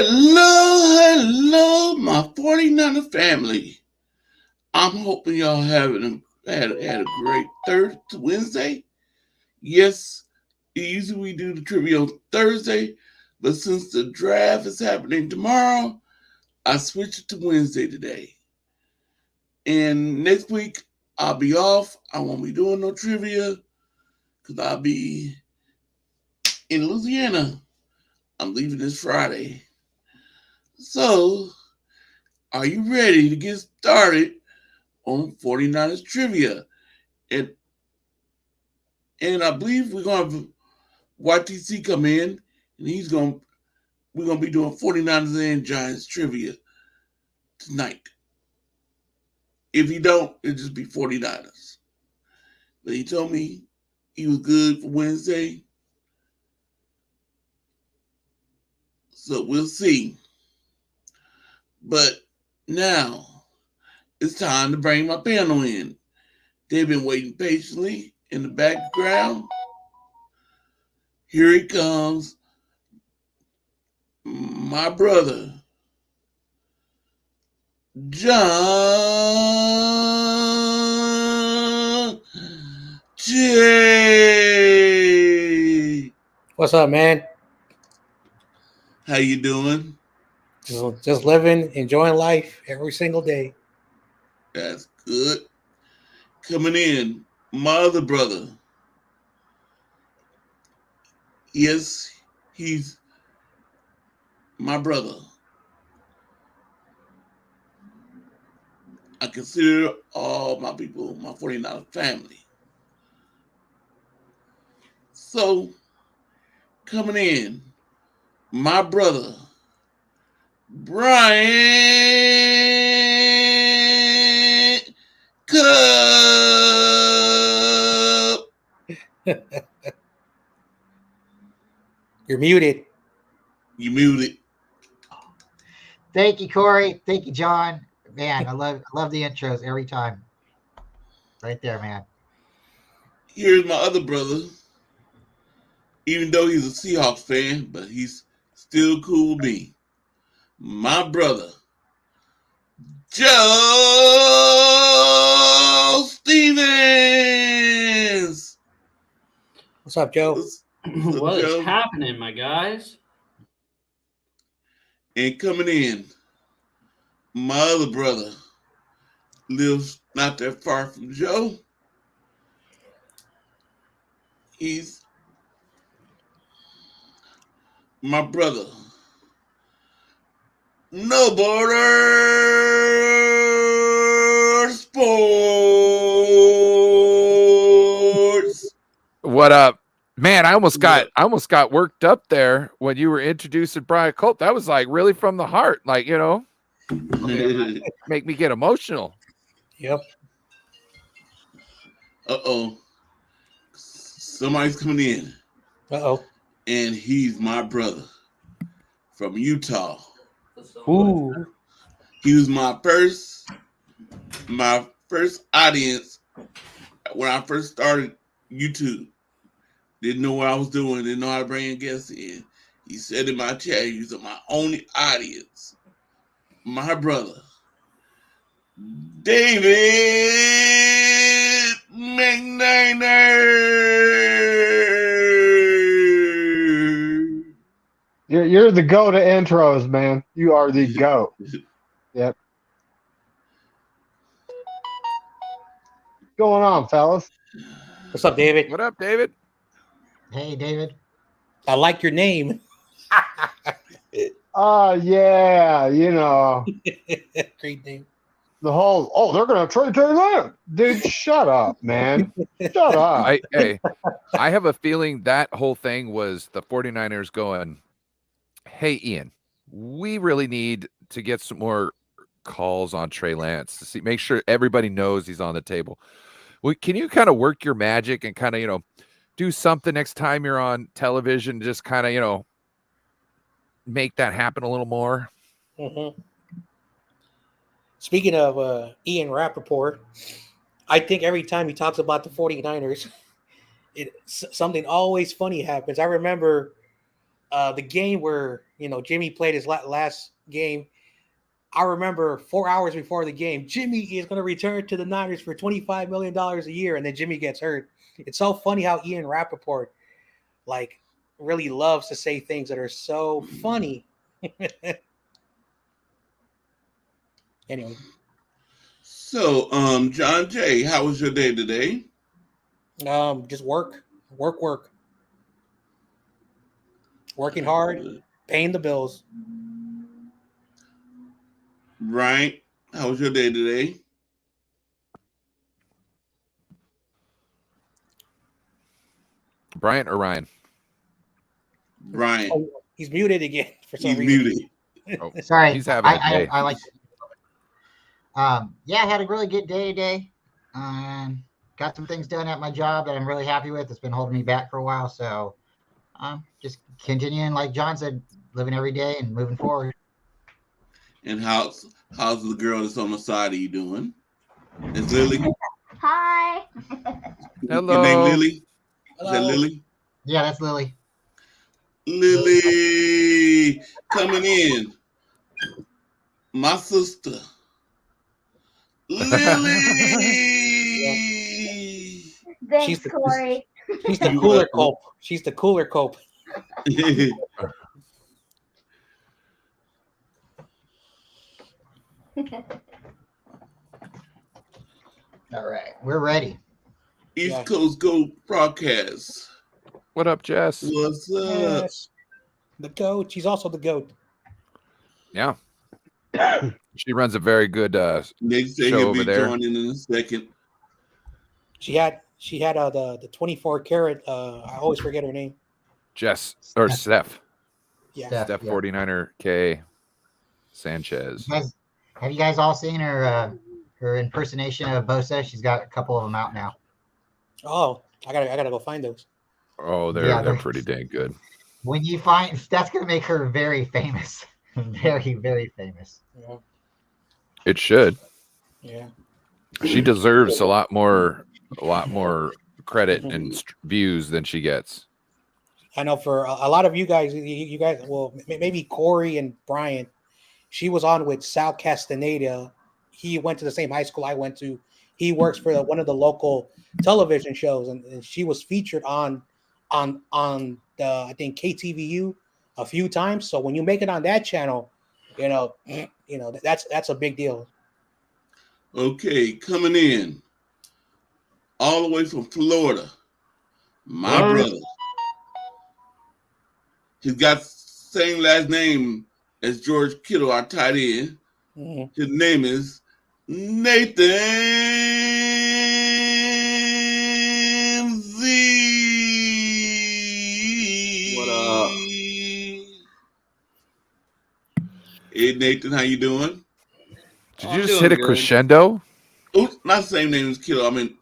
Hello, my 49er family. I'm hoping y'all had a great Wednesday. Yes, usually we do the trivia on Thursday, but since the draft is happening tomorrow, I switched it to Wednesday today. And next week I'll be off. I won't be doing no trivia because I'll be in Louisiana. I'm leaving this Friday. So, are you ready to get started on 49ers trivia? And and I believe we're gonna have YTC come in and we're gonna be doing 49ers and Giants trivia tonight. If you don't, it'll just be 49ers. But he told me he was good for Wednesday. So we'll see. But now it's time to bring my panel in. They've been waiting patiently in the background. Here he comes, my brother, John J. What's up, man? How you doing? Just living, enjoying life every single day. That's good. Coming in, my other brother. Yes, he's my brother. I consider all my people my 49 family. So, coming in, my brother, Brian Cup. You're muted. You muted. Thank you, Corey. Thank you, John. Man, I love the intros every time. Right there, man. Here's my other brother. Even though he's a Seahawks fan, but he's still cool with me. My brother, Joe Stevens. What's up, Joe? What is happening, my guys? And coming in, my other brother lives not that far from Joe. He's my brother. No Border Sports. What up? Man, I almost got worked up there when you were introducing Brian Colt. That was like really from the heart, like, you know, make me get emotional. Yep. Uh-oh. Somebody's coming in. Uh-oh. And he's my brother from Utah. Ooh. He was my first audience when I first started YouTube. Didn't know what I was doing, didn't know how to bring guests in. He said in my chat, he was my only audience. My brother, David McNiner. You're the go to intros, man. You are the go. Yep. What's going on, fellas? What's up, David? What up, David? Hey, David. I like your name. Yeah, you know. Great name. The whole, they're going to trade Trey Lance. Dude, shut up, man. Shut up. I have a feeling that whole thing was the 49ers going, hey, Ian, we really need to get some more calls on Trey Lance to make sure everybody knows he's on the table. Well, can you kind of work your magic and kind of, you know, do something next time you're on television, just kind of, you know, make that happen a little more? Mm-hmm. Speaking of Ian Rappaport, I think every time he talks about the 49ers, something always funny happens. I remember the game where Jimmy played his last game. I remember 4 hours before the game, Jimmy is going to return to the Niners for $25 million a year, and then Jimmy gets hurt. It's so funny how Ian Rappaport, like, really loves to say things that are so funny. Anyway. So, John Jay, how was your day today? Just work. Working hard, paying the bills. Right. How was your day today? Bryant or Ryan? Brian. Oh, he's muted again for some He's reason. muted. Oh, Sorry, he's having a day. I like. Yeah, I had a really good day today. Got some things done at my job that I'm really happy with. It's been holding me back for a while, so just continuing, like John said, living every day and moving forward. And how's the girl that's on the side of you doing? Is Lily? Hi. Hello. Your name Lily? Is Hello. that Lily? Yeah, that's Lily. Lily coming in. My sister. Lily. Thanks, She's the- Corey. She's the cooler cope. She's the cooler cope. All right, we're ready. East Yeah. Coast Go broadcast. What up, Jess? What's up? Yes. The goat. She's also the goat. Yeah. She runs a very good Next day show he'll over be there. joining in a second. She had the 24 karat. I always forget her name. Jess or Steph. Steph. Yeah. Steph 49er K Sanchez. Have you guys all seen her impersonation of Bosa? She's got a couple of them out now. Oh, I gotta go find those. Oh, they're Yeah, they're they're- pretty dang good. When you find, that's gonna make her very famous, very, very famous. Yeah. It should. Yeah. She deserves a lot more credit and views than she gets. I know for a lot of you guys, well, maybe Corey and Brian, she was on with Sal Castaneda. He went to the same high school I went to. He works for one of the local television shows, and she was featured on the I think KTVU a few times. So when you make it on that channel, that's a big deal. Okay, coming in all the way from Florida. My What? brother. He's got same last name as George Kittle, our tight end. Mhm. His name is Nathan Z. What up? Hey Nathan, how you doing? Did I'm you just doing hit a good. crescendo? Oh, not the same name as Kittle. I mean,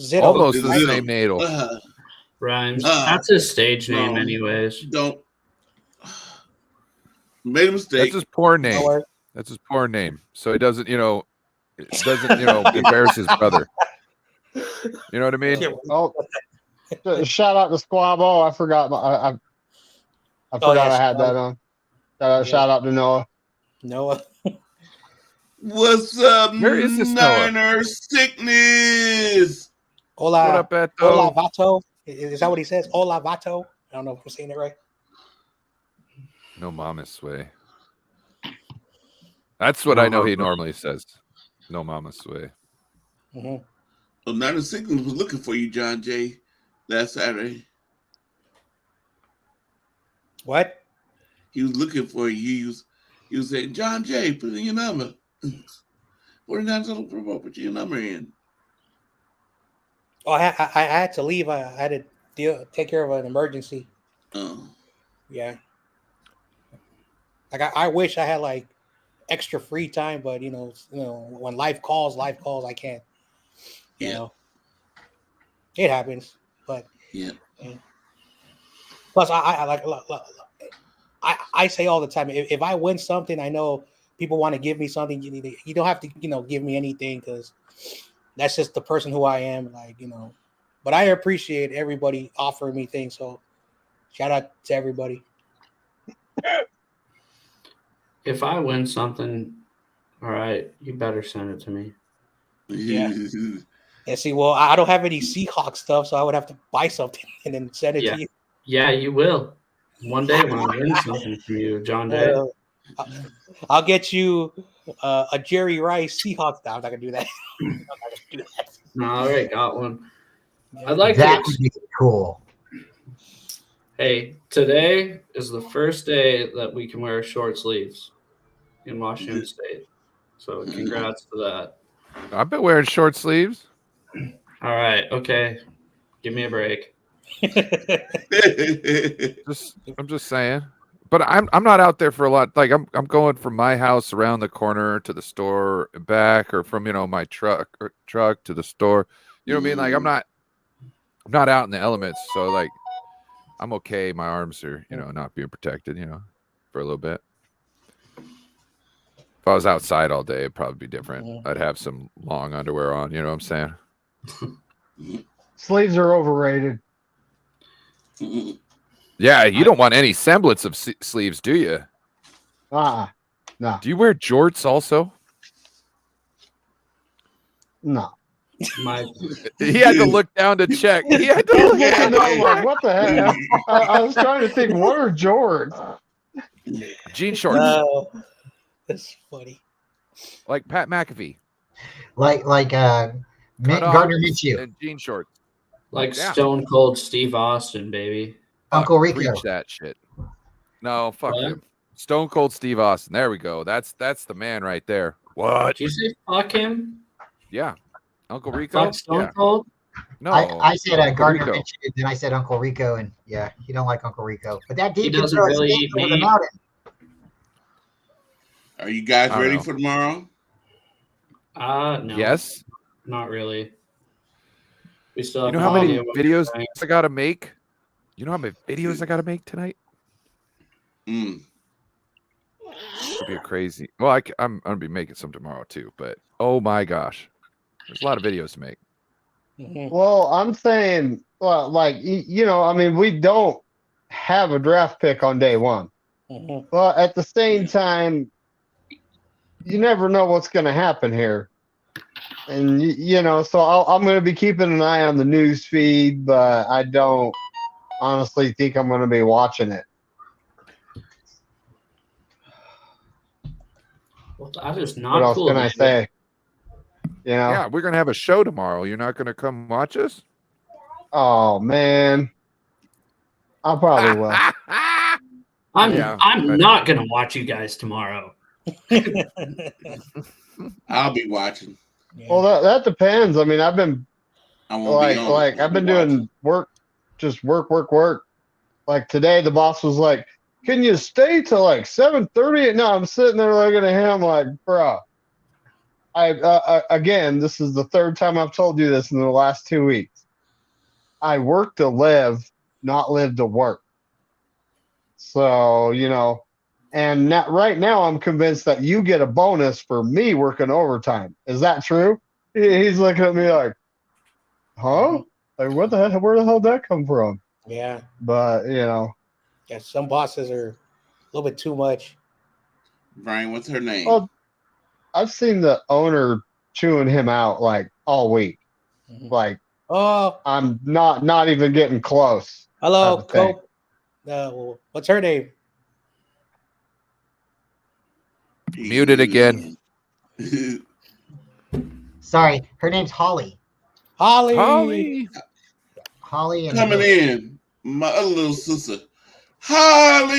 Zitto. Almost the Zitto. same natal. Ryan. Uh, That's his stage name, no. anyways. don't. Made a That's mistake. his poor No name. worries. That's his poor name. So he doesn't, embarrass his brother. You know what I mean? Yeah. Oh, shout out to Squabble. I forgot. I forgot yeah, I had that on. Shout out to Noah. Noah. What's up, Where is this Noah? Niner sickness? Hola. What up, Beto? Hola Vato. Is that what he says? Hola Vato. I don't know if I'm saying it right. No mama's way. That's what I know he normally says. No mama's way. Mm-hmm. Well, Niner sickness was looking for you, John Jay, last Saturday. What? He was looking for you. He was saying, John Jay, put in your number. 49 put your number in. Oh, I had to leave. I had to take care of an emergency. Oh. Yeah. Like I wish I had like extra free time, but when life calls, I can't. You Yeah. know, it happens. But Yeah. plus, I say all the time, if I win something, I know people want to give me something. You don't have to give me anything because that's just the person who I am. But I appreciate everybody offering me things. So Shout out to everybody. If I win something, all right, you better send it to me. Yeah. And see, well, I don't have any Seahawks stuff, so I would have to buy something and then send it to you. Yeah, you will. One day when I win something from you, John Day. I'll get you a Jerry Rice Seahawks. No, I'm not gonna do that. No, I already got one. Yeah. I'd like That to. would be cool. Hey, today is the first day that we can wear short sleeves in Washington State. So congrats to that. I've been wearing short sleeves. All right, okay. Give me a break. I'm just saying. But I'm not out there for a lot. Like I'm going from my house around the corner to the store and back, or from my truck to the store. You know what I mean? Like I'm not out in the elements, so like I'm okay. My arms are not being protected, for a little bit. If I was outside all day, it'd probably be different. I'd have some long underwear on. You know what I'm saying? Sleeves are overrated. Yeah, you don't want any semblance of sleeves, do you? No. Do you wear jorts also? No. He had to look down to check. He had to look Yeah, down. no, like, what the heck? I was trying to think, what are jorts? Jean shorts, That's funny. like Pat McAfee. Like Cut Gardner off Minshew, and jean shorts. Like Yeah. Stone Cold Steve Austin, baby. Uncle Rico. Preach that shit. No, fuck What? him. Stone Cold Steve Austin. There we go. That's the man right there. What? Did you say fuck him? Yeah. Uncle Rico? Fuck Stone Yeah. Cold? No. I said Uncle Gardner Rico. Minshew, then I said Uncle Rico, and yeah, he don't like Uncle Rico. But that He dude can doesn't throw really a stick eat over the meat. mountain. Are you guys I don't ready know. for tomorrow? No. Yes. Not really. We still You have know how no many idea what we're videos doing. I gotta make? You know how many videos I gotta make tonight? Mm. It'd be a crazy. Well, I'm gonna be making some tomorrow too. But oh my gosh, there's a lot of videos to make. Well, I'm saying, well, like, I mean, we don't have a draft pick on day one. But at the same time, you never know what's going to happen here. And, so I'm going to be keeping an eye on the news feed, but I don't honestly think I'm going to be watching it. Well, that is What not else cool. can I man. say? Yeah, we're gonna have a show tomorrow. You're not gonna come watch us? Oh, man. I probably will. I'm Yeah, I'm but- not gonna watch you guys tomorrow. I'll be watching. Well, that depends. I mean, I've been I won't be on. like I've been doing work, just work. Like today, the boss was like, "Can you stay till like 7:30?" No, I'm sitting there looking at him like, "Bro, again, this is the third time I've told you this in the last 2 weeks. I work to live, not live to work." So and right now I'm convinced that you get a bonus for me working overtime. Is that true? He's looking at me like, huh? Like, what the hell? Where the hell did that come from? Yeah. But Yeah, some bosses are a little bit too much. Brian, what's her name? well, I've seen the owner chewing him out like all week. Like, Oh, I'm not even getting close. hello, Type of thing. Cope. What's her name? Muted again. Sorry, her name's Holly. Holly. Holly and Coming in, my other little sister, Holly.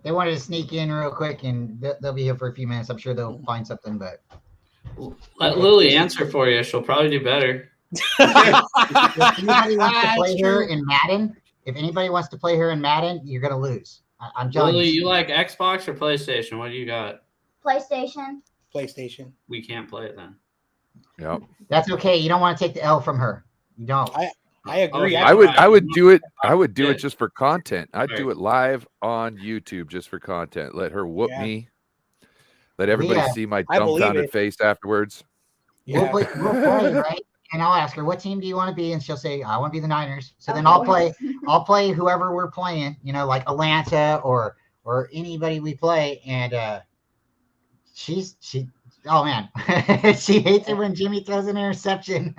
They wanted to sneak in real quick, and they'll be here for a few minutes. I'm sure they'll find something, but Let Lily answer for you. She'll probably do better. if anybody wants to play her in Madden, you're gonna lose. I'm telling Lily, you. you like Xbox or PlayStation? What do you got? PlayStation. PlayStation. We can't play it then. Yep. That's okay. You don't want to take the L from her. You don't. I agree. Oh, I would do it. I would do Yeah. it just for content. I'd do Right. it live on YouTube just for content. Let her whoop Yeah. me. Let everybody Yeah, see my I believe dumbfounded it. face afterwards. Yeah. We'll play, right? And I'll ask her, what team do you want to be? And she'll say, I want to be the Niners. So then I'll play whoever we're playing, like Atlanta or anybody we play. And oh man, she hates it when Jimmy throws an interception.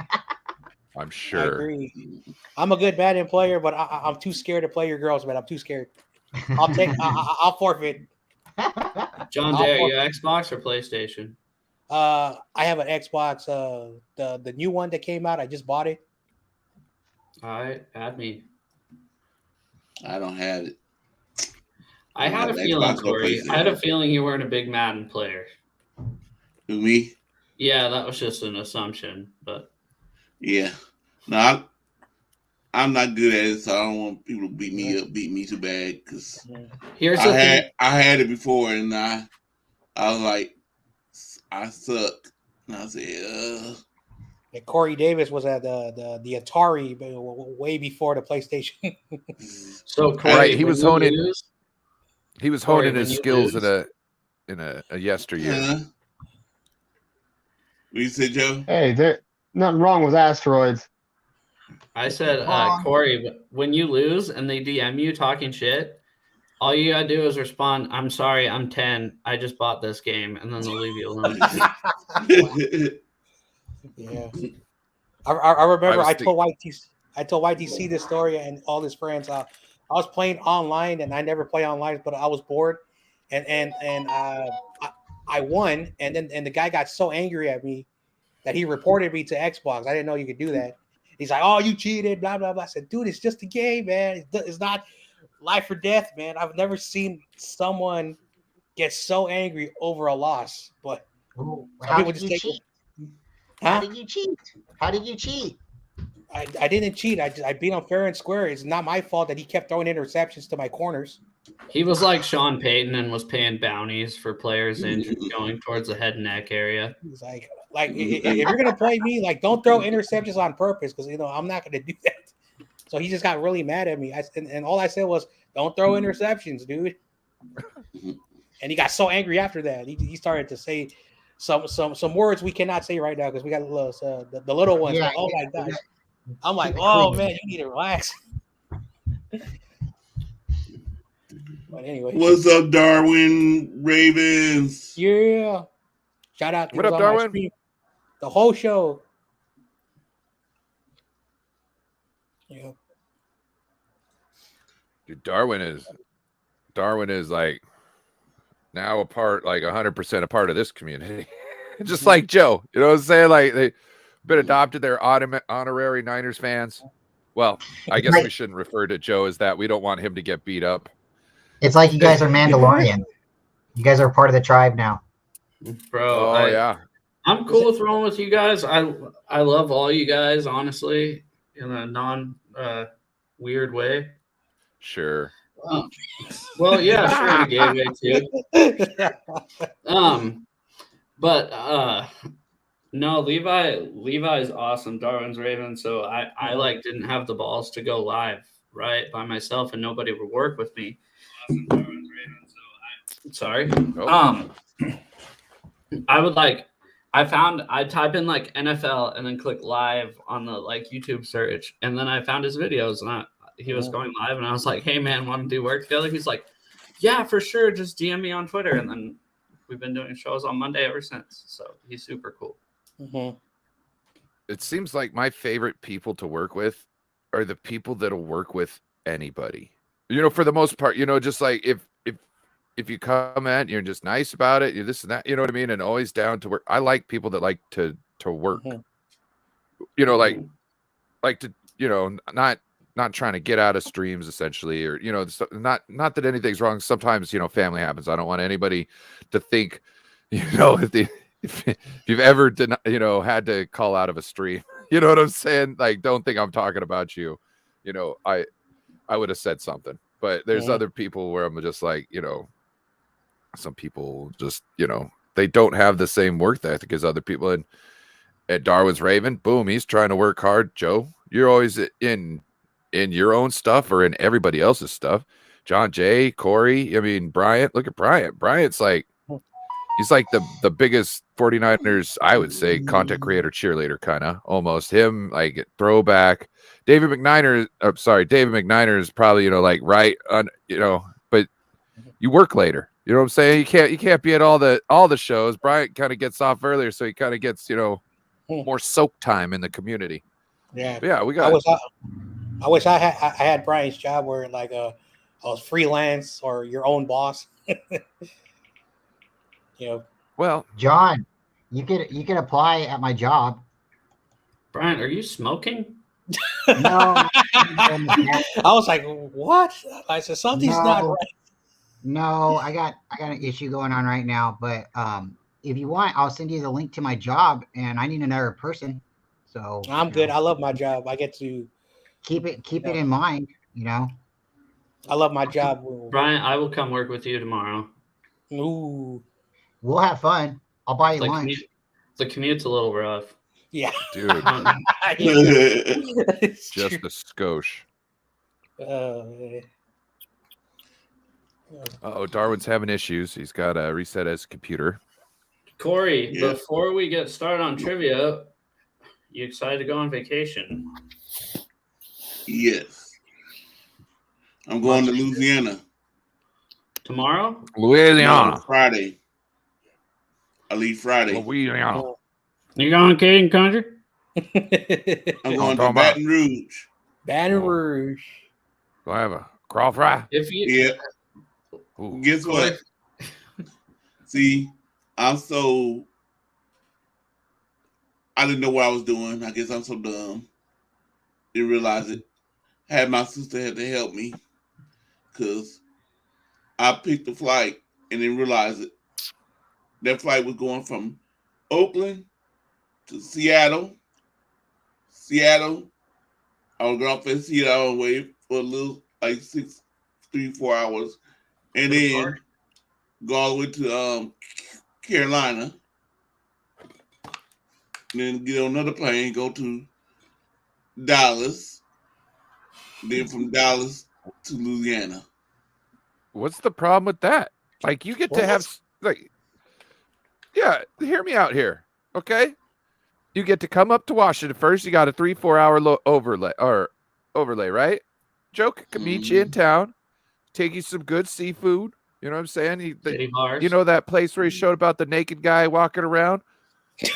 I'm I sure. agree. I'm a good batting player, but I'm too scared to play your girls, man. I'm too scared. I'll forfeit. John Jay, are you Xbox or PlayStation? I have an Xbox, the new one that came out. I just bought it. All right, add me. I don't have it. I had a feeling, Corey. I had a feeling you weren't a big Madden player. Who, me? Yeah, that was just an assumption, but Yeah. No, I'm not good at it, so I don't want people to beat me too bad. Because here's the thing. I had it before, and I was like, I suck. And I said, And Corey Davis was at the Atari way before the PlayStation. So Corey, Right, he was honing. lose, He was Corey, honing his when you skills lose- in a yesteryear. what you said, Joe? Hey, there nothing wrong with asteroids. I said, Corey, when you lose and they DM you talking shit, all you gotta do is respond, I'm sorry, I'm 10. I just bought this game, and then they'll leave you alone. Yeah. I remember was I told YTC this story and all his friends. I was playing online and I never play online, but I was bored, and I won, and the guy got so angry at me that he reported me to Xbox. I didn't know you could do that. He's like, "Oh, you cheated!" Blah blah blah. I said, "Dude, it's just a game, man. It's not life or death, man. I've never seen someone get so angry over a loss." But Ooh, some how people did just you take cheat? it. How Huh? did you cheat? How did you cheat? I didn't cheat. I beat him fair and square. It's not my fault that he kept throwing interceptions to my corners. He was like Sean Payton and was paying bounties for players injured going towards the head and neck area. He's like if you're gonna play me, like don't throw interceptions on purpose because I'm not gonna do that. So he just got really mad at me. And all I said was, "Don't throw interceptions, dude." And he got so angry after that. He started to say some words we cannot say right now because we got the little ones. Yeah, like, oh my gosh. I'm like, keep it oh clean. man, you need to relax. But anyway, What's up, Darwin Ravens? yeah. Shout out. He What was up, on my Darwin? stream the whole show. Yeah. Dude, Darwin is like now a part, like 100% a part of this community. Just like Joe, you know what I'm saying? Like they've been adopted. They're honorary Niners fans. Well, I guess we shouldn't refer to Joe as that. We don't want him to get beat up. It's like you guys are Mandalorian. You guys are part of the tribe now. Bro, Oh yeah. I'm cool with rolling with you guys. I love all you guys, honestly, in a non weird way. Sure. Well, yeah, sure, in a gay way too. But no, Levi's awesome. Darwin's Raven. So I like didn't have the balls to go live right by myself, and nobody would work with me. Awesome, Darwin's Raven. So sorry. Nope. I would like. I'd type in like NFL and then click live on the like YouTube search, and then I found his videos, and he was going live, and I was like, "Hey man, want to do work together?" He's like, "Yeah, for sure. Just DM me on Twitter," and then we've been doing shows on Monday ever since. So he's super cool. Mm-hmm. It seems like my favorite people to work with are the people that'll work with anybody. You know, for the most part, just like if you come at, you're just nice about it, you're this and that, you know what I mean? And always down to work. I like people that like to work, like to, not trying to get out of streams essentially, or, not that anything's wrong. Sometimes, family happens. I don't want anybody to think, if you've ever had to call out of a stream, you know what I'm saying? Like, don't think I'm talking about you. I would have said something, but there's other people where I'm just like, some people just, they don't have the same work ethic as other people. And at Darwin's Raven, boom, he's trying to work hard. Joe, you're always in your own stuff or in everybody else's stuff. John Jay, Corey, Bryant, look at Bryant. Bryant's like, He's like the biggest 49ers, I would say, content creator, cheerleader, kind of almost him, like throwback. David McNiner, David McNiner is probably, like right on, but you work later. You know what I'm saying? You can't be at all the shows. Bryant kind of gets off earlier, so he kind of gets, more soak time in the community. Yeah. But yeah, we got I wish I had Brian's job where like I was freelance or your own boss. Well, John, you could apply at my job. Brian, are you smoking? No, I was like, what? I said something's not No. right. no, I got an issue going on right now. But if you want, I'll send you the link to my job, and I need another person. So I'm good. I love my job. I get to keep it in mind. I love my job. Brian, I will come work with you tomorrow. Ooh. We'll have fun. I'll buy you The, lunch. commute, the commute's a little rough. Yeah. dude, It's just true. a skosh. Oh, Darwin's having issues. He's got to reset his computer. Corey, Yeah. before we get started on trivia, you excited to go on vacation? Yes. I'm going to Louisiana. Tomorrow? Louisiana. Friday. I leave Friday. Louisiana. You going Caden Country? I'm going to talking about. Baton Rouge. Baton Rouge. Do I have a crawl fry? If you Yeah. Ooh. Guess what? See, I didn't know what I was doing. I guess I'm so dumb. Didn't realize it. Had my sister had to help me because I picked the flight and didn't realize it. That flight was going from Oakland to Seattle. I was going off at Seattle and wait for a little, like 4 hours. And then go all the way to Carolina. And then get on another plane, go to Dallas. Then from Dallas to Louisiana. What's the problem with that? Like, you get to have, like, yeah, hear me out here, okay? You get to come up to Washington first. You got a 3-4 hour overlay, right? Joe can meet you in town, take you some good seafood. You know what I'm saying? city bars. You know that place where he showed about the naked guy walking around?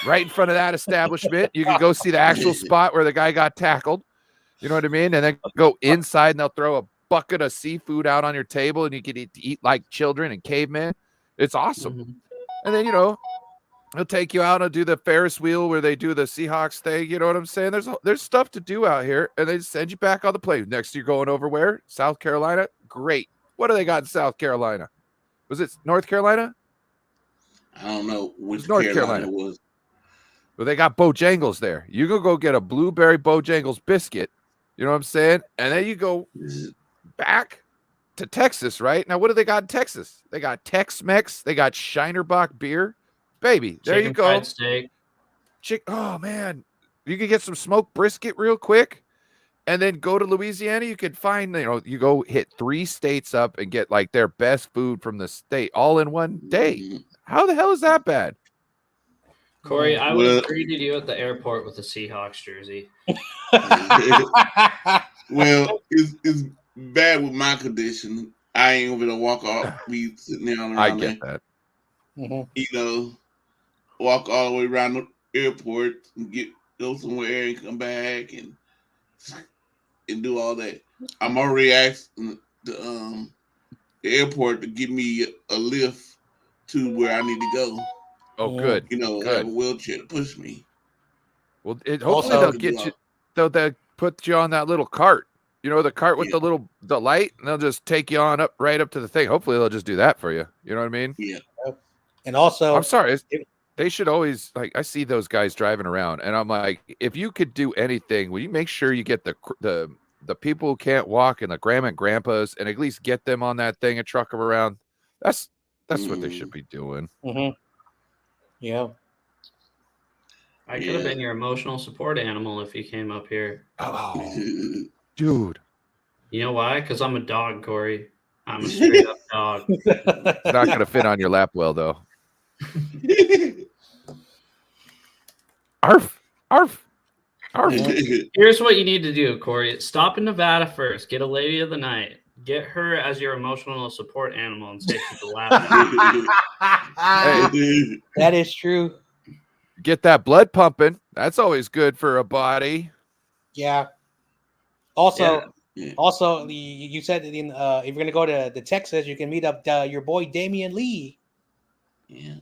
Right in front of that establishment. You can go see the actual spot where the guy got tackled. You know what I mean? And then go inside and they'll throw a bucket of seafood out on your table and you can eat like children and cavemen. It's awesome. Mhm. And then, he'll take you out and do the Ferris wheel where they do the Seahawks thing. You know what I'm saying? There's stuff to do out here, and they send you back on the plane. Next, you're going over where? South Carolina? Great. What do they got in South Carolina? Was it North Carolina? I don't know which North Carolina Carolina. it was. Well, they got Bojangles there. You can go get a blueberry Bojangles biscuit. You know what I'm saying? And then you go back to Texas, right? Now, what do they got in Texas? They got Tex-Mex. They got Shinerbach beer. Baby, there Chicken you go. fried steak. Oh, man. You can get some smoked brisket real quick and then go to Louisiana. You can find, you go hit 3 states up and get like their best food from the state all in one day. How the hell is that bad? Corey, I would Well- have greeted you at the airport with a Seahawks jersey. Well, it's bad with my condition. I ain't gonna walk off, be sitting there around I there. get that. Mhm. Walk all the way around the airport and go somewhere and come back and do all that. I'm already asking the airport to give me a lift to where I need to go. Oh, Yeah. good. Have Good. a wheelchair to push me. Well, hopefully Also- they'll get you. They'll put you on that little cart. The cart with Yeah. the light, and they'll just take you on right up to the thing. Hopefully they'll just do that for you. You know what I mean? And also, I'm sorry. They should always, like, I see those guys driving around, and I'm like, if you could do anything, will you make sure you get the people who can't walk and the grandma and grandpas, and at least get them on that thing and truck them around? That's what they should be doing. yeah. I could have been your emotional support animal if you came up here. Oh, dude, You know why? Because I'm a dog, Corey. I'm a straight up dog. it's not gonna fit on your lap well, though. Arf, arf, arf. Here's what you need to do, Corey. Stop in Nevada first. Get a lady of the night. Get her as your emotional support animal and say she's a laugh. That is true. Get that blood pumping. That's always good for a body. Yeah. Also, Yeah. also, you said that if you're gonna go to Texas, you can meet up your boy Damian Lee. Yeah.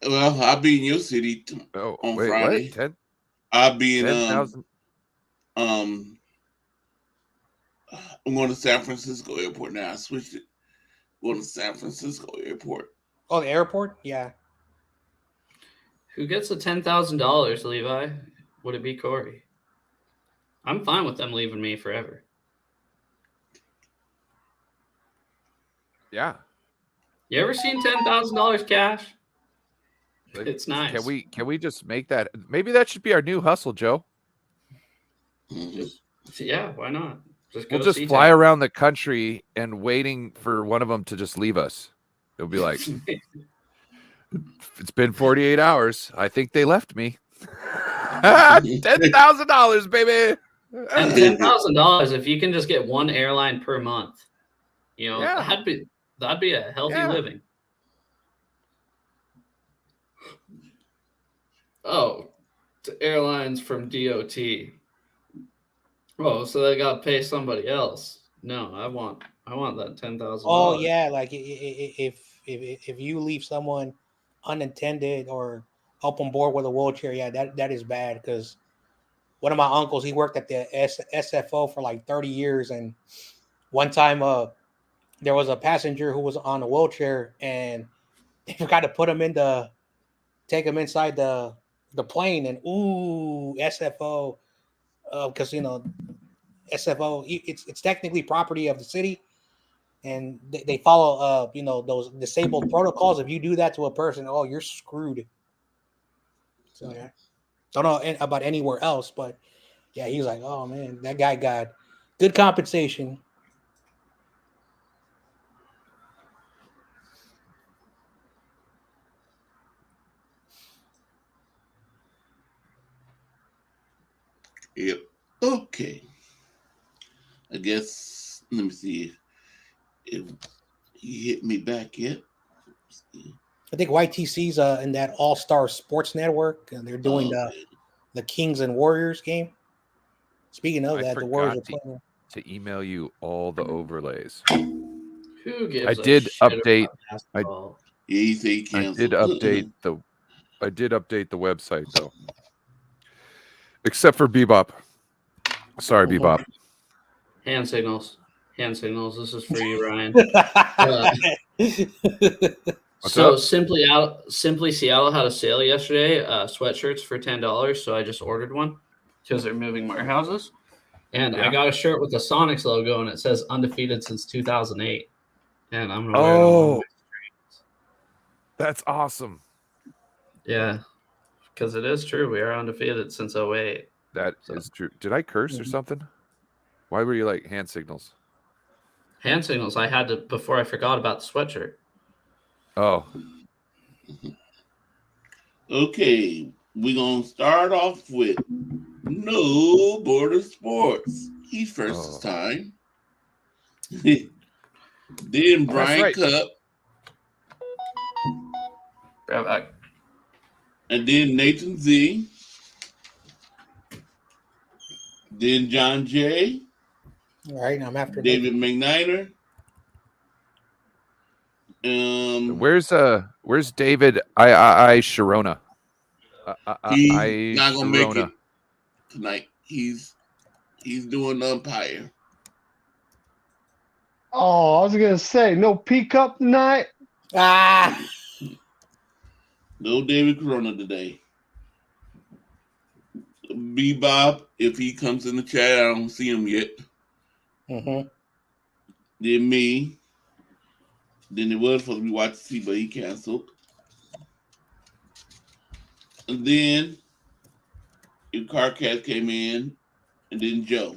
Well, I'll be in your city Oh, on wait, Friday. what? 10, I'll be in 10,000? I'm going to San Francisco Airport now. I switched it. Going to San Francisco Airport. Oh, the airport? Yeah. Who gets the $10,000, Levi? Would it be Corey? I'm fine with them leaving me forever. Yeah. You ever seen $10,000 cash? Like, It's nice. Can we just make that? Maybe that should be our new hustle, Joe. Mhm. Yeah, why not? We'll just fly around the country and waiting for one of them to just leave us. It'll be like, it's been 48 hours. I think they left me. $10,000, baby. And $10,000 if you can just get one airline per month. You know, Yeah. that'd be a healthy Yeah. living. Oh, to airlines from DOT. Oh, so they got to pay somebody else. No, I want that $10,000. Oh yeah, like if you leave someone unattended or up on board with a wheelchair, yeah, that is bad. Because one of my uncles, he worked at the SFO for like 30 years, and one time there was a passenger who was on a wheelchair, and they forgot to put him take him inside the plane, and SFO, because SFO, it's technically property of the city, and they follow those disabled protocols. If you do that to a person, oh, you're screwed. So yeah, don't know about anywhere else, but yeah, he was like, oh man, that guy got good compensation. Yep. Okay. I guess, let me see if he hit me back yet. I think YTC's in that All Star Sports Network, and they're doing Okay. the Kings and Warriors game. Speaking of I that, the Warriors are forgot playing. to email you all the overlays. Who gives I did a shit update- about basketball? Yeah, he said he I canceled. did update the website though. Except for Bebop. Sorry, Bebop. Hand signals. This is for you, Ryan. What's So up? Simply Seattle had a sale yesterday. Sweatshirts for $10. So I just ordered one because they're moving warehouses, and I Yeah. got a shirt with the Sonics logo, and it says undefeated since 2008. And I'm gonna wear it on Oh, one of my streams. that's awesome. Yeah, because it is true. We are undefeated since 08. That So- is true. Did I curse or something? Why were you like hand signals? Hand signals. I had to before I forgot about the sweatshirt. Oh, Okay, we're going to start off with No Border Sports. He's first this Oh. time. Then Brian right. Cup, Grab back. and then Nathan Z. Then John J. All right, I'm after David McNiner. where's David? I Sharona. He's not gonna make Sharona. it tonight. He's doing umpire. Oh, I was gonna say no peak up tonight. Ah, No David Corona today. Bebop, if he comes in the chat, I don't see him yet. mm-hmm. Then me. Then it was supposed to be Watch to See, but he canceled. And then your Carcat came in, and then Joe.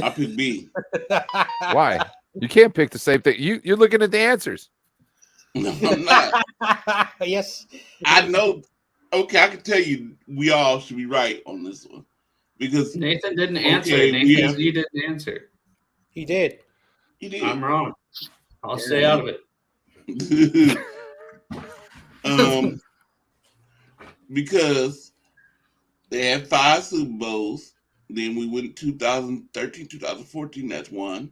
I pick B. Why? You can't pick the same thing. You're looking at the answers. No, I'm not. Yes. I know. Okay, I can tell you we all should be right on this one. Because Nathan didn't answer. Okay, we Nathan have- Z didn't answer. He did. he did. I'm wrong. I'll stay out of it. Because they had 5 Super Bowls. Then we went 2013, 2014, that's 1.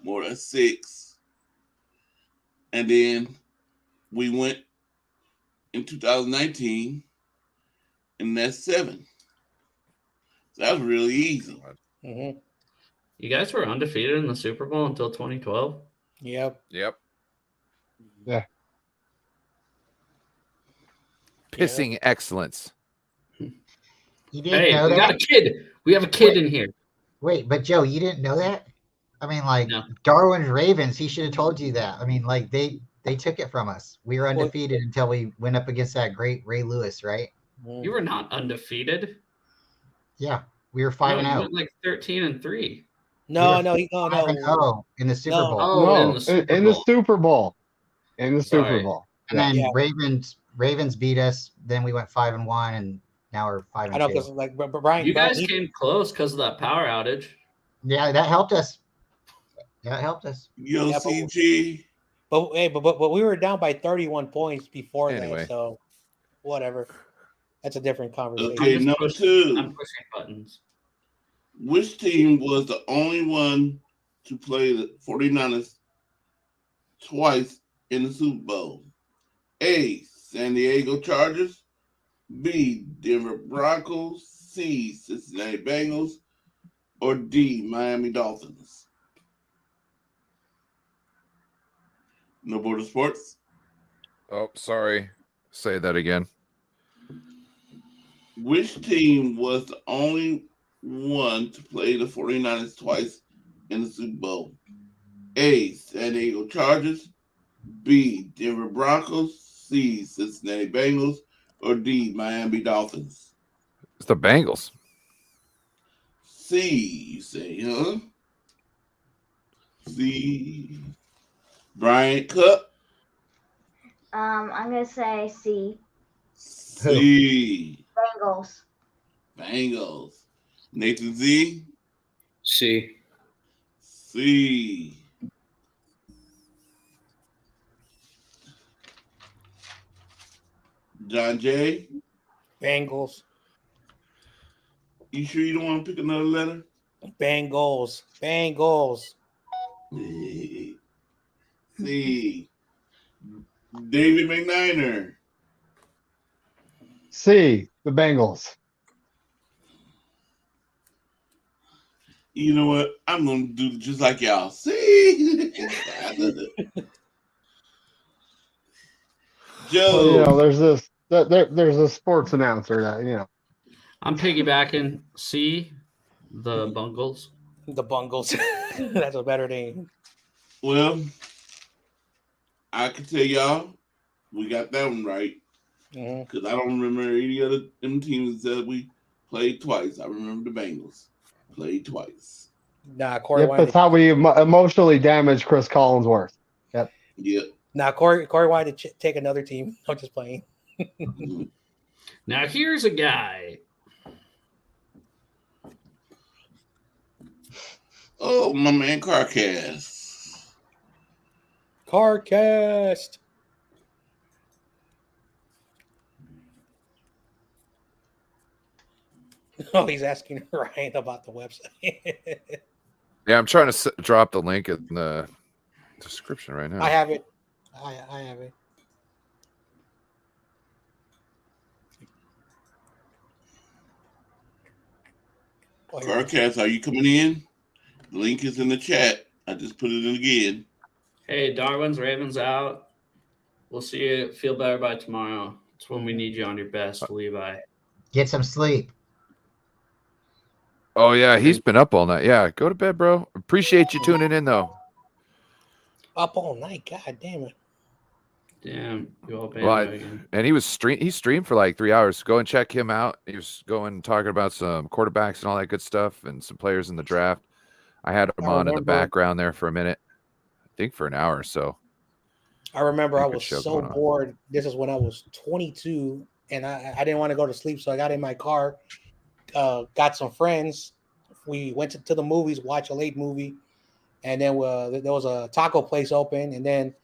More than 6. And then we went in 2019, and that's 7. So that was really easy. Mm-hmm. You guys were undefeated in the Super Bowl until 2012. Yep. Yep. Yeah. Pissing excellence. You didn't Hey, know we that? got a kid. We have a kid in here. Wait, but Joe, you didn't know that? I mean, like No. Darwin's Ravens, he should have told you that. I mean, like they took it from us. We were undefeated until we went up against that great Ray Lewis, right? You were not undefeated. Yeah, we were 5 and you 0. went like 13-3. No, We no, were 5 and 0 in the Super No. Bowl. Oh, No, in the Super in the Bowl. Super Bowl. In the Super Sorry. Bowl. And then Yeah. Ravens beat us. Then we went 5 and 1, and now we're 5 I and know 2. because like Brian. You guys Brian, came close because of that power outage. Yeah, that helped us. That helped us. Yo, Yeah, but- CG. but we were down by 31 points before Anyway. that, so whatever. That's a different conversation. Okay, just number pushing- 2. I'm pushing buttons. Which team was the only one to play the 49ers twice in the Super Bowl? A, San Diego Chargers. B, Denver Broncos. C, Cincinnati Bengals. Or D, Miami Dolphins. No Border Sports. Oh, sorry. Say that again. Which team was the only one to play the 49ers twice in the Super Bowl? A, San Diego Chargers. B, Denver Broncos. C, Cincinnati Bengals. Or D, Miami Dolphins. It's the Bengals. C, you say, huh? C. Bryant Cup. I'm gonna say C. C. Bengals. Bengals. Nathan Z. See. C. John J. Bengals, You sure you don't want to pick another letter? Bengals, Bengals. C. David McNiner. C, the Bengals. You know what? I'm gonna do just like y'all. See? Joe. Well, you know, there's this. There's a sports announcer that I'm piggybacking. C, the Bungles. The Bungles. That's a better name. Well, I can tell y'all, we got that one right. Mhm. Because I don't remember any other them teams that we played twice. I remember the Bengals played twice. Nah, Corey Yep, wanted that's how we emotionally damaged Chris Collinsworth. Yep. Corey wanted to take another team. I'm just playing. Now here's a guy. Oh, my man Carcast. Carcast. Oh, he's asking Ryan about the website. Yeah, I'm trying to drop the link in the description right now. I have it. I have it. Oh, here it is. Carcast, are you coming in? The link is in the chat. I just put it in again. Hey, Darwin's Ravens out. We'll see you. Feel better by tomorrow. It's when we need you on your best, Levi. Get some sleep. Oh yeah, he's been up all night. Yeah, go to bed, bro. Appreciate you tuning in though. Up all night. God damn it. Damn, you all Well, bandwagon. and he streamed for like 3 hours. Go and check him out. He was going talking about some quarterbacks and all that good stuff and some players in the draft. I had him I on in the remember. background there for a minute. I think for an hour or so. I remember I Good was show so going on. bored. This is when I was 22, and I didn't want to go to sleep, so I got in my car, got some friends. We went to the movies, watch a late movie, and then there was a taco place open, and then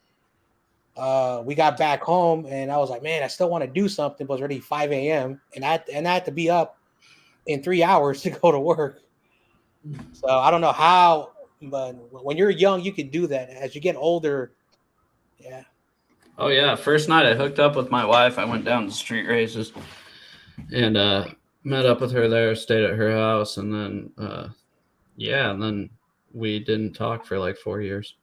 we got back home, and I was like, man, I still want to do something, but it's already 5 a.m., and I had to be up in 3 hours to go to work. So I don't know how, but when you're young, you can do that. As you get older, yeah. Oh yeah, first night I hooked up with my wife. I went down to street races and met up with her there, stayed at her house, and then and then we didn't talk for like 4 years.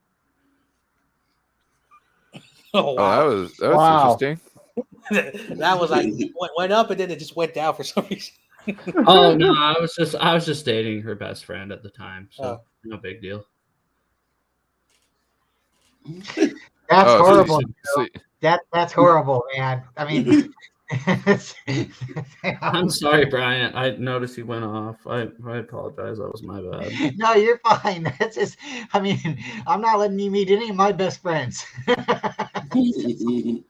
Oh Oh, wow, that was Wow. interesting. that was like went up and then it just went down for some reason. Oh no, I was just dating her best friend at the time, so Oh. no big deal. That's Oh, so you horrible. should- so- That's horrible, man. I mean, I'm sorry, Brian. I noticed you went off. I apologize. That was my bad. no, you're fine. That's just, I mean, I'm not letting you meet any of my best friends. Oh,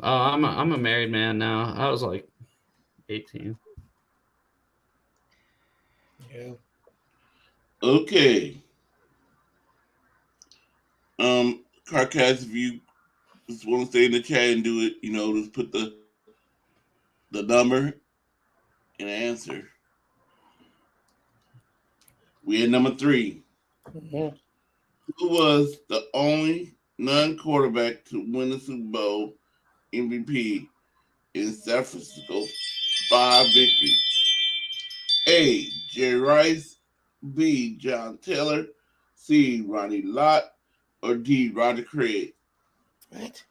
I'm a married man now. I was like 18. Yeah. Okay. Carcass, if you just want to stay in the chat and do it, just put the number and answer. We had number 3. Mhm. Who was the only non-quarterback to win the Super Bowl MVP in San Francisco 5 victories? A. Jerry Rice, B. John Taylor, C. Ronnie Lott, or D. Roger Craig? What?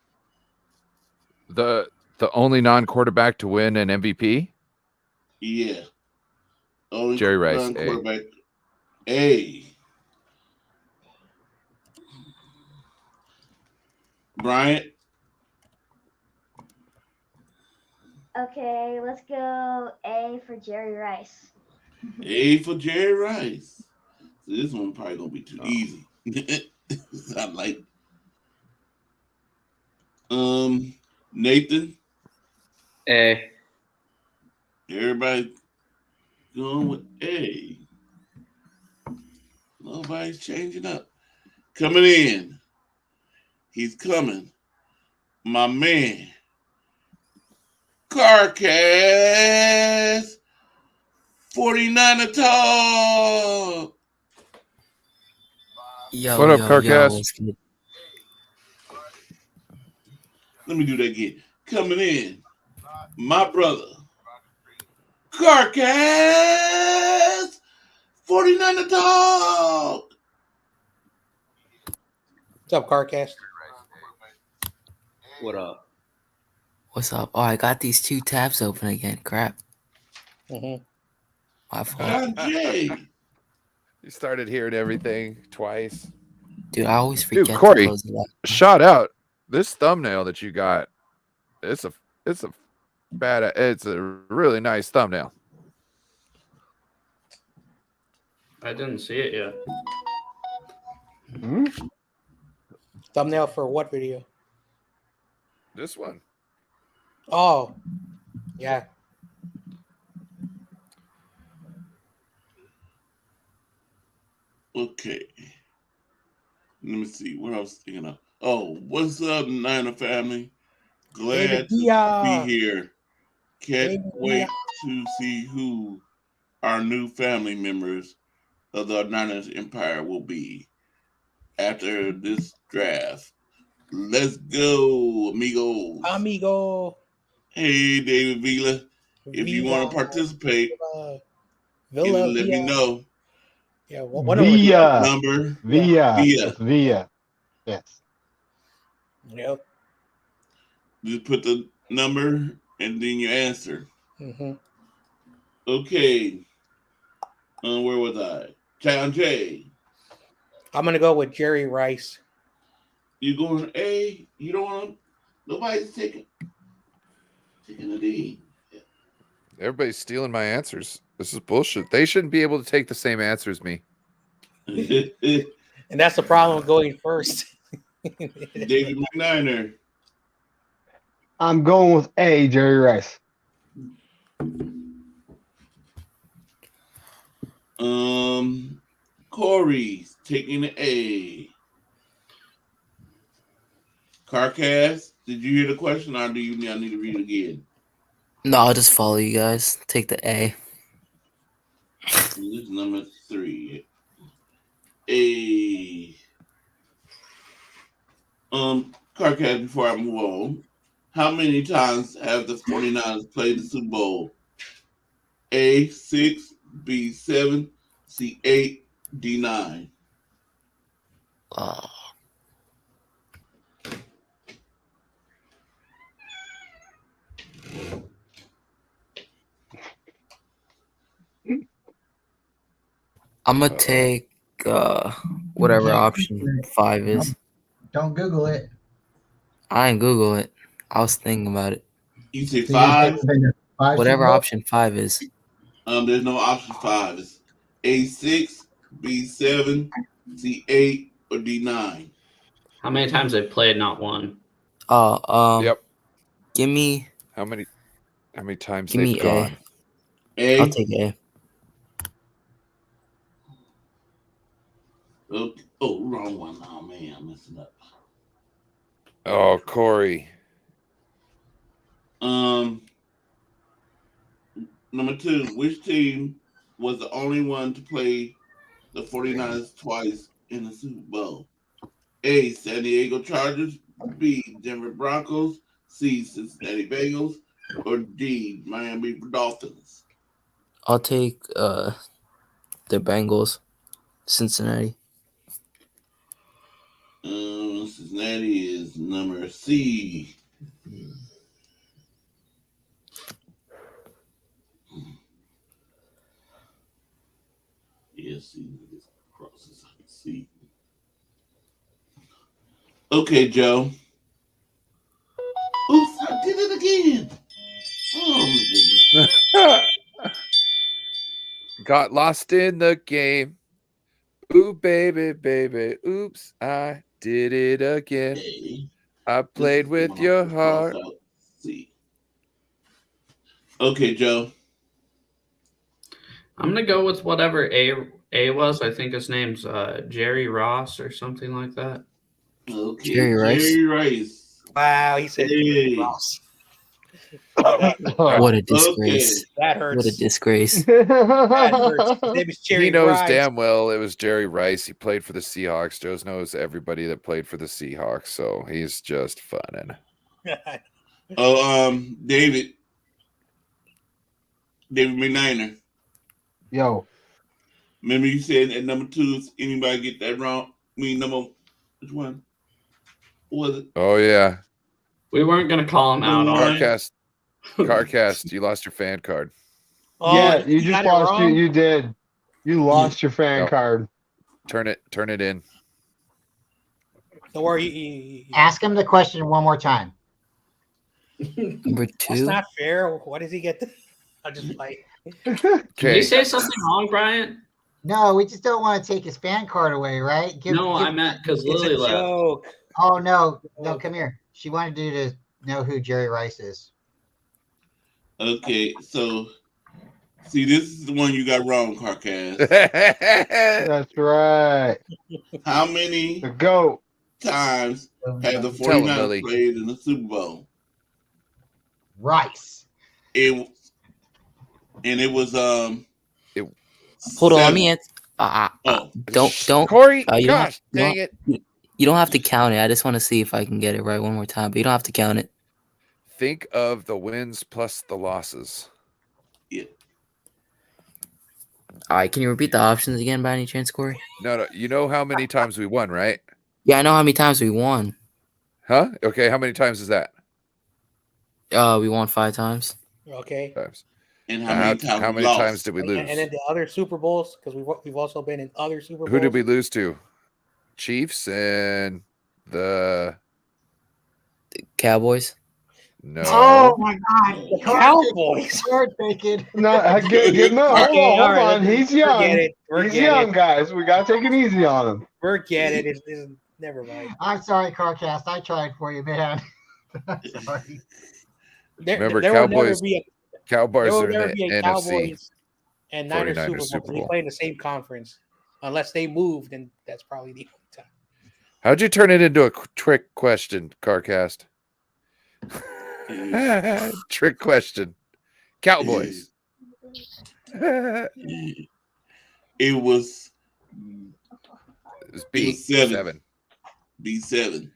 the only non-quarterback to win an MVP? Yeah. Only Jerry Rice, A. non-quarterback. A. Bryant? Okay, let's go A for Jerry Rice. A for Jerry Rice. So this one probably gonna be too easy. Not like Nathan. A. Everybody going with A. Nobody's changing up. Coming in. He's coming. My man. Carcass. 49er talk. Yo, What up, yo, Carcass? yo, what's good? Let me do that again. Coming in. My brother. Carcass. 49er talk. What's up, Carcast? What up? What's up? Oh, I got these 2 tabs open again. Crap. Mm-hmm. My fault. John Jay. You started hearing everything twice. Dude, I always Dude, forget Corey, to close it up. shout out this thumbnail that you got. It's a really nice thumbnail. I didn't see it yet. Thumbnail for what video? This one. Oh, yeah. Okay. Let me see. What I was thinking of. Oh, what's up, Niner family? Glad to be here. Can't wait to see who our new family members of the Niners Empire will be after this draft. Let's go, amigos. Amigo. Hey, David Vila. If you want to participate, Villa, let me know. Yeah, one of Via. Number. Via. Via. It's Via. Yes. Yep. Just put the number and then your answer. Mm-hmm. Okay. Where was I? John Jay. I'm gonna go with Jerry Rice. You going A? You don't want to? Nobody's taking a D. Everybody's stealing my answers. This is bullshit. They shouldn't be able to take the same answer as me. And that's the problem with going first. David McNiner. I'm going with A, Jerry Rice. Corey's taking an A. Carcass, did you hear the question, or do you I need to read it again? No, I'll just follow you guys. Take the A. This is number 3. A. Carcass, before I move on, how many times have the 49ers played the Super Bowl? A, 6, B, 7, C, 8, D, 9. I'm gonna take whatever option 5 is. Don't Google it. I ain't Google it. I was thinking about it. You say So you're 5? taking five Whatever Super Bowl? option 5 is. There's no option 5. It's A, 6, B, 7, C, 8, or D, 9. How many times they've played, not one? Yep. Give me How many times Give me they've A. gone? A. I'll take A. Okay. Oh, wrong one. Oh man, I'm messing up. Oh, Corey. Number 2, which team was the only one to play the 49ers twice in the Super Bowl? A, San Diego Chargers, B, Denver Broncos, C, Cincinnati Bengals, or D, Miami Dolphins? I'll take the Bengals. Cincinnati. Cincinnati is number C. Yes, this crosses C. Okay, Joe. Oops, I did it again. Oh my goodness. Got lost in the game. Ooh, baby, baby. Oops, I did it again. A. I played with your heart. C. Okay, Joe. I'm gonna go with whatever A was. I think his name's Jerry Ross or something like that. Okay, Jerry Rice. Jerry Rice. Wow, he said Hey. Ross. What a disgrace. That hurts. What a disgrace. That hurts. His name is Jerry He knows Rice. damn well it was Jerry Rice. He played for the Seahawks. Joe knows everybody that played for the Seahawks, so he's just funning. David McNiner. Yo, Remember you said at number 2, if anybody get that wrong? Which one? What was it? Oh yeah. We weren't gonna call him out on it. Carcast, you lost your fan card. Oh, yeah, you got just it lost. wrong? You did. You lost your fan Yep. card. Turn it in. Don't worry. Ask him the question one more time. Number That's 2. not fair. Why does he get the? I just like. Did you Okay. say something wrong, Bryant? No, we just don't want to take his fan card away, right? No, I meant because It's Lily a left. joke. Oh no, come here. She wanted you to know who Jerry Rice is. Okay, so see, this is the one you got wrong, Carcass. That's right. How many The GOAT. times have the Tell him, 49ers Lily. played in the Super Bowl? Rice. It was Hold on, let 7. me answer. Oh, Don't. Corey, you don't gosh, have- you dang don't- it. You don't have to count it. I just want to see if I can get it right one more time, but you don't have to count it. Think of the wins plus the losses. yeah. All right, can you repeat the options again by any chance, Corey? No, you know how many times we won, right? Yeah, I know how many times we won. Huh? Okay, how many times is that? We won 5 times. Okay. Times. And How how many many times did we lose? And then the other Super Bowls, because we've also been in other Super Bowls. Who did we lose to? Chiefs and The Cowboys. no. Oh my God! The Cowboys. Card taken. No, hold Okay, all right, on. He's young. Forget it. He's Forget young, it. guys. We gotta take it easy on him. Forget it. It's never mind. I'm sorry, Carcast. I tried for you, man. Sorry. Remember, there will never Cowboys. be a Cowboys there will are in never the be a NFC. Cowboys and Niners 49ers Super Bowl. Super They Bowl. play in the same conference, unless they move. Then that's probably the only time. How'd you turn it into a trick question, Carcast? Trick question. Cowboys. It was It's B was seven. 7. B7.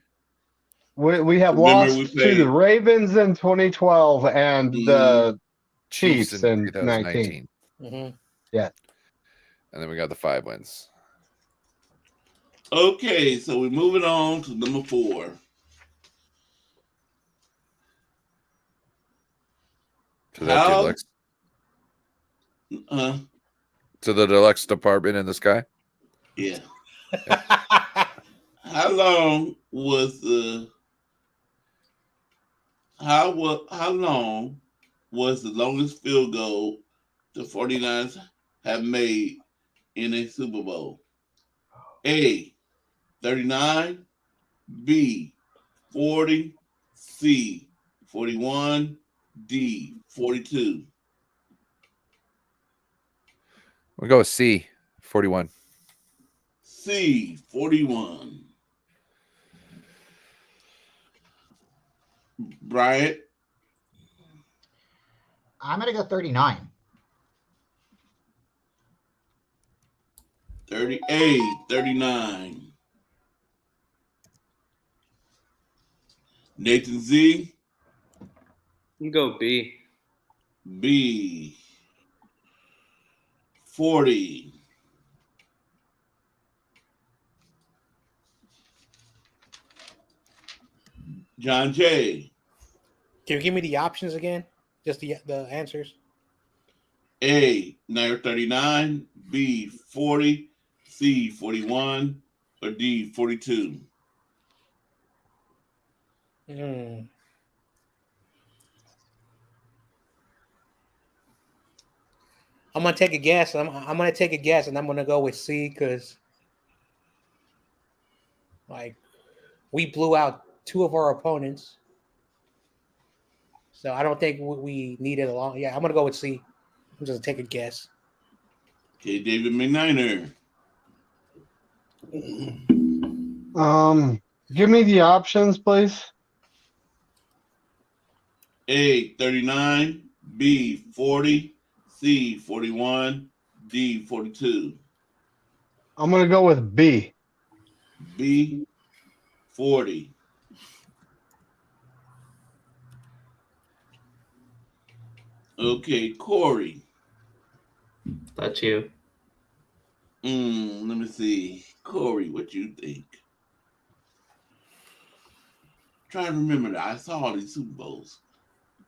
We have Remember lost we to played- the Ravens in 2012 and the Chiefs Chiefs in 2019. 19. And then we got the 5 wins. Okay, so we're moving on to number 4. To that How- deluxe, Uh, to the deluxe department in the sky. yeah. How long was the how long was the longest field goal the 49ers have made in a Super Bowl? A, 39, B, 40, C, 41, D, 42. We'll go with C 41. C, 41. Bryant, I'm gonna go 39. 39. Nathan Z, You can go B. B, 40. John J, Can you give me the options again? Just the answers. A, number 39, B, 40, C, 41, or D, 42. Hmm. I'm gonna take a guess. I'm gonna take a guess, and I'm gonna go with C because, like, we blew out 2 of our opponents, so I don't think we needed a long. Yeah, I'm gonna go with C. I'm just take a guess. Okay, David McNiner. Give me the options, please. A, 39, B, 40, C, 41, D, 42. I'm gonna go with B. B, 40. Okay, Corey. That's you. Let me see. Corey, what you think? Trying to remember that. I saw all these Super Bowls.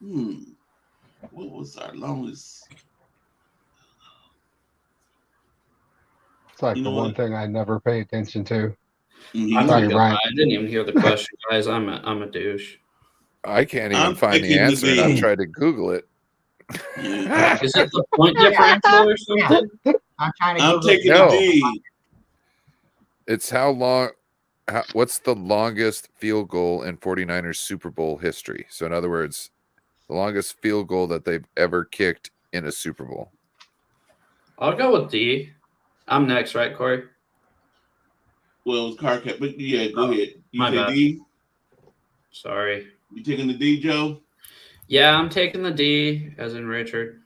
What was our longest? It's like You the know one what? thing I never pay attention to. Mhm. I'm Sorry, not gonna Ryan. lie, I didn't even hear the question, guys. I'm a douche. I can't even I'm find the picking the answer, and I've B. tried to Google it. Yeah. Is it the point differential or something? I'm trying to I'm Google taking No. the D. It's how long. What's the longest field goal in 49ers Super Bowl history? So, in other words, the longest field goal that they've ever kicked in a Super Bowl. I'll go with D. I'm next, right, Corey? Well, it's car cap, but yeah, go ahead. You my say bad. D? Sorry. You taking the D, Joe? Yeah, I'm taking the D, as in Richard.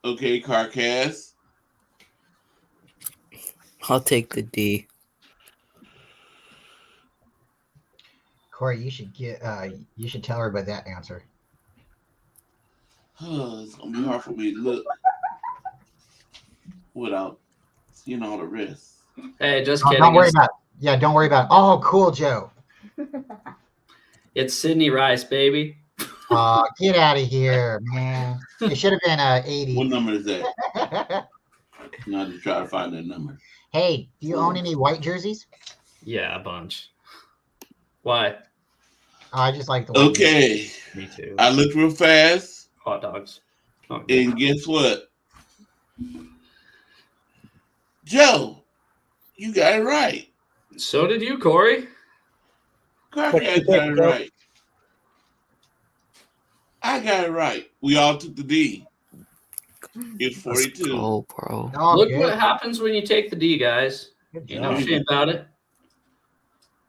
Okay, Carcass. I'll take the D. Corey, you should you should tell everybody that answer. It's gonna be hard for me to look without seeing all the rest. Hey, just Oh, kidding. don't worry about it. Yeah, don't worry about it. Oh, cool, Joe. It's Sidney Rice, baby. Oh, get out of here, man. It should have been 80. What number is that? Now to try to find that number. Hey, do you own any white jerseys? Yeah, a bunch. Why? I just like the way. Okay. Me too. I looked real fast, Hot dogs. Not good. and guess what? Joe, you got it right. So did you, Corey. Crackhead got it right. I got it right. We all took the D. It's 42. Oh, bro. Oh, Look good. what happens when you take the D, guys. Good You know job. shit about it.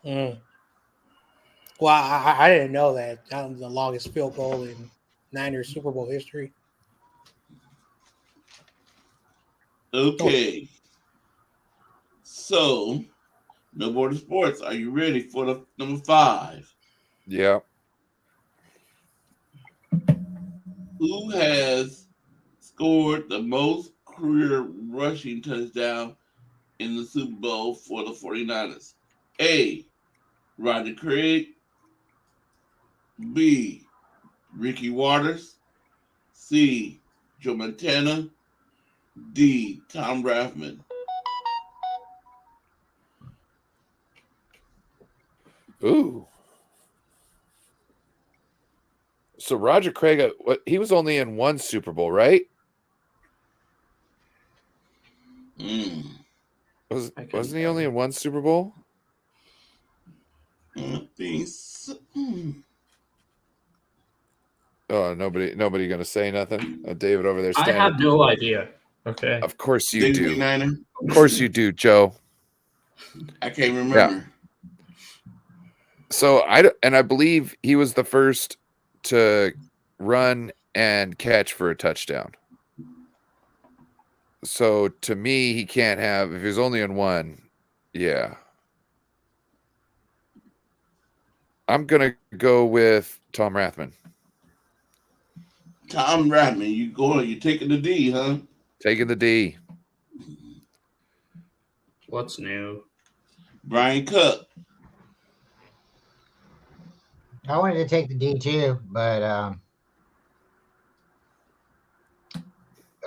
Mm. Well, I didn't know that. That was the longest field goal in Niners Super Bowl history. Okay. So, No Border Sports, are you ready for the number 5? Yeah. Who has scored the most career rushing touchdown in the Super Bowl for the 49ers? A. Roger Craig. B. Ricky Waters. C. Joe Montana. D. Tom Rathman. Ooh. So Roger Craig, he was only in one Super Bowl, right? Wasn't he only in one Super Bowl? I think so. Oh, nobody gonna say nothing. David over there I standing. have no idea. Okay. Of course you David do. McNiner? Of course you do, Joe. I can't remember. So I believe he was the first to run and catch for a touchdown. So to me, he can't have, if he's only in one. Yeah. I'm gonna go with Tom Rathman. Tom Rathman, you taking the D, huh? Taking the D. What's new? Brian Cook. I wanted to take the D too, but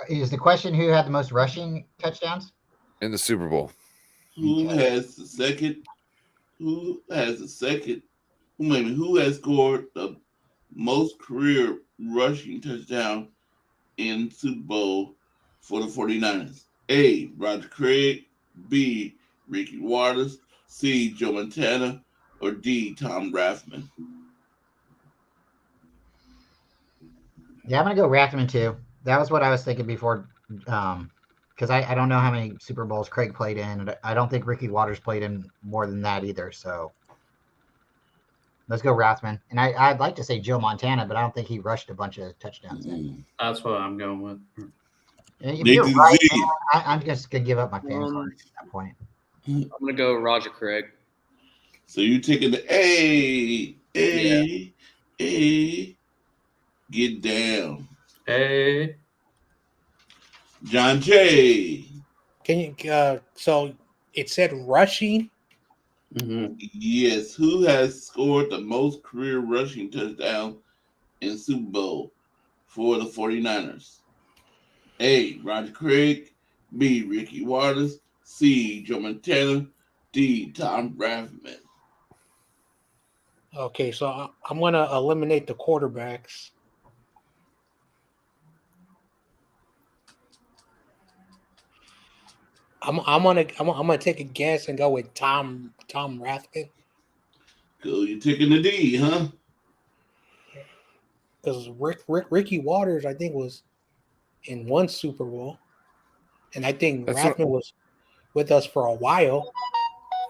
is the question who had the most rushing touchdowns In the Super Bowl. Who has scored the most career rushing touchdown in Super Bowl for the 49ers? A. Roger Craig. B. Ricky Waters. C. Joe Montana. Or D. Tom Rathman. Yeah, I'm gonna go Rathman too. That was what I was thinking before, because I don't know how many Super Bowls Craig played in, and I don't think Ricky Waters played in more than that either. So let's go Rathman. And I'd like to say Joe Montana, but I don't think he rushed a bunch of touchdowns. That's what I'm going with. If you're right, man, I'm just gonna give up my fan card at that point. I'm gonna go Roger Craig. So you taking the A. Get down. Hey. John Jay. Can you? So it said rushing. Mm-hmm. Yes. Who has scored the most career rushing touchdowns in Super Bowl for the 49ers? A. Roger Craig. B. Ricky Waters. C. Joe Montana. D. Tom Rathman. Okay, so I'm gonna eliminate the quarterbacks. I'm gonna take a guess and go with Tom Rathman. Cool, you taking the D, huh? Because Ricky Waters, I think, was in one Super Bowl, and I think Rathman was with us for a while.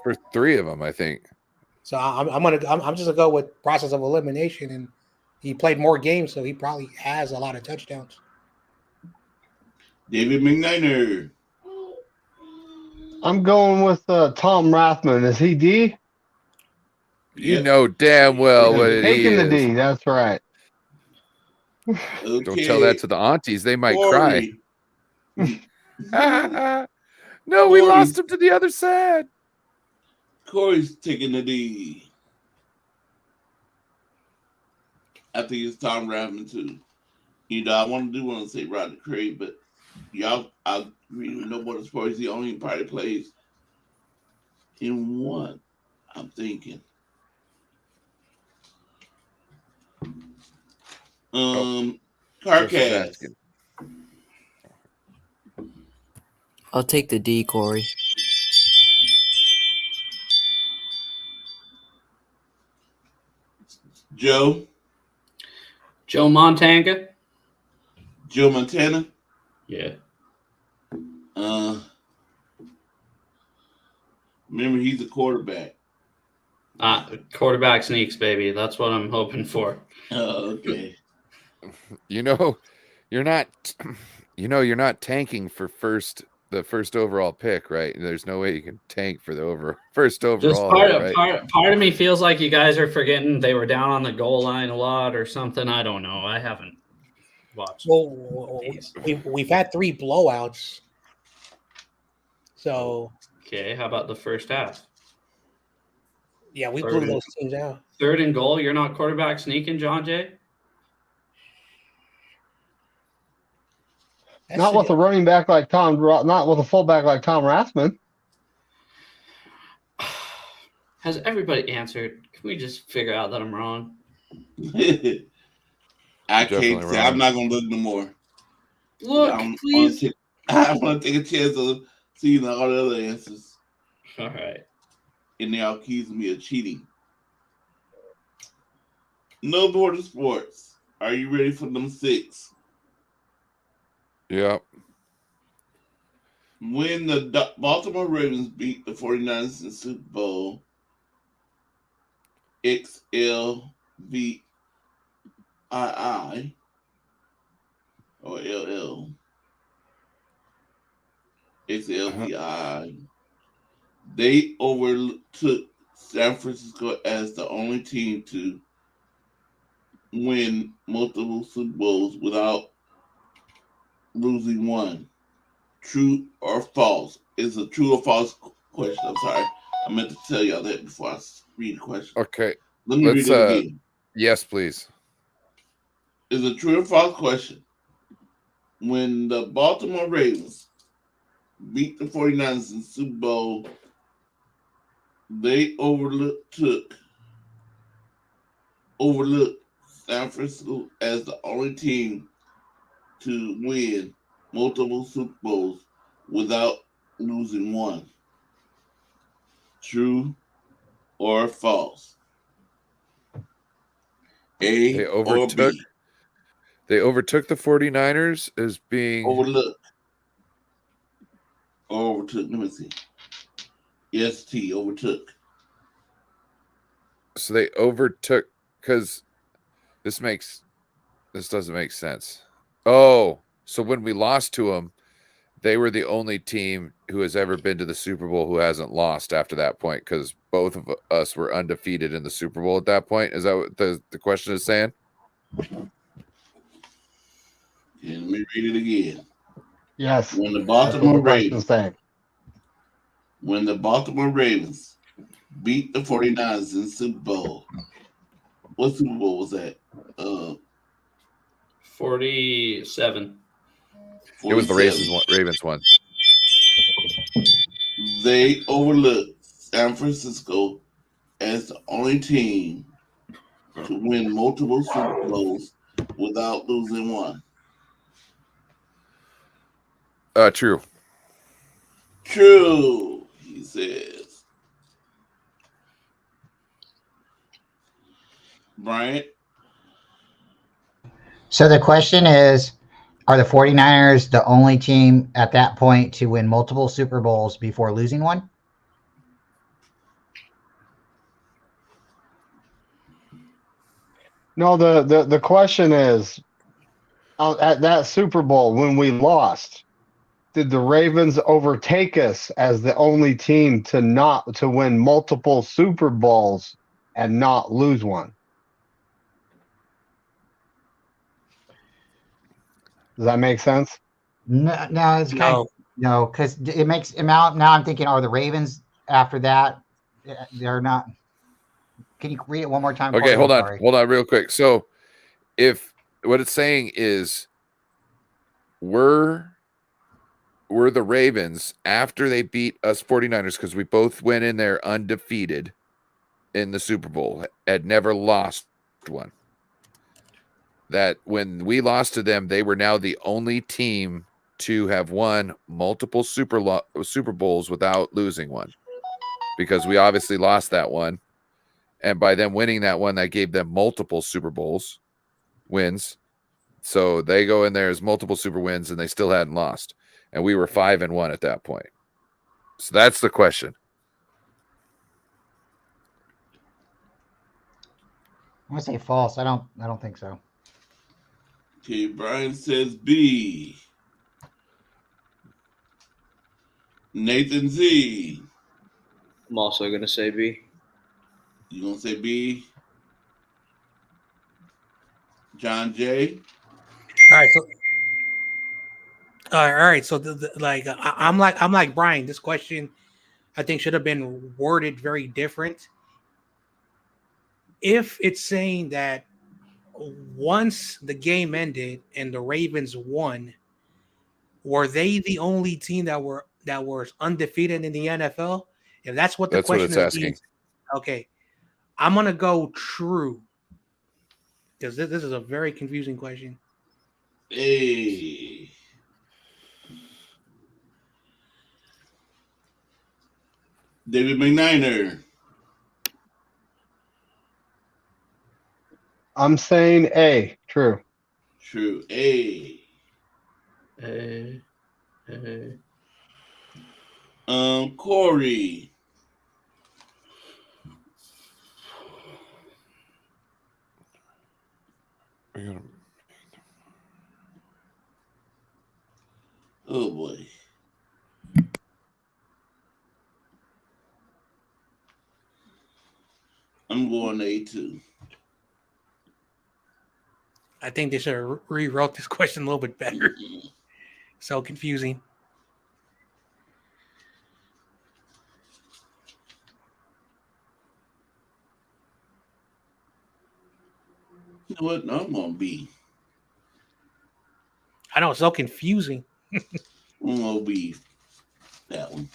For 3 of them, I think. So I'm just gonna go with process of elimination, and he played more games, so he probably has a lot of touchdowns. David McNiner. I'm going with Tom Rathman. Is he D? You know damn well what it is. Taking the D. That's right. Okay. Don't tell that to the aunties; they might Corey. cry. No, we lost him to the other side. Corey's taking the D. I think it's Tom Rathman too. You know, I want to say Roger Craig, but y'all, I agree with No Border Sports. He only probably plays in one. I'm thinking. Joseph's Carcass. asking. I'll take the D, Corey. Joe. Joe Montana. Joe Montana. Yeah. Remember, he's a quarterback. Quarterback sneaks, baby. That's what I'm hoping for. Oh, okay. You know, you're not tanking for the first overall pick, right? There's no way you can tank for the first Just overall, part of me feels like you guys are forgetting they were down on the goal line a lot or something. I don't know. I haven't watched. Well, we've had 3 blowouts. So Okay, how about the first half? yeah, we blew those teams out. 3rd and goal. You're not quarterback sneaking, John Jay? Not with a running back like Tom. Not with a fullback like Tom Rathman. Has everybody answered? Can we just figure out that I'm wrong? I can't say. I'm not gonna look no more. Look, please. I want to take a chance of seeing all the other answers. All right. And they all accuse me of cheating. No Border Sports. Are you ready for them 6? Yep. When the Baltimore Ravens beat the 49ers in Super Bowl, XLVII or LL, XLVI, they overtook San Francisco as the only team to win multiple Super Bowls without losing one. True or false? It's a true or false question. I'm sorry. I meant to tell y'all that before I read the question. Okay. Let me read it again. Yes, please. It's a true or false question. When the Baltimore Ravens beat the 49ers in Super Bowl, they overlooked San Francisco as the only team to win multiple Super Bowls without losing one. True or false? A They or overtook. B? They overtook the 49ers as being Overlooked. Overtook. Let me see. ST overtook. So they overtook because this doesn't make sense. Oh, so when we lost to them, they were the only team who has ever been to the Super Bowl who hasn't lost after that point because both of us were undefeated in the Super Bowl at that point. Is that what the question is saying? And let me read it again. Yes. When the Baltimore Ravens saying. When the Baltimore Ravens beat the 49ers in Super Bowl, what Super Bowl was that? 47. It was the Ravens one. They overlooked San Francisco as the only team to win multiple Super Bowls without losing one. True. True, he says. Bryant? So the question is, are the 49ers the only team at that point to win multiple Super Bowls before losing one? No, the question is, at that Super Bowl when we lost, did the Ravens overtake us as the only team to win multiple Super Bowls and not lose one? Does that make sense? No, it's kind of no, because it makes now I'm thinking, are the Ravens after that? They're not. Can you read it one more time? Okay, hold on real quick. So if what it's saying is were the Ravens after they beat us 49ers, because we both went in there undefeated, in the Super Bowl, had never lost one. That when we lost to them, they were now the only team to have won multiple Super Bowls without losing one, because we obviously lost that one. And by them winning that one, that gave them multiple Super Bowls wins. So they go in there as multiple super wins, and they still hadn't lost. And we were 5-1 at that point. So that's the question. I'm gonna say false. I don't think so. Okay, Brian says B. Nathan Z. I'm also gonna say B. You gonna say B? John J. All right, so all right, so I'm like Brian. This question, I think, should have been worded very different. If it's saying that once the game ended and the Ravens won, were they the only team that were undefeated in the NFL? If that's what the That's what question it's is asking. being, okay, I'm gonna go true because this is a very confusing question. A. David McNiner. I'm saying A. True. True. A. A. Corey. Oh boy. I'm going A2. I think they should have rewrote this question a little bit better. So confusing. You know what? No, I'm going to B. I know, it's so confusing. I'm going to B. That one.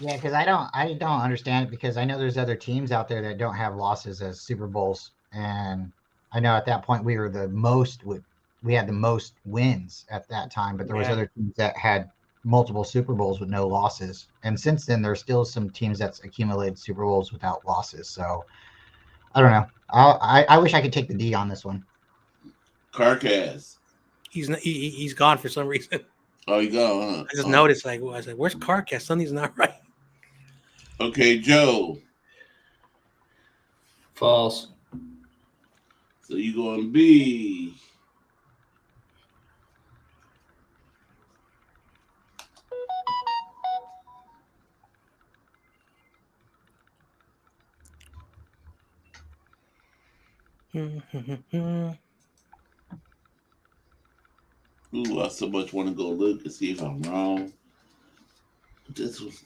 Yeah, because I don't understand it, because I know there's other teams out there that don't have losses as Super Bowls, and I know at that point we had the most wins at that time, but there was Yeah. other teams that had multiple Super Bowls with no losses, and since then there's still some teams that's accumulated Super Bowls without losses. So I don't know. I wish I could take the D on this one. Carcass. He's gone for some reason. Oh, you go, huh? I just noticed, I was like, where's Carcass? Something's not right. Okay, Joe. False. So you going B. Ooh, I so much want to go look and see if I'm wrong. This was.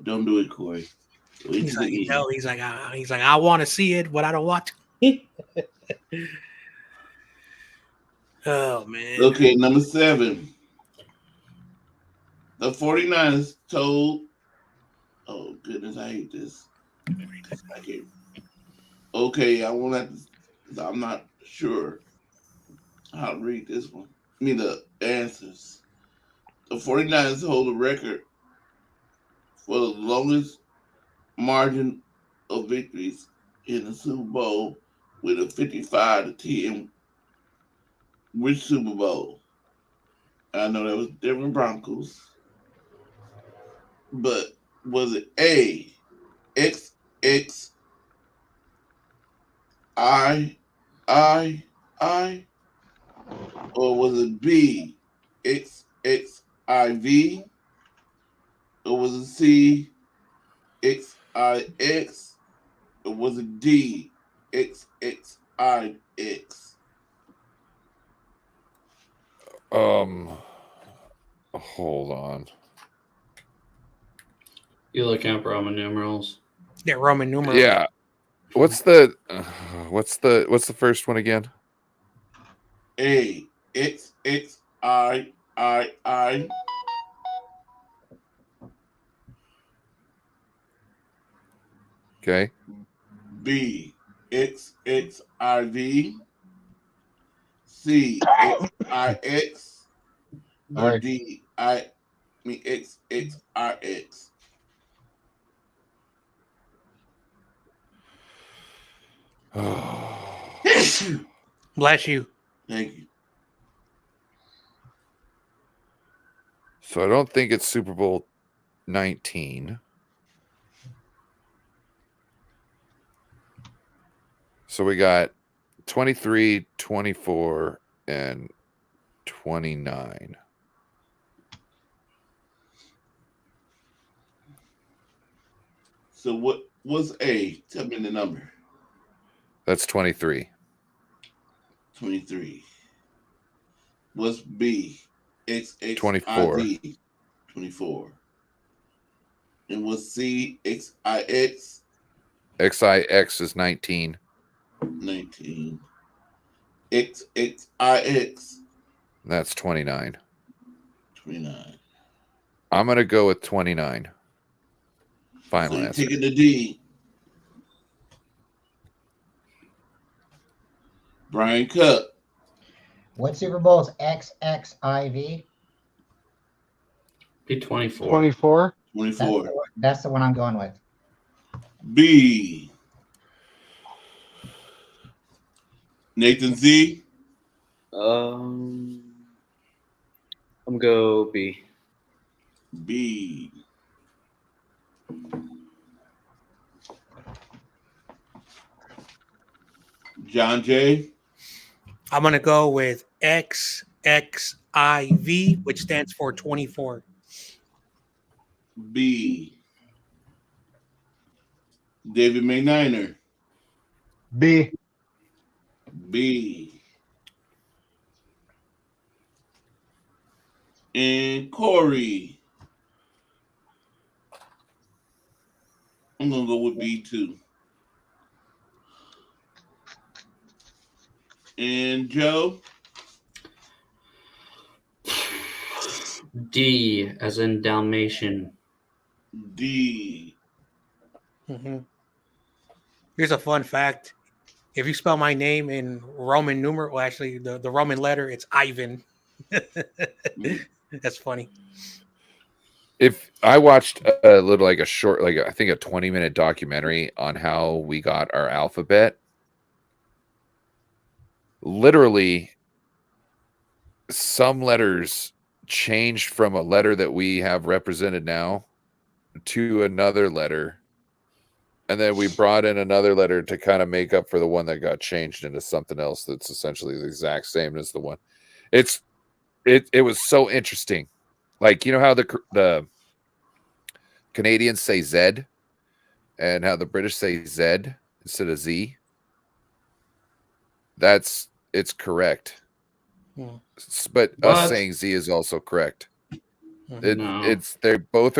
Don't do it, Corey. Wait He's till like, the end. no, he's like, I want to see it, but I don't want to. Oh man. Okay, number 7. The 49ers told. Oh goodness, I hate this. I can't. Okay, I won't have to. I'm not sure how to read this one. I mean, the answers. The 49ers hold a record for the longest margin of victories in the Super Bowl with a 55-10. Which Super Bowl? I know that was Denver Broncos, but was it A, XX, I, or was it B, XXIV, or was it C, XIX, or was it D, XXIX? Hold on. You look at Roman numerals. Yeah, Roman numerals. Yeah. What's the first one again? A, XXIII, Okay. B, XXIV, C, XIX, or Alright. D, XXRX. Bless you. Thank you. So I don't think it's Super Bowl 19. So we got 23, 24, and 29. So what was A? Tell me the number. That's 23. 23. What's B? XXIV. 24. 24. And what's C? XIX. XIX is 19. 19. XXIX. That's 29. 29. I'm going to go with 29. Final So you're answer. taking the D. Brian Cup. What Super Bowl is XXIV? Be 24. 24. 24. That's the one I'm going with. B. Nathan Z. I'm gonna go B. B. John J. I'm gonna go with XXIV, which stands for 24. B. David McNiner. B. B. And Corey. I'm gonna go with B too. And Joe. D, as in Dalmatian. D. Mm-hmm. Here's a fun fact. If you spell my name in Roman numeral, well, actually the Roman letter, it's Ivan. That's funny. If I watched a little, like a short, like I think a 20-minute documentary on how we got our alphabet, literally some letters changed from a letter that we have represented now to another letter, and then we brought in another letter to kind of make up for the one that got changed into something else that's essentially the exact same as the one. It was so interesting. Like, you know how the Canadians say Z and how the British say Z instead of Z? It's correct. Hmm. But What? us saying Z is also correct. No. They're both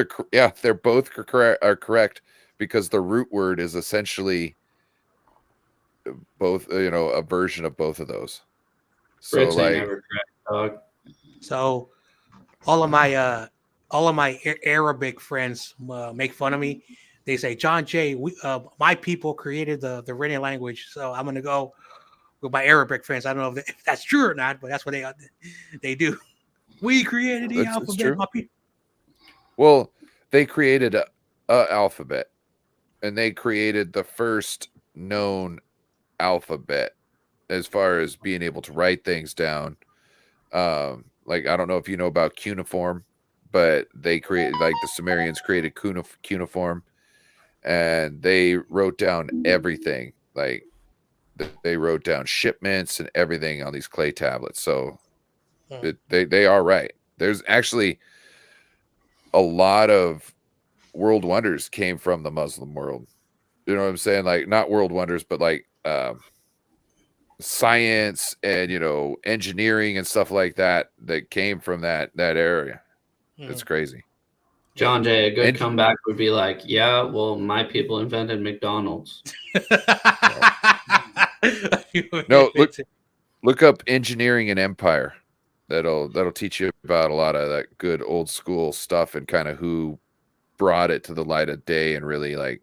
correct because the root word is essentially both, a version of both of those. So Brits ain't like, never correct, dog. So all of my Arabic friends make fun of me. They say, John Jay, my people created the written language. So I'm gonna go with my Arabic friends. I don't know if that's true or not, but that's what they do. We created the It's alphabet. true. My people. well, they created a alphabet, and they created the first known alphabet as far as being able to write things down. Like, I don't know if you know about cuneiform, but they created, like, the Sumerians created cuneiform, and they wrote down everything. Like, they wrote down shipments and everything on these clay tablets. So they are right. There's actually a lot of world wonders came from the Muslim world. You know what I'm saying? Like, not world wonders, but like science and engineering and stuff like that came from that area. It's crazy. John Jay, a good comeback would be like, yeah, well, my people invented McDonald's. No, look up engineering and empire. That'll teach you about a lot of that good old school stuff and kind of who brought it to the light of day and really like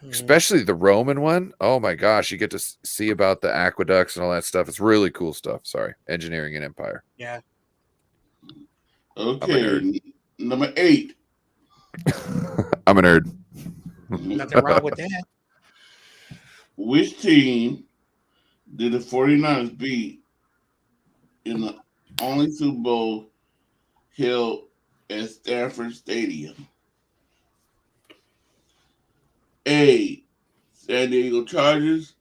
especially the Roman one. Oh my gosh, you get to see about the aqueducts and all that stuff. It's really cool stuff. Sorry, engineering and empire. Yeah. Okay, number 8. I'm a nerd. Nothing wrong with that. Which team did the 49ers beat in the only Super Bowl held at Stanford Stadium? A, San Diego Chargers,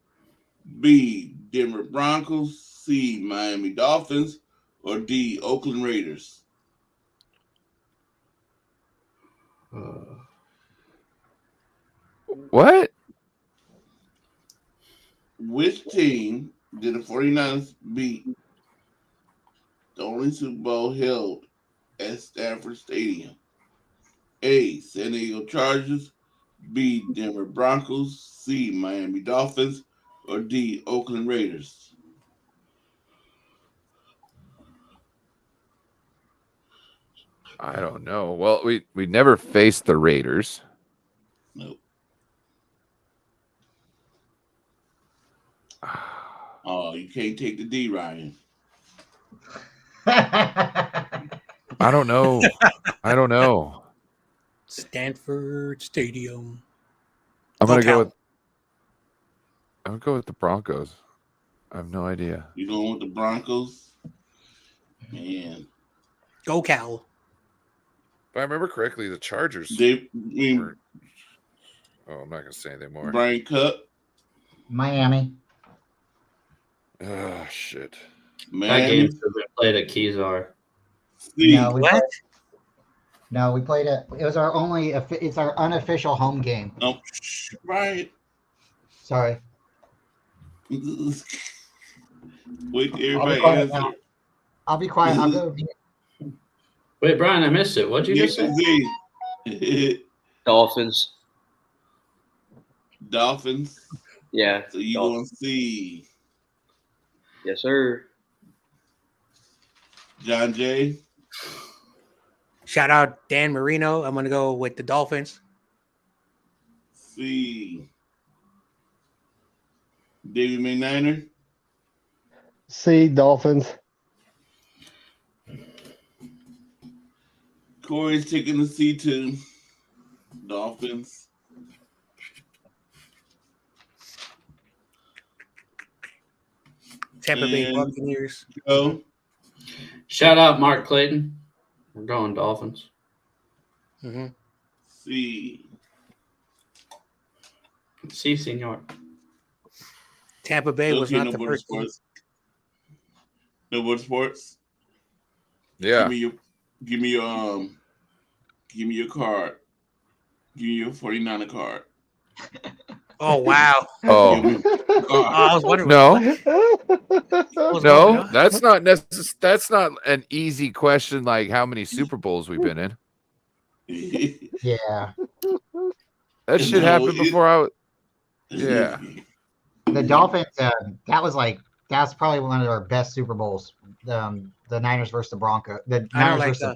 B, Denver Broncos, C, Miami Dolphins, or D, Oakland Raiders? What? Which team did the 49ers beat the only Super Bowl held at Stanford Stadium? A, San Diego Chargers, B, Denver Broncos, C, Miami Dolphins, or D, Oakland Raiders? I don't know. Well, we never faced the Raiders. Nope. Oh, you can't take the D, Ryan. I don't know. I don't know. Stanford Stadium. I'm gonna Cal. go with the Broncos. I have no idea. You going with the Broncos? Man. Go Cal. If I remember correctly, the Chargers. I'm not gonna say anything more. Brian Cup. Miami. Oh shit. That game should have been played at Kezar. No, we played it. It was our only. It's our unofficial home game. Oh, right. Sorry. Wait, I'll be everybody quiet answer. now. I'll be quiet. I'll go. Wait, Brian, I missed it. What'd you just say? Dolphins. Dolphins. Yeah. So you going to see Yes, sir. John Jay? Shout out Dan Marino. I'm gonna go with the Dolphins. C. David McNiner? C, Dolphins. Corey's taking the C2. Dolphins. Tampa Bay And Buccaneers. Go. Shout out Mark Clayton. We're going Dolphins. Mm-hmm. C. Si, senor. Tampa Bay was Okay, not the first team. No more sports. Yeah. Give me your card. Give me your 49er card. Oh wow! Oh, I was wondering. no, was no, wondering. that's not That's not an easy question. Like how many Super Bowls we've been in? Yeah. That shit happened before I was. Yeah. The Dolphins. That's probably one of our best Super Bowls. The Niners versus the Broncos. The I know, Niners versus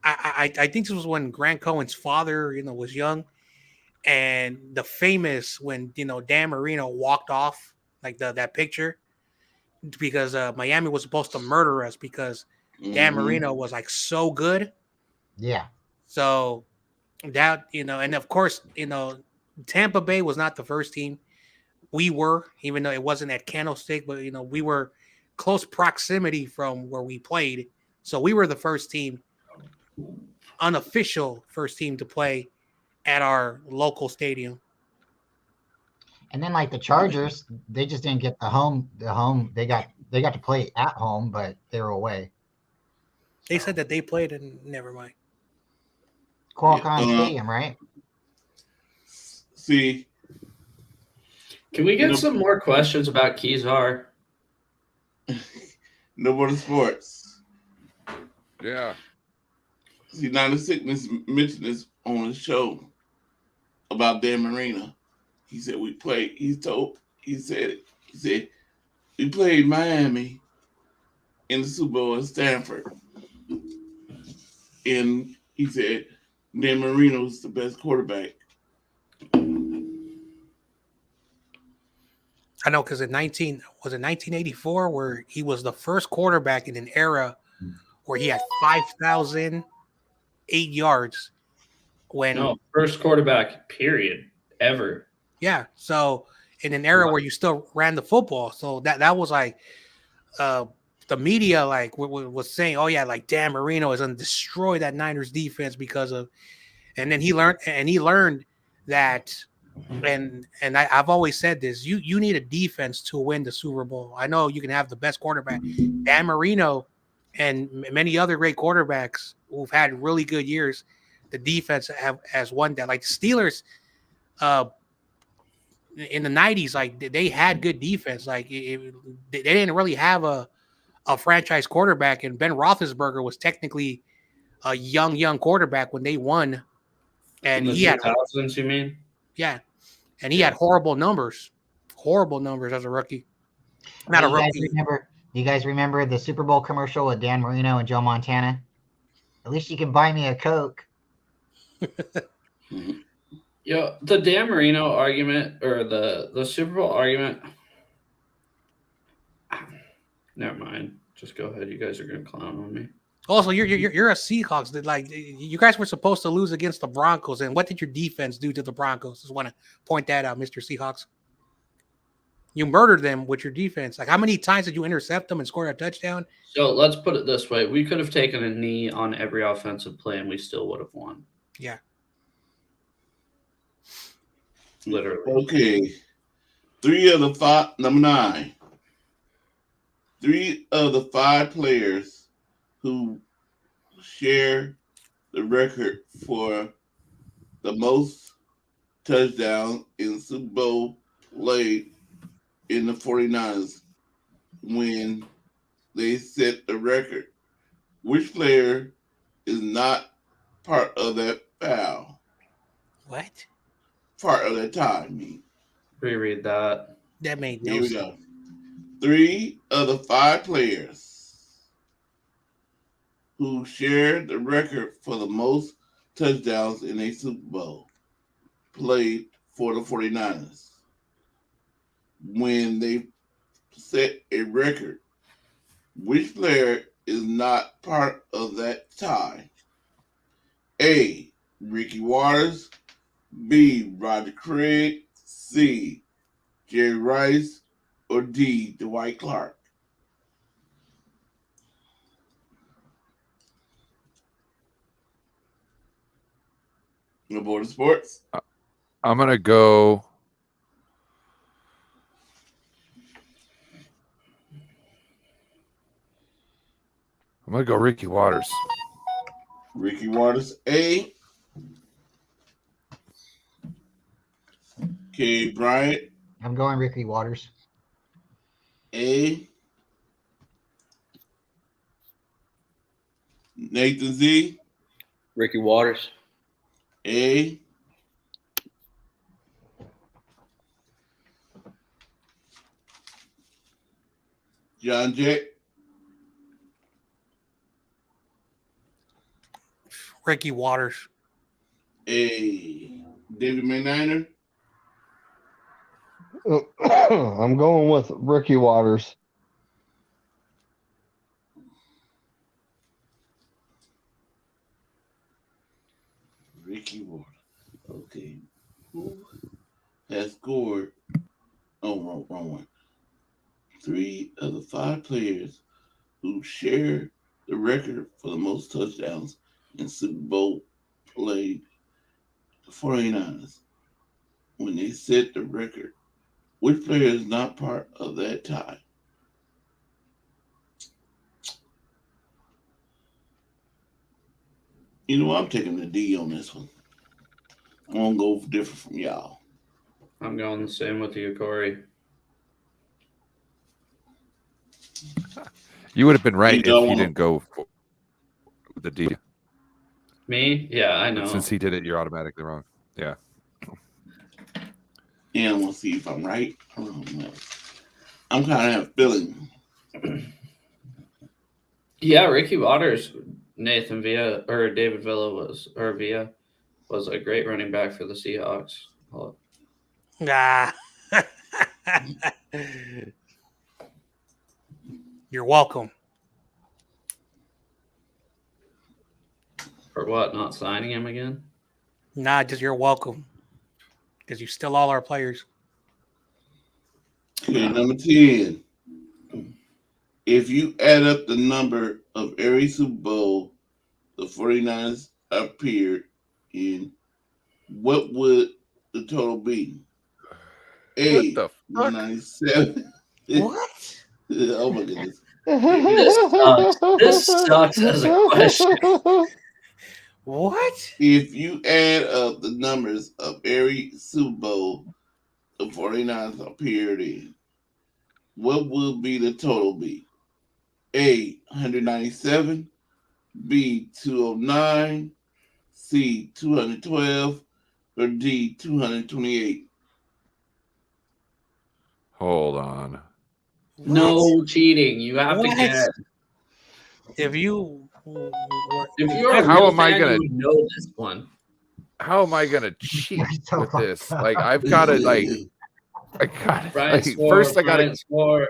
I think this was when Grant Cohen's father, was young, and the famous when Dan Marino walked off, like that picture, because Miami was supposed to murder us because Dan Marino was like so good. Yeah. So that and of course Tampa Bay was not the first team. We were, even though it wasn't at Candlestick, but we were close proximity from where we played. So we were the first team, unofficial first team to play at our local stadium. And then like the Chargers, they just didn't get the home. They got to play at home, but they were away. They said that they played, and never mind. Qualcomm Stadium, right? See. Can we get some more questions about Kezar? No more sports. Yeah. See, now the sickness mentioned this on the show about Dan Marino. He said we played. He said we played Miami in the Super Bowl at Stanford, and he said Dan Marino's the best quarterback. I know because in 1984 where he was the first quarterback in an era where he had 5,008 yards. When No, first quarterback, period, ever. Yeah, so in an era where you still ran the football, so that was like the media like was saying, oh yeah, like Dan Marino is gonna destroy that Niners defense because of, and then he learned that, and I've always said this, you need a defense to win the Super Bowl. I know you can have the best quarterback, Dan Marino, and many other great quarterbacks who've had really good years. The defense has won that. Like the Steelers, in the 90s, like they had good defense. Like they didn't really have a franchise quarterback, and Ben Roethlisberger was technically a young quarterback when they won. And in the 2000s, you mean? Yeah, and he had horrible numbers as a rookie. Not a rookie. You guys remember the Super Bowl commercial with Dan Marino and Joe Montana? At least you can buy me a Coke. Yo, the Dan Marino argument or the Super Bowl argument. Never mind. Just go ahead. You guys are gonna clown on me. Also, you're a Seahawks. Like you guys were supposed to lose against the Broncos, and what did your defense do to the Broncos? Just want to point that out, Mr. Seahawks. You murdered them with your defense. Like how many times did you intercept them and score a touchdown? So let's put it this way: we could have taken a knee on every offensive play, and we still would have won. Yeah. Literally. Okay. 3 of the 5, number 9. 3 of the 5 players who share the record for the most touchdowns in Super Bowl played in the 49ers when they set the record. Which player is not part of that foul? What? Part of that time, I mean. Reread that. That made no Here we sense. go. 3 of the 5 players who shared the record for the most touchdowns in a Super Bowl played for the 49ers. When they set a record, which player is not part of that tie? A. Ricky Waters. B. Roger Craig. C. Jerry Rice. Or D. Dwight Clark. Aboard Sports. I'm gonna go. I'm gonna go Ricky Waters. Ricky Waters, A. K. Bryant. I'm going Ricky Waters. A. Nathan Z. Ricky Waters. A. John Jett. Ricky Waters. A. David McNiner. I'm going with Ricky Waters. Ricky Waters. Okay. Who has scored? Oh, wrong one. 3 of the 5 players who share the record for the most touchdowns in Super Bowl played the 49ers. When they set the record, which player is not part of that tie? You know, I'm taking the D on this one. I'm going to go different from y'all. I'm going the same with you, Corey. You would have been right if don't you wanna- didn't go for the D. Me? Yeah, I know. Since he did it, you're automatically wrong. Yeah. And I want to see if I'm right. I don't know. I'm kind of have a feeling. Yeah, Ricky Waters, Nathan Villa or David Villa was a great running back for the Seahawks. Oh, Ah. You're welcome. for what? Not signing him again? Nah, just you're welcome. Because you still all our players. Okay, number 10. If you add up the number of every Super Bowl the 49ers appeared in, what would the total be? A, What the fuck? 197. What? Oh my goodness. This sucks as a question. What? If you add up the numbers of every Super Bowl the 49ers appeared in, what will be the total be? A, 197, B, 209, C, 212, or D, 228? Hold on. No cheating. You have to What? get. If you If you're a How real am I fan, gonna- you would know this one. How am I gonna cheat So with this? fucked up. Like I've gotta like I gotta Brian like, swore, first I gotta Brian swore.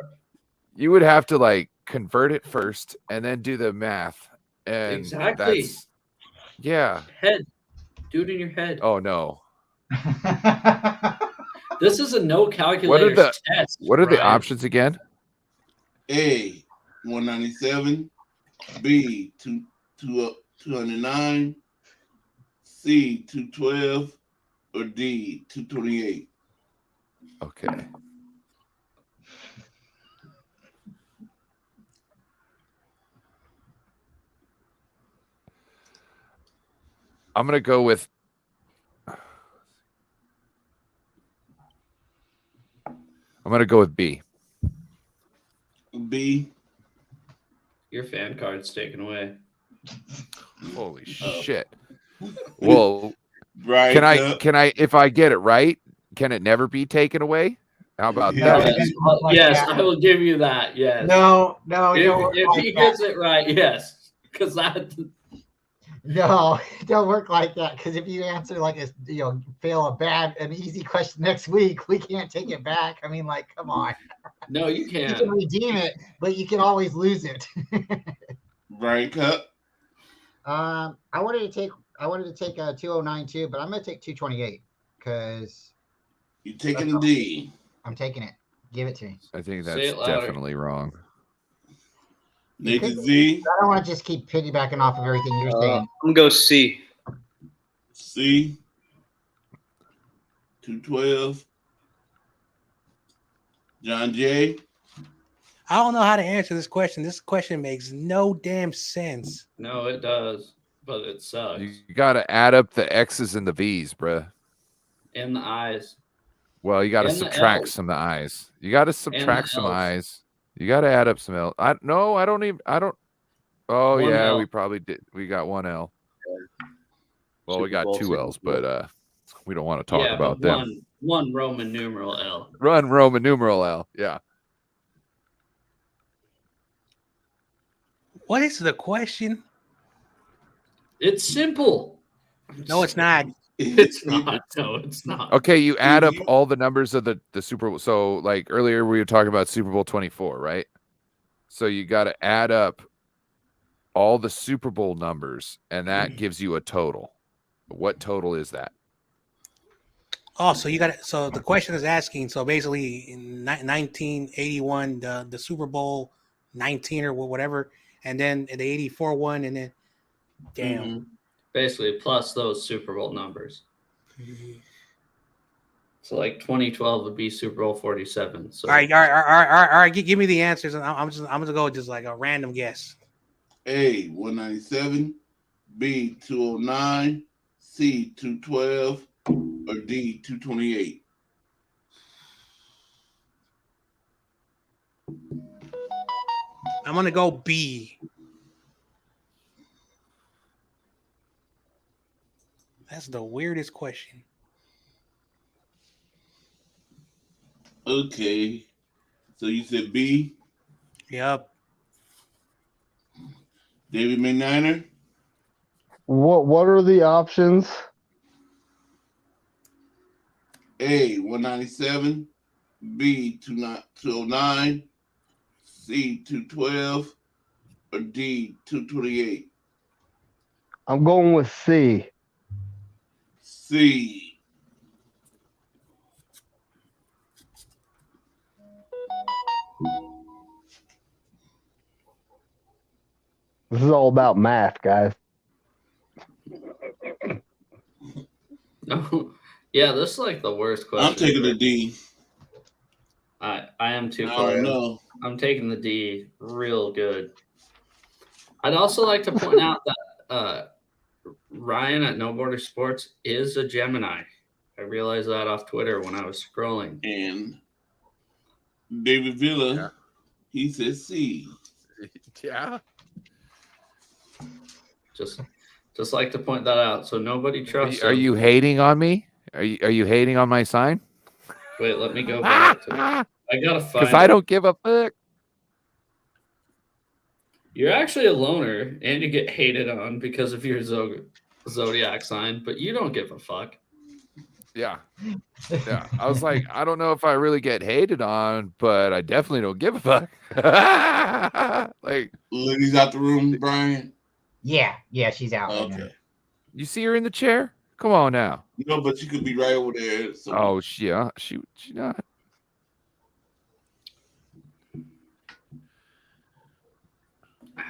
you would have to like convert it first and then do the math. And Exactly. that's yeah. Head. Do it in your head. Oh no. This is a no calculator test. What are the Brian. options again? A, 197, B, 209, C, 212, or D, 228? Okay. I'm gonna go with B. B. Your fan card's taken away. Holy shit. Well, Right. can I if I get it right, can it never be taken away? How about No. that? Yes, Like yes, that. I will give you that. Yes. No, don't If, work if like he that. gets it right, yes. Because that. No, it don't work like that. Because if you answer like a, fail an easy question next week, we can't take it back. I mean, like, come on. No, you You can can't. redeem it, but you can always lose it. Brian Cup. I wanted to take a 209 too, but I'm gonna take 228 because You taking the D. I'm taking it. Give it to me. I think Say that's it louder. definitely wrong. Nathan Z. I don't want to just keep piggybacking off of everything you're saying. I'm gonna go C. C. 212. John J. I don't know how to answer this question. This question makes no damn sense. No, it does. But it sucks. You gotta add up the X's and the V's, bruh. In the eyes. Well, you gotta And the subtract L's. some of the I's. You gotta subtract some L's. I's. You gotta add up some L. I don't. Oh One yeah, L. we probably did. We got one L. Well, we Super got Bowl, two Super L's, Bowl. but we don't want to talk Yeah, about but them. one Roman numeral L. Run Roman numeral L. Yeah. What is the question? It's simple. No, it's not. It's not. No, it's not. Okay, you add up all the numbers of the Super Bowl. So, like earlier, we were talking about Super Bowl 24, right? So you got to add up all the Super Bowl numbers, and that gives you a total. What total is that? Oh, so you got it. So the question is asking. So basically, in 1981, the Super Bowl 19 or whatever, and then the 84 one, and then damn. Mhm. Basically, plus those Super Bowl numbers. So, like 2012 would be Super Bowl 47. So, All right. Give me the answers, and I'm gonna go with just like a random guess. A, 197, B, 209, C, 212, or D, 228? I'm gonna go B. That's the weirdest question. Okay. So you said B, Yep. David McNiner? What are the options? A, 197, B, 209, C, 212, or D, 228? I'm going with C. C. This is all about math, guys. Yeah, this is like the worst question. I'm taking the D. I am too, I Corey. don't know. I'm taking the D real good. I'd also like to point out that Ryan at No Border Sports is a Gemini. I realized that off Twitter when I was scrolling. And David Villa, he says C. Yeah. Just like to point that out, so nobody trusts. Are you hating on me? Are you hating on my sign? Wait, let me go back. I gotta find. Because I don't give a fuck. You're actually a loner, and you get hated on because of your zodiac sign, but you don't give a fuck. Yeah. Yeah. I was like, I don't know if I really get hated on, but I definitely don't give a fuck. Like, Liddy's out the room, Brian. Yeah, she's out. right now. Okay. you see her in the chair? Come on now. No, but she could be right over there. So. Oh, she not.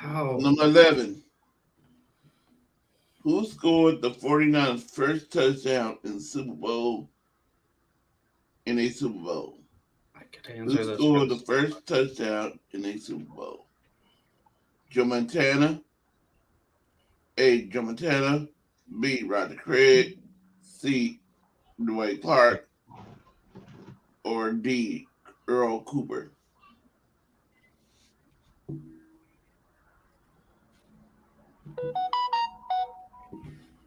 Ow. Number 11. Who scored the 49ers' first touchdown in Super Bowl? In a Super Bowl. I could answer Who this. scored the first touchdown in a Super Bowl? Joe Montana. A. Joe Montana. B. Roger Craig. C. Dwight Clark. Or D. Earl Cooper.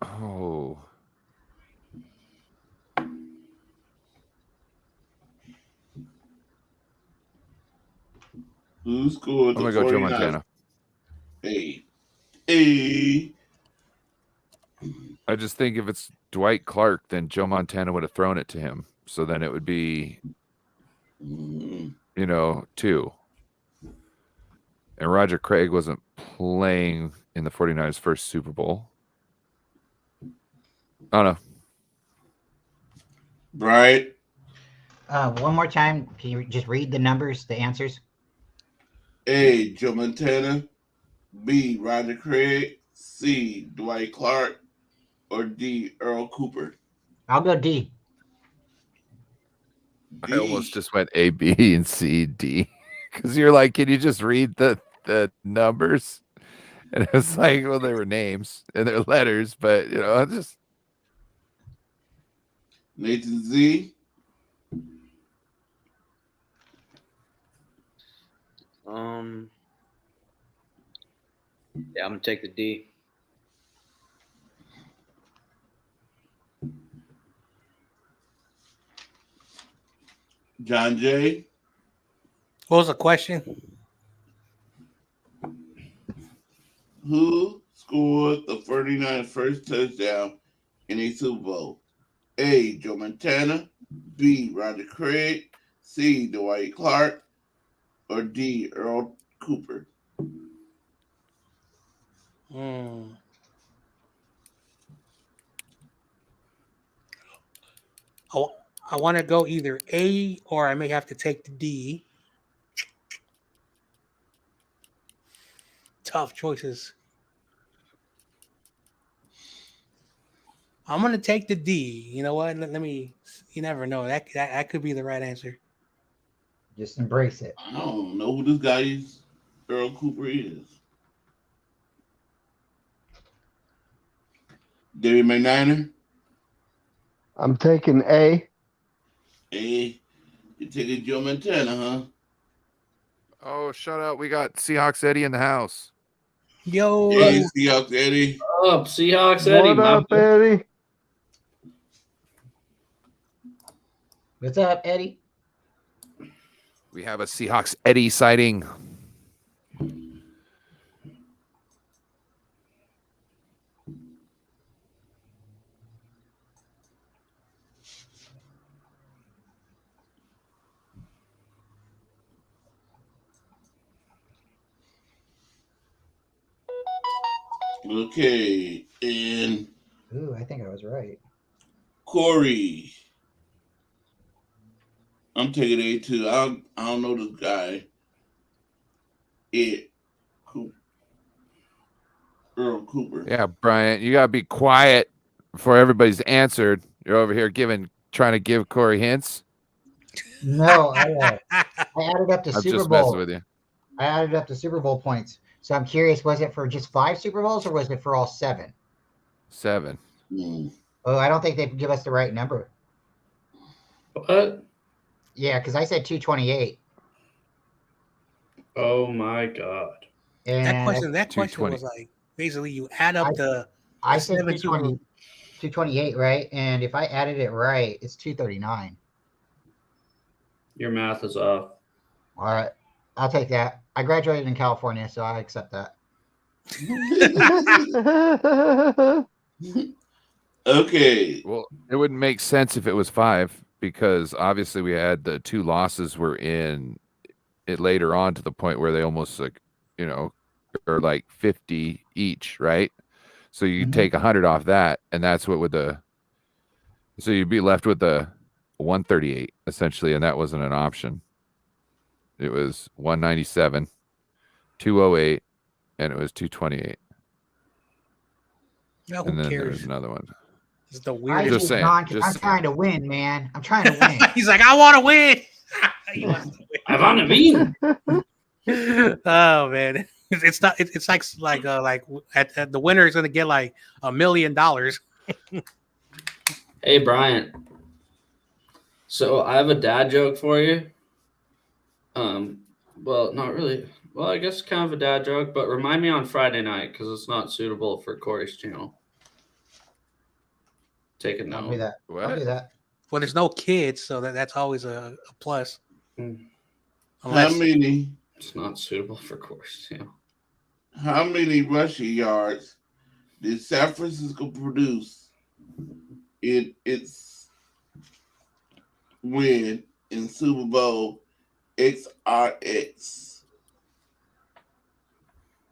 Oh. Who scored I'm the gonna go Joe 49ers? Montana. A. I just think if it's Dwight Clark, then Joe Montana would have thrown it to him. So then it would be, Mm, 2. And Roger Craig wasn't playing in the 49ers' first Super Bowl. I don't know. Right. One more time, can you just read the numbers, the answers? A. Joe Montana. B. Roger Craig. C. Dwight Clark. Or D. Earl Cooper. I'll go D. I almost just went A, B, and C, D. Because you're like, can you just read the numbers? And it was like, well, they were names and they're letters, but just Nathan Z. Yeah, I'm gonna take the D. John J. What was the question? Who scored the 49ers' first touchdown in a Super Bowl? A. Joe Montana. B. Roger Craig. C. Dwight Clark. Or D. Earl Cooper. I want to go either A or I may have to take the D. Tough choices. I'm gonna take the D. You know what? Let me. You never know. That could be the right answer. Just embrace it. I don't know who this guy is. Earl Cooper is. David McNiner. I'm taking A. A. You taking Joe Montana, huh? oh, shut up. We got Seahawks Eddie in the house. Yo. Hey, Seahawks Eddie. Up, Seahawks Eddie. What up, Eddie? What's up, Eddie? We have a Seahawks Eddie sighting. Okay, and Ooh, I think I was right. Corey. I'm taking A2. I don't know this guy. Earl Cooper. Yeah, Brian, you gotta be quiet before everybody's answered. You're over here trying to give Corey hints. No, I added up the I'm Super just Bowl. messing with you. I added up the Super Bowl points. So I'm curious, was it for just 5 Super Bowls or was it for all 7? 7. Oh, I don't think they give us the right number. What? Yeah, because I said 228. Oh my god. And that question 220. was like basically you add up I said 7 228, right? And if I added it right, it's 239. Your math is off. All right. I'll take that. I graduated in California, so I accept that. Okay. Well, it wouldn't make sense if it was 5 because obviously we had the 2 losses were in it later on to the point where they almost like, are like 50 each, right? So you take 100 off that, and that's what so you'd be left with the 138 essentially, and that wasn't an option. It was 197, 208, and it was 228. No, And who then cares? there's another one. It's the I weirdest. Just just saying, non- just I'm saying. trying to win, man. I'm trying to win. He's like, I want to win. He wants to I want to win. win. Oh man, it's not. It's like at the winner is going to get like $1 million. Hey, Bryant. So I have a dad joke for you. Well, not really. Well, I guess kind of a dad joke, but remind me on Friday night because it's not suitable for Corey's channel. Take a I'll do note. that. What? I'll do that. Well, there's no kids, so that's always a plus. Mm. How many It's not suitable for Corey's channel. rushing yards did San Francisco produce in its win in Super Bowl XRX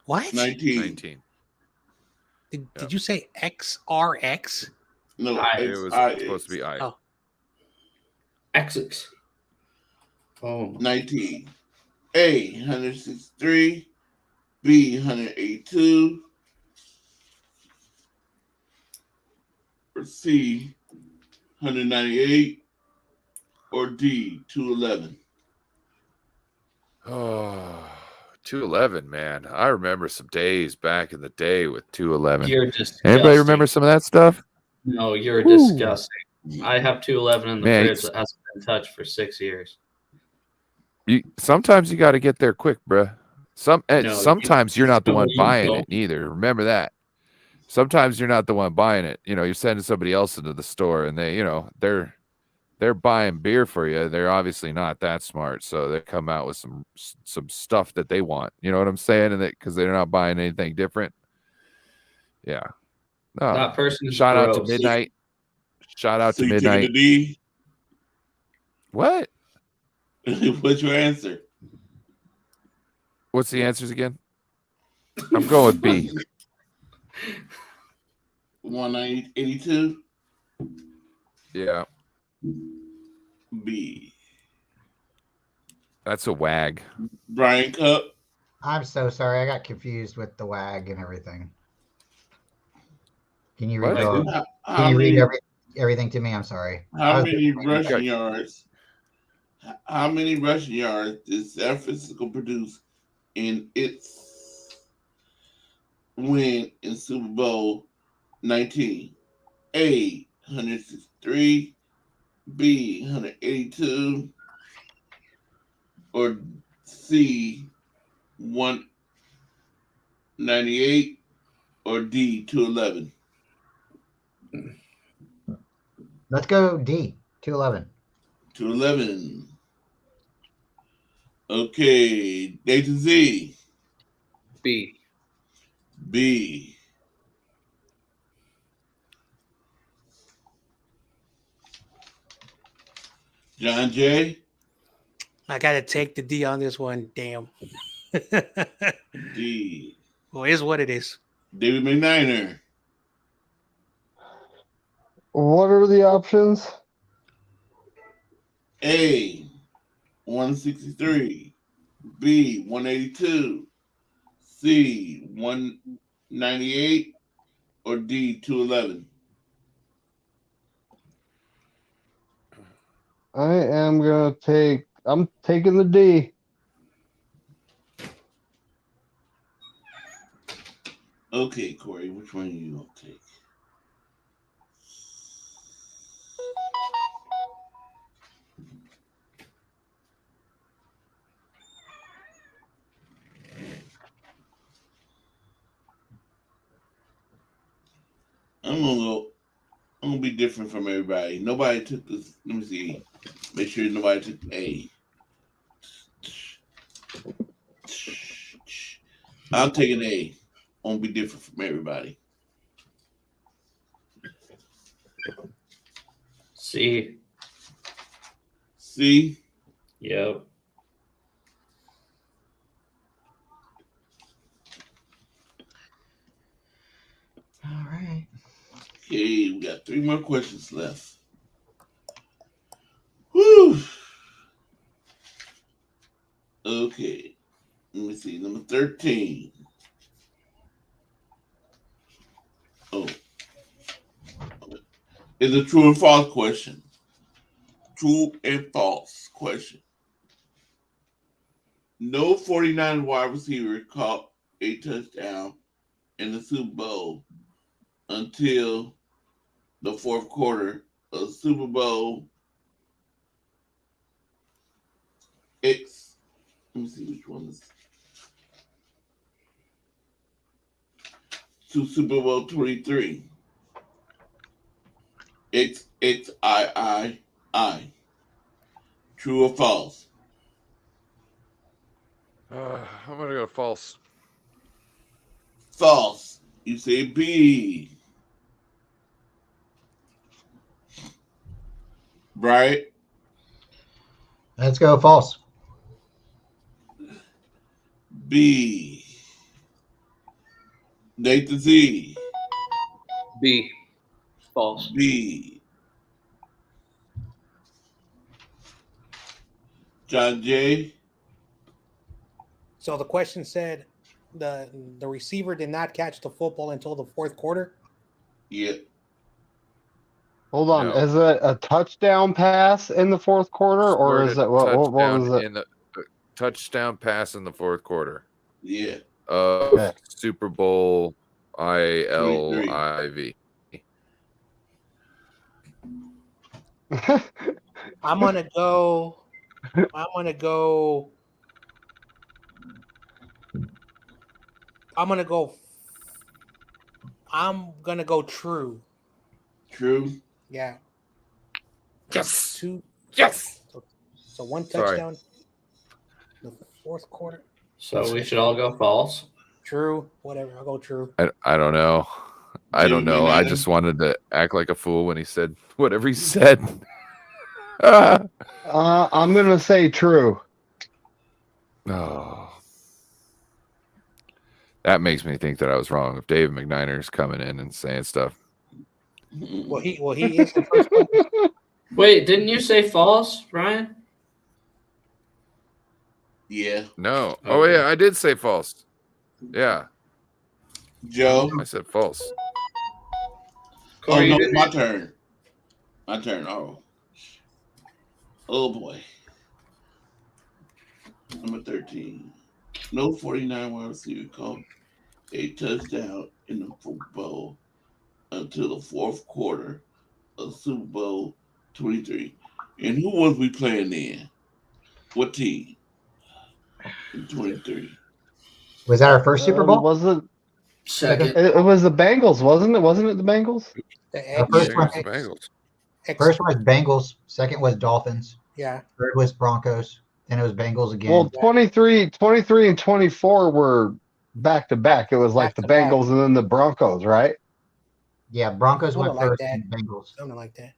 What? 19? Did you say XRX? No, I- It was XRX supposed to be I. Oh. Exits. Oh, 19. A 163, B 182, or C 198, or D 211. Oh, 211, man. I remember some days back in the day with 211. you're disgusting. Anybody remember some of that stuff? No, you're Woo. disgusting. I have 211 in the Man, fridge that hasn't been touched for 6 years. Sometimes you got to get there quick, bruh. No, Sometimes you're not the no, one you buying don't. it either. Remember that. Sometimes you're not the one buying it. You're sending somebody else into the store, and they're buying beer for you. They're obviously not that smart, so they come out with some stuff that they want. You know what I'm saying? And because they're not buying anything different. Yeah. No. That person is Shout out to gross. Midnight. Shout out So to you taking Midnight. the D? What? What's your answer? What's the answers again? I'm going with B. 182, Yeah. B. That's a wag. Brian Cup. I'm so sorry. I got confused with the WAG and everything. Can you read, What? How many everything to me? I'm sorry. How many rushing yards? How many rushing yards did San Francisco produce in its win in Super Bowl 19? A 163, B 182, or C 198, or D 211. Let's go D, 211. 211. Okay, A to Z. B. B. John J. I got to take the D on this one. Damn. D. Well, it is what it is. David McNiner. What are the options? A, 163. B, 182. C, 198. Or D, 211. I'm taking the D. Okay, Corey, which one are you going to take? I'm gonna be different from everybody. Nobody took this. Let me see. Make sure nobody took A. I'll take an A. I'm gonna be different from everybody. C. C. Yep. All right. Okay, we got 3 more questions left. Whew. Okay. Let me see. Number 13. Oh. It's a true and false question. True and false question. No 49 wide receiver caught a touchdown in the Super Bowl until the fourth quarter of Super Bowl X. Let me see which one is. To Super Bowl 23. XXIII. True or false? I'm gonna go false. False. You say B. Right? Let's go false. B. Nathan Z. B. False. B. John J. So the question said the receiver did not catch the football until the fourth quarter. Yeah. Hold on. No. Is it a touchdown pass in the fourth quarter, or is it what was it? In the touchdown pass in the fourth quarter Yeah. of Okay. Super Bowl ILIV. I'm gonna go. True. True. Yeah. Yes. Two. Yes. So one Sorry. touchdown. The fourth quarter. So we should all go false. True. Whatever. I'll go true. I don't know. I don't know. I just wanted to act like a fool when he said whatever he said. I'm gonna say true. Oh. That makes me think that I was wrong. If David McNiner's coming in and saying stuff. Well, he is the first one. Wait, didn't you say false, Ryan? Yeah. No. Oh yeah, I did say false. Yeah. Joe. I said false. Oh no, my turn. My turn. Oh boy. Number 13. No 49 wide receiver caught a touchdown in the Super Bowl until the fourth quarter of Super Bowl 23. And who was we playing then? What team? In 23. Was that our first Super Bowl? Was it? Second. It was the Bengals, wasn't it? Wasn't it the Bengals? Our first one, Bengals. first one was Bengals. Second was Dolphins. Yeah. Third was Broncos. Then it was Bengals again. Well, 23 and 24 were back to back. It was like the Back-to-back. Bengals and then the Broncos, right? Yeah, Broncos Something went like first that. and Bengals. Something like that.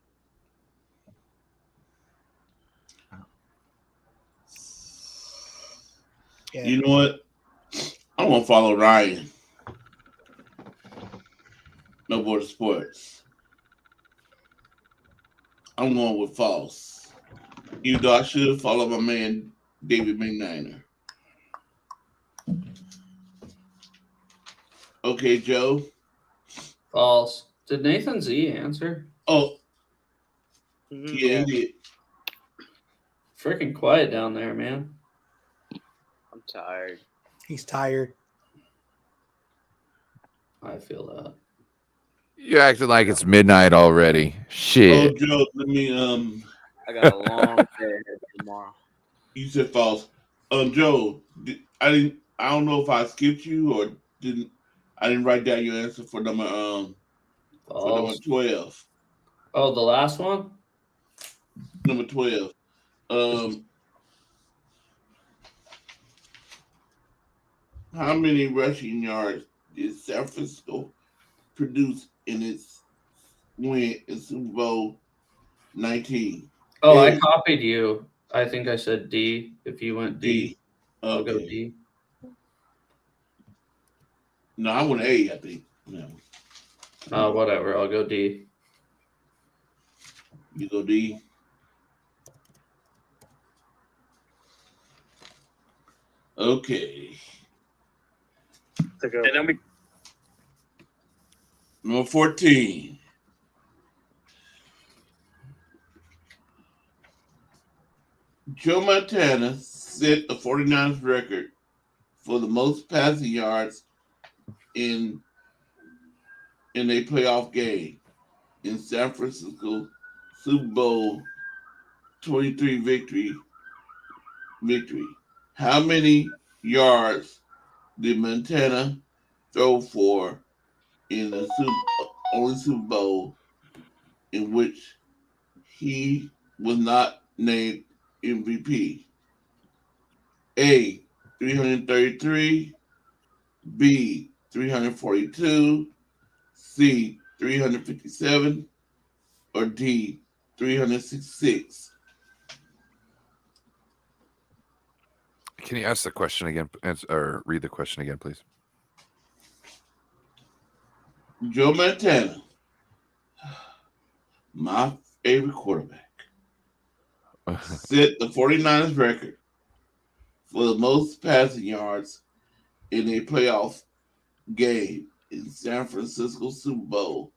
Yeah. You know what? I'm gonna follow Ryan. Snowboard sports. I'm going with false. Even though I should follow my man David McNiner. Okay, Joe. False. Did Nathan Z answer? Oh, Mhm. yeah, he did. Freaking quiet down there, man. I'm tired. He's tired. I feel that. You acting like it's midnight already. Oh, Shit. Joe, let me I got a long day ahead tomorrow. you said false. Joe, I don't know if I skipped you or didn't. I didn't write down your answer for number False. 12. Oh, the last one? Number 12. How many rushing yards did San Francisco produce in its win in Super Bowl 19? Oh, I A. copied you. I think I said D. If you went D, D. I'll go Okay. D. No, I went A, I think. No. Whatever. I'll go D. You go D. Okay. And then we Number 14. Joe Montana set the 49ers record for the most passing yards in a playoff game in San Francisco Super Bowl 23 victory. How many yards did Montana throw for in the only Super Bowl in which he was not named MVP? A, 333, B, 342, C, 357, or D, 366? Can you ask the question again, or read the question again, please? Joe Montana, my favorite quarterback, set the 49ers record for the most passing yards in a playoff game in San Francisco Super Bowl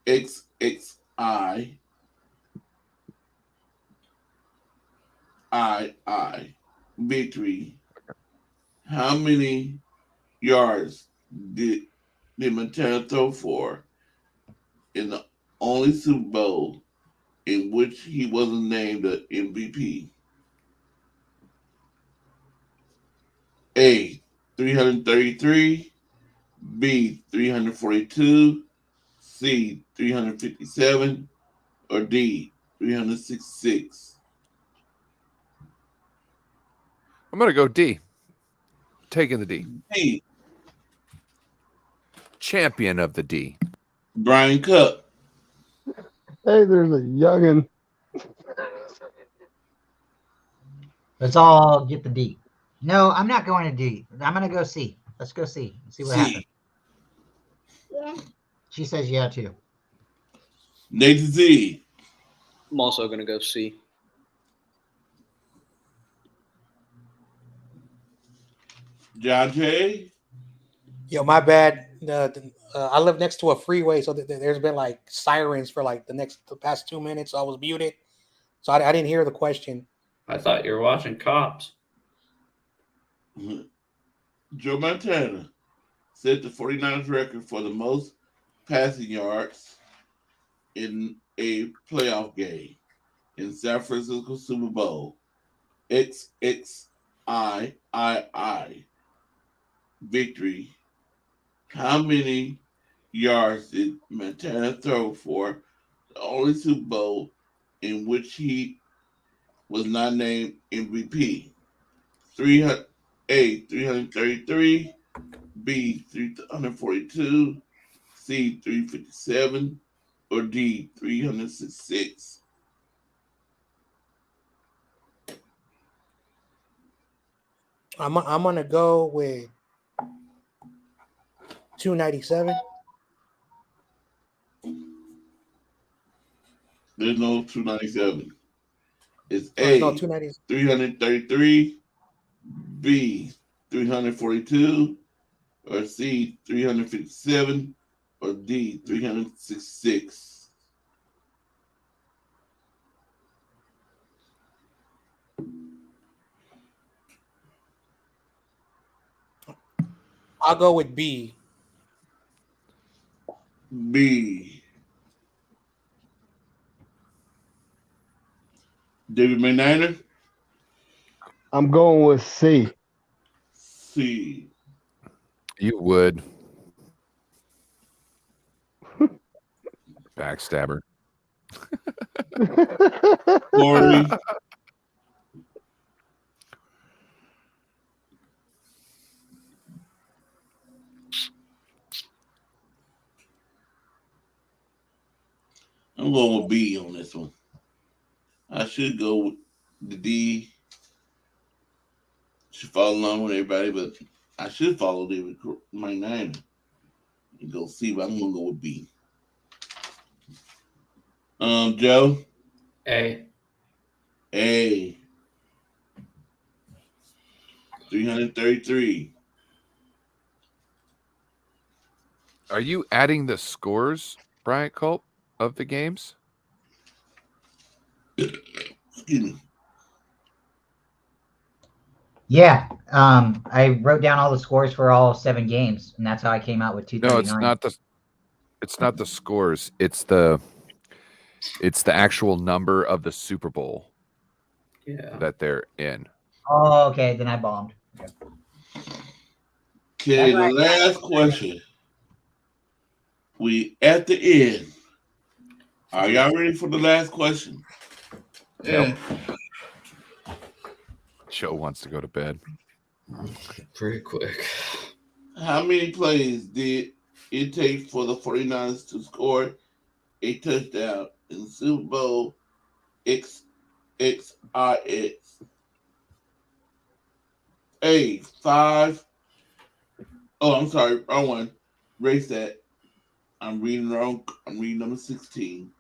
XXI victory. How many yards did Montana throw for in the only Super Bowl in which he wasn't named the MVP? A, 333, B, 342, C, 357, or D, 366? I'm gonna go D. Taking the D. D, Champion of the D. Brian Cup. Hey, there's a youngin. Let's all get the D. No, I'm not going to D. I'm going to go C. Let's go C. See what happens. C. Yeah. She says yeah too. Nathan Z. I'm also gonna go C. John J. Yo, my bad. I live next to a freeway, so there's been like sirens for like the past 2 minutes. So I was muted, so I didn't hear the question. I thought you were watching Cops. Joe Montana set the 49ers record for the most passing yards in a playoff game in San Francisco Super Bowl XXIII victory. How many yards did Montana throw for the only Super Bowl in which he was not named MVP? A, 333, B, 342, C, 357, or D, 366? I'm gonna go with 297. There's no 297. It's Oh, there's no A, 290. 333, B, 342, or C, 357, or D, 366. I'll go with B. B. David McNiner? I'm going with C. C. You would. Backstabber. Corey? I'm going with B on this one. I should go with the D. Should follow along with everybody, but I should follow David McNiner and go C, but I'm gonna go with B. Joe? A. A. 333. Are you adding the scores, Bryant Culp, of the games? Excuse me. Yeah. I wrote down all the scores for all 7 games, and that's how I came out with 239. No, it's not the scores. It's the actual number of the Super Bowl that they're in. Oh, okay. Then I bombed. Okay, the last question. We at the end. Are y'all ready for the last question? Yep. Joe wants to go to bed. Pretty quick. How many plays did it take for the 49ers to score a touchdown in Super Bowl XXIX? A, 5. Oh, I'm sorry. Wrong one. Race that. I'm reading wrong. I'm reading number 16.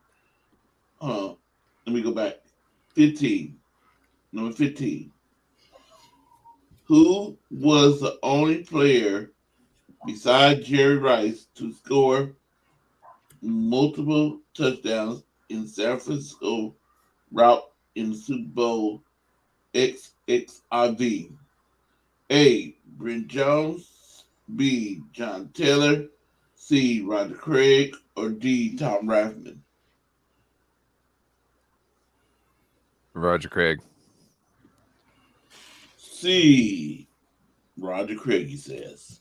Let me go back. 15. Number 15. Who was the only player besides Jerry Rice to score multiple touchdowns in San Francisco route in Super Bowl XXIV? A, Brent Jones, B, John Taylor, C, Roger Craig, or D, Tom Rathman? Roger Craig. C, Roger Craig, he says.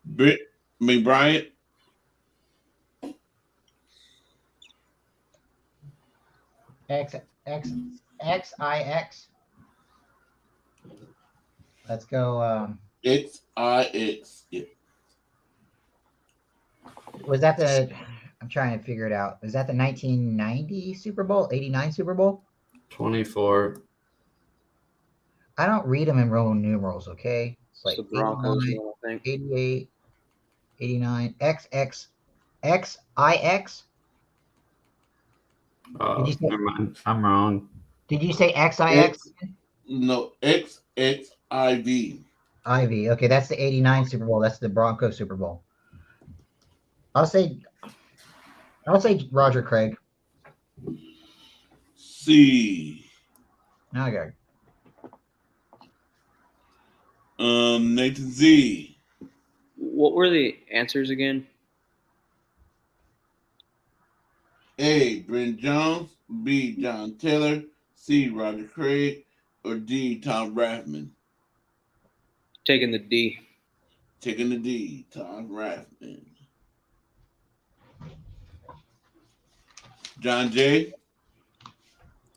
Bryant? XIX. Let's go. XIX. Yeah. Was that the? I'm trying to figure it out. Is that the 1990 Super Bowl? 89 Super Bowl? 24. I don't read them in Roman numerals. Okay, it's like The Broncos 89, one, I think. 88, 89, XIX. Oh, Did you say- never mind. I'm wrong. Did you say XIX? No, XXIV. Ivy. Okay, that's the 89 Super Bowl. That's the Broncos Super Bowl. I'll say Roger Craig. C. Okay. Nathan Z. What were the answers again? A, Brent Jones, B, John Taylor, C, Roger Craig, or D, Tom Rathman? Taking the D. Taking the D, Tom Rathman. John J.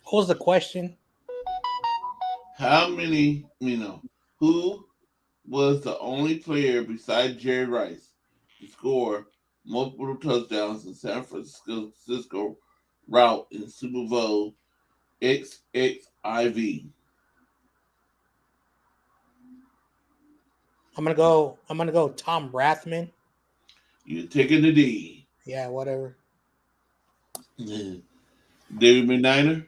What was the question? How many, who was the only player besides Jerry Rice to score multiple touchdowns in San Francisco route in Super Bowl XXIV? I'm gonna go Tom Rathman. You're taking the D. Yeah, whatever. David McNiner.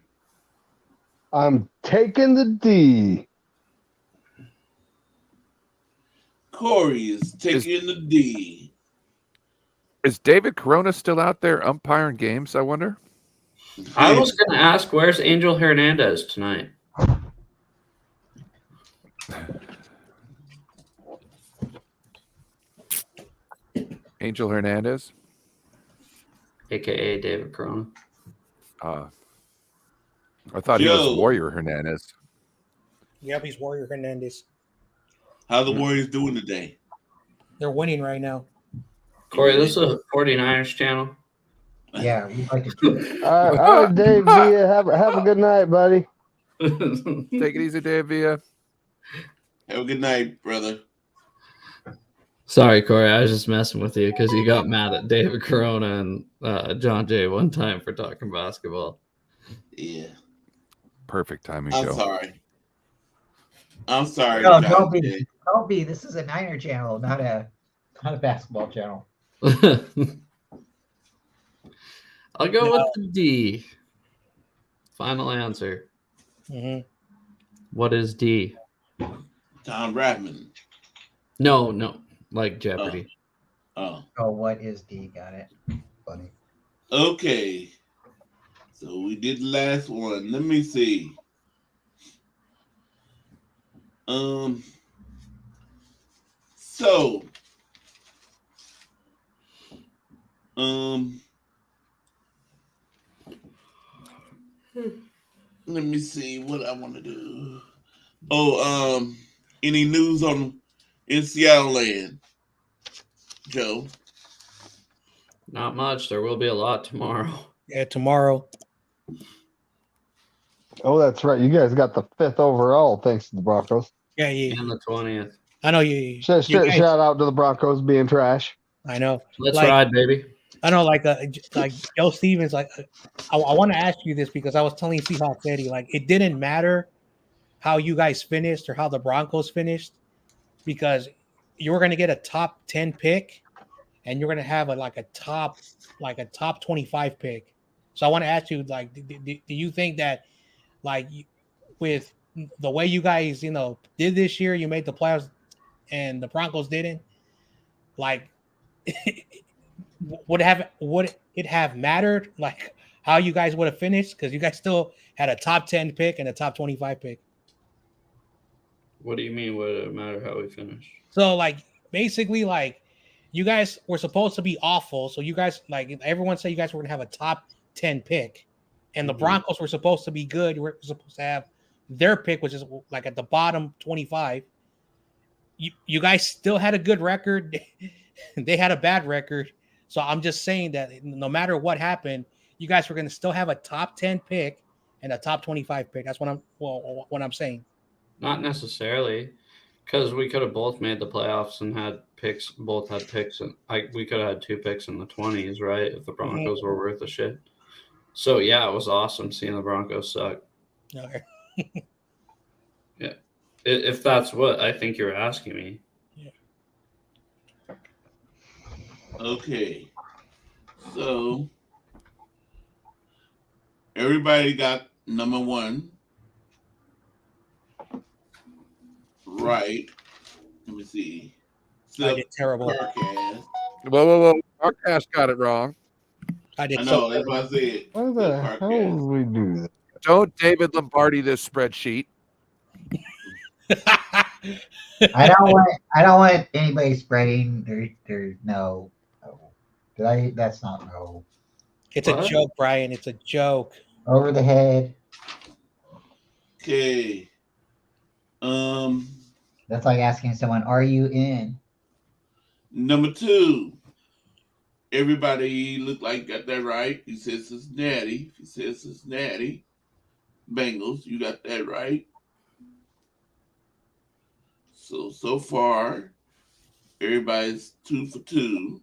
I'm taking the D. Corey is taking the D. Is David Corona still out there umpiring games, I wonder? I was going to ask, where's Angel Hernandez tonight? Angel Hernandez? AKA David Corona. I thought he was Warrior Hernandez. Yep, he's Warrior Hernandez. How the Warriors doing today? They're winning right now. Corey, this is a 49ers channel. Yeah, we'd like to. All right, Dave Villa, have a good night, buddy. Take it easy, Dave Villa. Have a good night, brother. Sorry, Corey. I was just messing with you because you got mad at David Corona and John Jay one time for talking basketball. Yeah. Perfect timing, I'm Joe. sorry. I'm sorry. No, John don't be. Jay. Don't be. This is a Niner channel, not a basketball channel. I'll go with the D. Final answer. Mm-hmm. What is D? Tom Bradman. No. Like Jeopardy. Oh. Oh, what is D? Got it. Funny. Okay. So we did the last one. Let me see. So let me see what I want to do. Any news in Seattle land, Joe? Not much. There will be a lot tomorrow. Yeah, tomorrow. Oh, that's right. You guys got the 5th overall, thanks to the Broncos. Yeah, yeah. And the 20th. I know you. Shout out to the Broncos being trash. I know. Let's ride, baby. I know, like Joe Stevens. Like, I want to ask you this because I was telling Seahawks Eddie, like, it didn't matter how you guys finished or how the Broncos finished because you were going to get a top 10 pick and you're going to have a top 25 pick. So I want to ask you, like, do you think that, like, with the way you guys, did this year, you made the playoffs and the Broncos didn't, like, would it have mattered, like, how you guys would have finished? Because you guys still had a top 10 pick and a top 25 pick. What do you mean? Would it matter how we finish? So, like, basically, like, you guys were supposed to be awful. So you guys, like, everyone said you guys were going to have a top 10 pick. And the Broncos were supposed to be good. You were supposed to have their pick, which is, like, at the bottom 25. You guys still had a good record. They had a bad record. So I'm just saying that no matter what happened, you guys were going to still have a top 10 pick and a top 25 pick. That's what I'm saying. Not necessarily, because we could have both made the playoffs and had picks. Both had picks, and we could have had 2 picks in the 20s, right? If the Broncos were worth a shit. So yeah, it was awesome seeing the Broncos suck. Okay. Yeah, if that's what I think you're asking me. Yeah. Okay. So everybody got number 1 right. Let me see. I did terrible. Carcast. Whoa. Arcast got it wrong. I did I so know, that's what I said. Why the hell did we do that? Don't David Lombardi this spreadsheet. I don't want anybody spreading. There's no. That's not no. It's a joke, Brian. It's a joke. Over the head. Okay. That's like asking someone, "Are you in?" Number 2. Everybody looked like got that right. He said Cincinnati. He said Cincinnati Bengals. You got that right. So far, everybody's 2 for 2.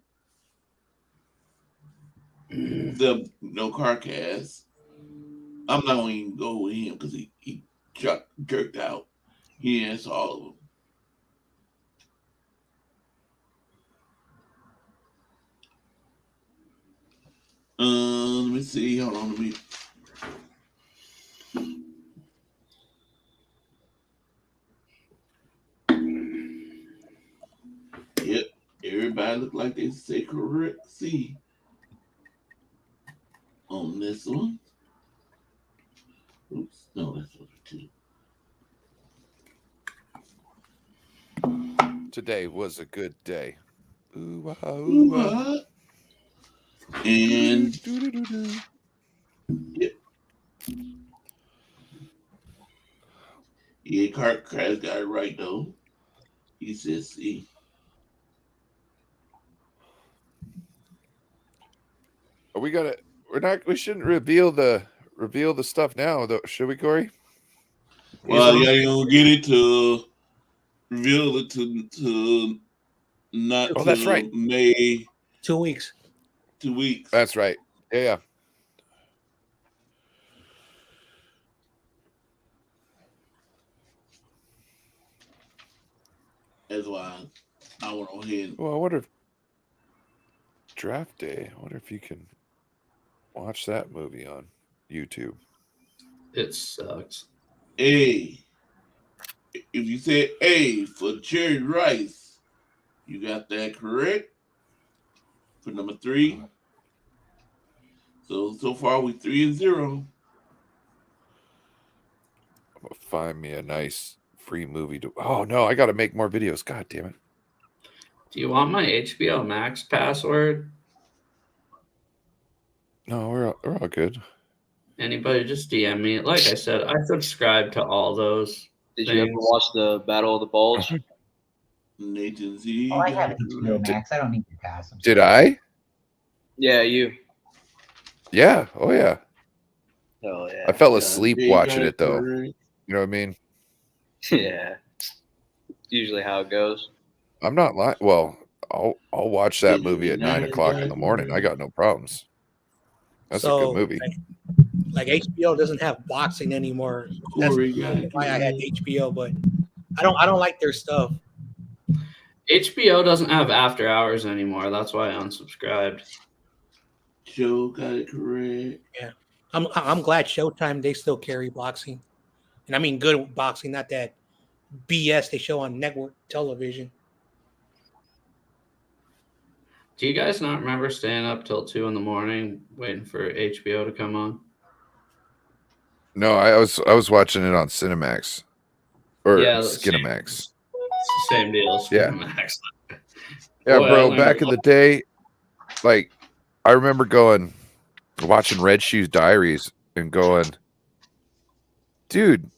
No Carcast. I'm not going to even go with him because he jerked out. He answered all of them. see. Hold on, let me. Yep, everybody look like they say correct C on this one. Oops, no, that's what two. Today was a good day. Ooh, ah, ooh, Ooh, ah. And Doo-doo-doo-doo. yep. Yeah, Crash got it right though. He says C. We gotta. We're not. We shouldn't reveal the stuff now, though, should we, Corey? Well, yeah, you don't get it to reveal it to not Oh, that's till right. May 2 weeks. 2 weeks. That's right. Yeah. That's why I went on ahead. Well, I wonder if draft day. I wonder if you can watch that movie on YouTube. It sucks. A. If you said A for Jerry Rice, you got that correct for number 3. So far we 3-0. I'm gonna find me a nice free movie to. Oh no, I got to make more videos. God damn it! Do you want my HBO Max password? No, we're all good. Anybody just DM me. Like I said, I subscribe to all those. Did you ever watch the Battle of the Bulge? Nathan Z. Oh, I got have it HBO correct. Max. I don't need your pass. Did I? Yeah, you. Yeah. Oh yeah. Oh yeah. I fell John asleep J. watching got it though. correct. You know what I mean? Yeah. Usually how it goes. I'm not lying. Well, I'll watch that David movie at United 9:00 in got the morning. I correct. got no problems. That's a So, good movie. Like HBO doesn't have boxing anymore. That's Corey got it why I had correct. HBO, but I don't like their stuff. HBO doesn't have after hours anymore. That's why I unsubscribed. Joe got it correct. Yeah, I'm glad Showtime they still carry boxing, and I mean good boxing, not that BS they show on network television. Do you guys not remember staying up till 2 in the morning waiting for HBO to come on? No, I was watching it on Cinemax or Yeah, Skinemax. Same deal. Yeah. Max. Yeah, Boy, I bro. learned Back a in the day, like I remember watching Red Shoes Diaries and going, dude,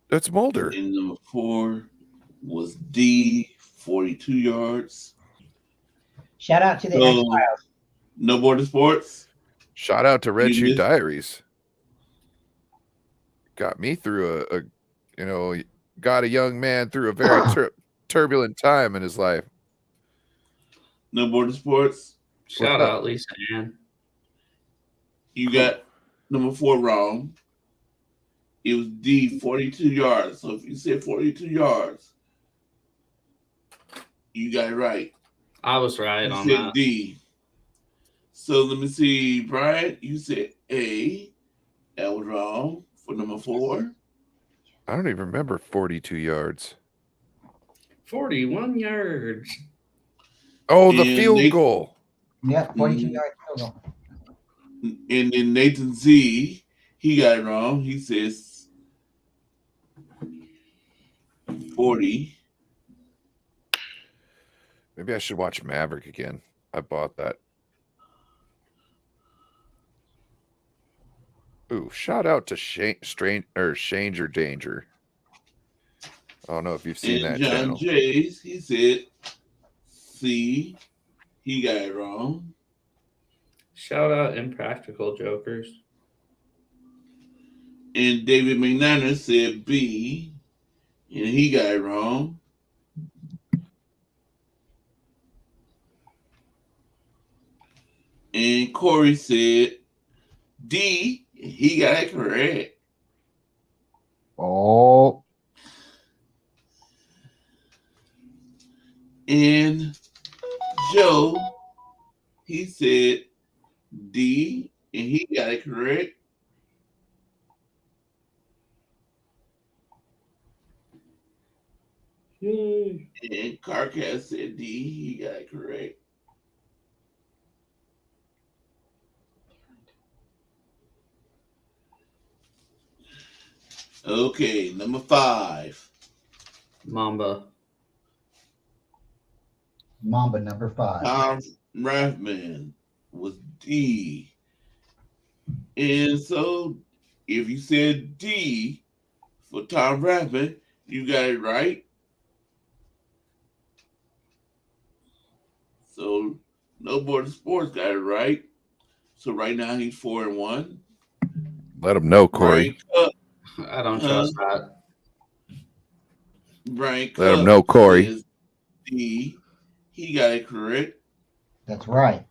that's Mulder. And number 4 was D, 42 yards. Shout out to the So, X-Files. No Border Sports. Shout out to Red You Shoe missed- Diaries. Got me through got a young man through a very turbulent time in his life. No Border Sports. Shout out Lisa Ann. You got number 4 wrong. It was D, 42 yards. So if you said 42 yards, you got it right. I was right You on said that. D. So let me see, Brian. You said A. That was wrong for number 4. I don't even remember 42 yards. 41 yards. Oh, the And field Nathan- goal. Yep, 42 yard field goal. And then Nathan Z, he got it wrong. He says 40. Maybe I should watch Maverick again. I bought that. Ooh, shout out to Stranger Danger. I don't know if you've seen And that John channel. Jays, he said C. He got it wrong. Shout out Impractical Jokers. And David McNanus said B. And he got it wrong. And Corey said D. And he got it correct. Oh, And Joe, he said D, and he got it correct. Yay. And Carcass said D, he got it correct. Okay, number 5. Mamba. Mamba number 5. Tom Rathman was D. And so if you said D for Tom Rathman, you got it right. So No Border Sports got it right. So right now he's 4-1. Let him know, Corey. I don't trust that. Brian Let him know, Corey. is D. He got it correct. That's right.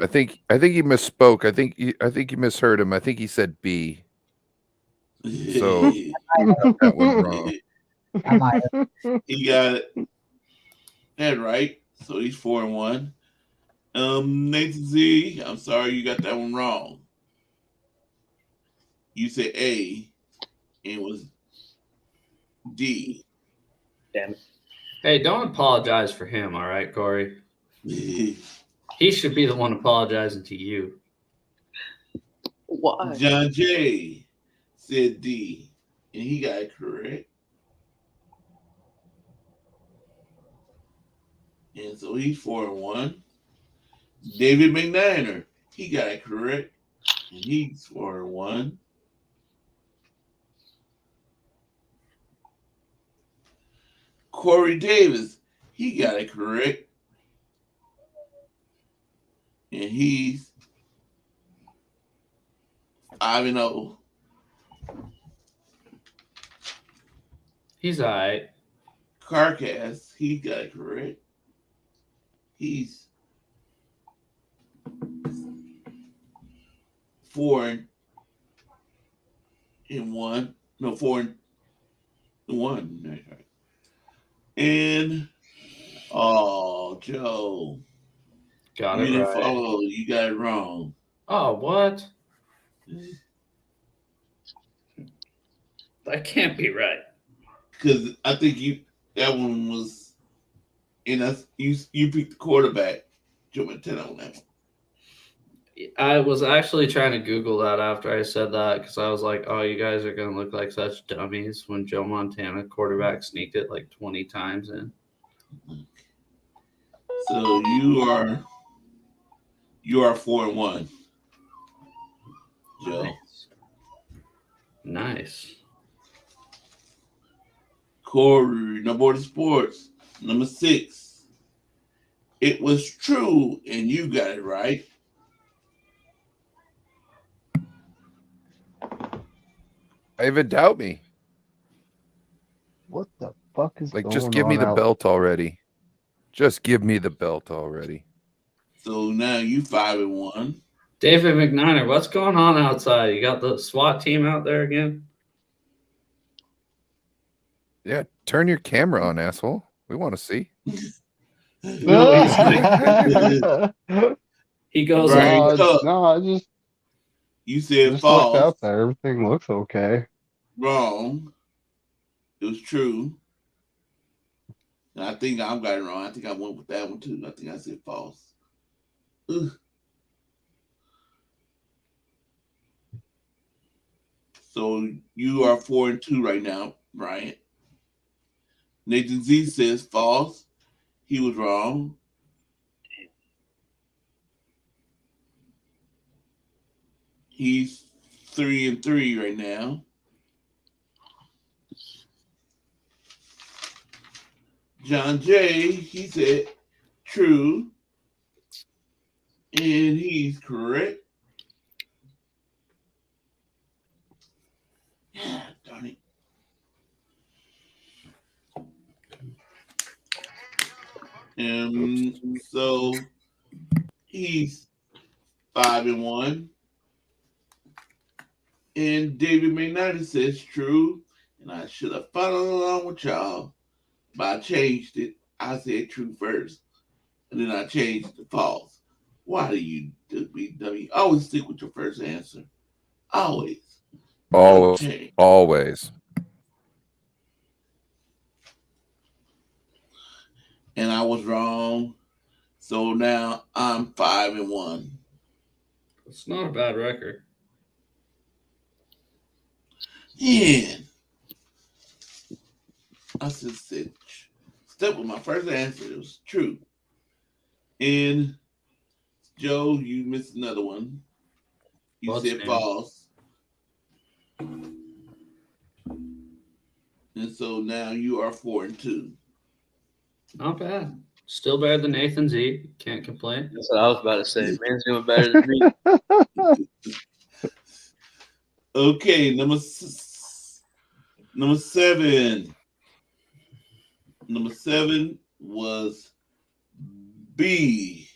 I think he misspoke. I think you misheard him. I think he said B. So that one wrong. I might have. He got that right. So he's 4-1. Nathan Z, I'm sorry you got that one wrong. You said A, and it was D. Damn it. Hey, don't apologize for him, all right, Corey? John He should be the one apologizing to you. Why? J said D, and he got it correct. And so he's 4-1. David McNiner, he got it correct, and he's 4-1. Corey Davis, he got it correct, and he's 5-0. He's all right. Carcass, he got it correct. He's 4-1. No, 4-1. That's right. And Joe, Got you it didn't right. follow. You got it wrong. Oh, what? That can't be right. Because I think that one was, and that's you picked the quarterback. Joe Montana on that one. I was actually trying to Google that after I said that because I was like, oh, you guys are going to look like such dummies when Joe Montana quarterback sneaked it like 20 times in. So you are 4-1, Joe. Nice. Corey, No Border Sports, number 6. It was true, and you got it right. I even doubt me. What the fuck is Like, going just give me on the out- belt already. Just give me the belt already. So now you 5-1. David McNiner, what's going on outside? You got the SWAT team out there again? Yeah, turn your camera on, asshole. We want to see. He goes, Right. No, I just You said looked false. out there. Everything looks okay. Wrong. It was true. And I think I got it wrong. I think I went with that one too. I think I said false. Ugh. So you are 4-2 right now, Bryant. Nathan Z says false. He was wrong. He's 3-3 right now. John J, he said true. And he's correct. Yeah, darn it. So he's 5-1. And David McNider says true. And I should have followed along with y'all, but I changed it. I said true first. And then I changed it to false. Why do you dummy? Always stick with your first answer. Always. Always. Okay. Always. And I was wrong. So now I'm 5-1. It's not a bad record. And I said, step with my first answer. It was true. And Joe, you missed another one. You What's said new? false. And so now you are 4-2. Not bad. Still better than Nathan Z. Can't complain. That's what I was about to say. Man's doing better than me. Okay, number 7. Number 7 was B.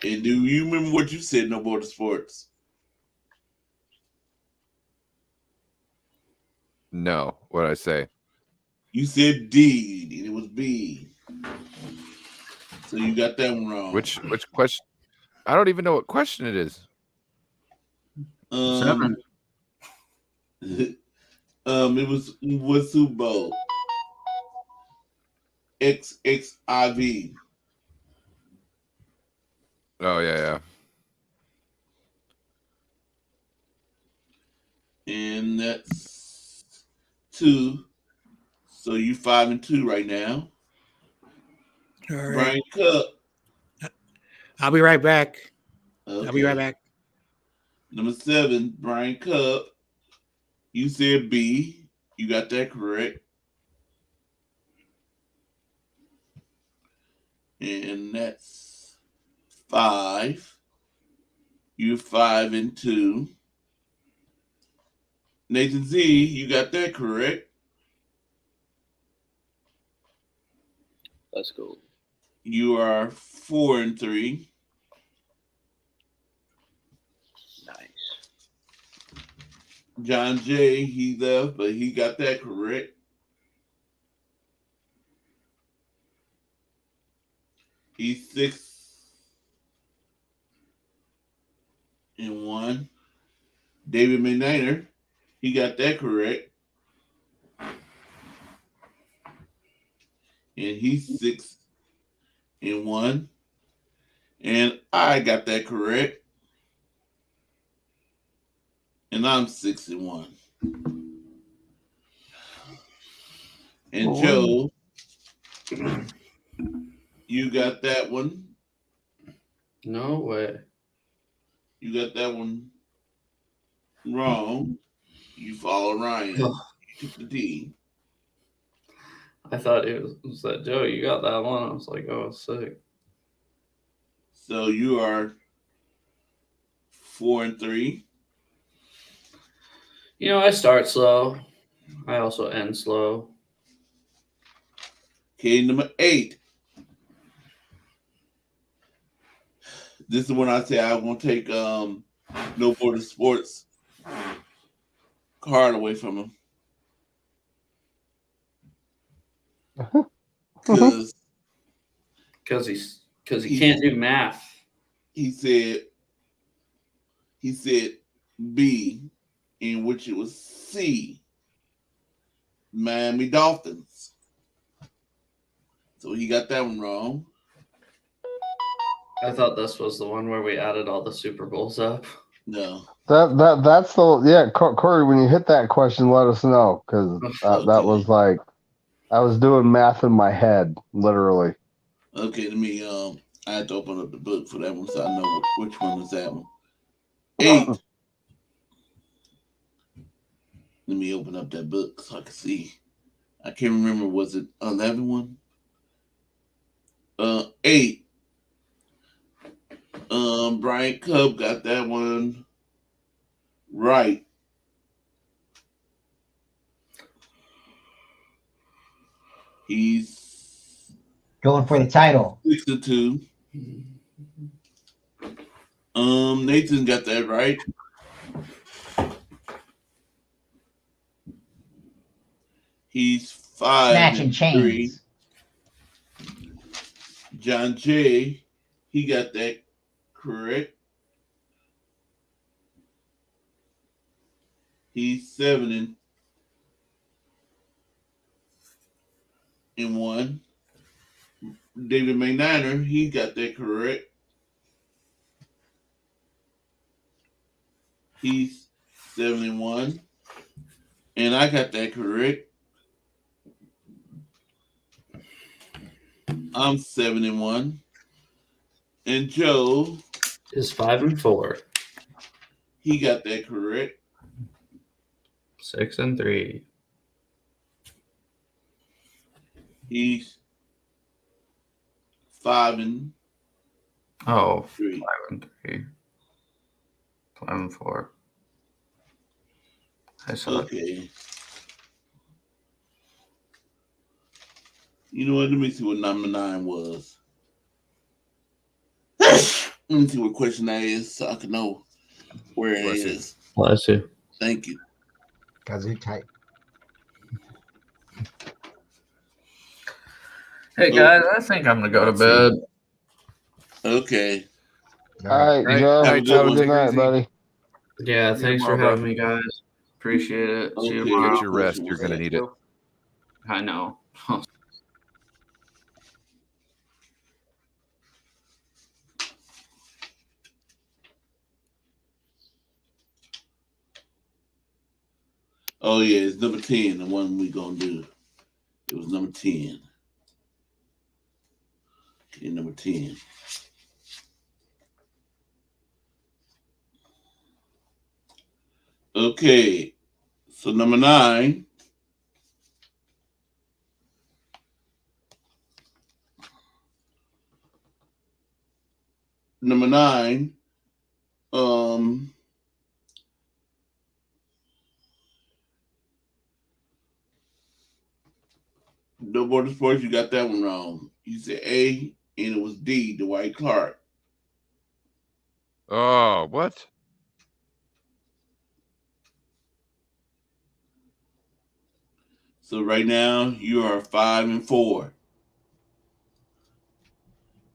And do you remember what you said? No border sports. No. What did I say? You said D, and it was B. So you got that one wrong. Which question? I don't even know what question it is. 7. It was Super Bowl. XXIV. Oh yeah. And that's 2. So you 5-2 right now. All right. Brian Cup. I'll be right back. Okay. I'll be right back. Number 7, Brian Cup. You said B. You got that correct. And that's 5. You're 5-2. Nathan Z, you got that correct. Let's go. You are 4-3. Nice. John J, he left, but he got that correct. He's 6-1. David McNair, he got that correct. And he's 6-1. And I got that correct. And I'm 6-1. And Joe, you got that one. No way. You got that one wrong. You follow Ryan. You took the D. I thought it was that Joe. You got that one. I was like, oh, sick. So you are 4-3. You know, I start slow. I also end slow. Okay, number 8. This is when I say I want to take No Border Sports card away from him. Because he can't do math. He said B, in which it was C, Miami Dolphins. So he got that one wrong. I thought this was the one where we added all the Super Bowls up. No. That's the Corey. When you hit that question, let us know, because that was like I was doing math in my head, literally. Okay, let me I had to open up the book for that one so I know which one is that one. 8. Let me open up that book so I can see. I can't remember, was it 11 one? 8. Brian Cub got that one right. He's going for the title. 6-2. Nathan got that right. He's 5 Matching and chains. 3. John J, he got that correct. He's 7-1. David McNiner, he got that correct. He's 7-1. And I got that correct. I'm 7-1. And Joe is 5-4. He got that correct. 6-3. He's 5-3. Oh, 5-3. 5-4. I saw it. Okay. You know what? Let me see what number 9 was. Let me see what question that is so I can know where it is. Bless you. Thank you. Kazoo type. Hey guys, I think I'm gonna go to bed. Okay. All right, Joe. Have a good night, buddy. Yeah, thanks for having me, guys. Appreciate it. See you tomorrow. Get your rest. You're gonna need it. I know. Oh yeah, it's number 10, the one we gonna do. It was number 10. Okay, number 10. Okay, so number 9. Number 9. No Border Sports, you got that one wrong. You said A, and it was D, Dwight Clark. Oh, what? So right now you are 5-4.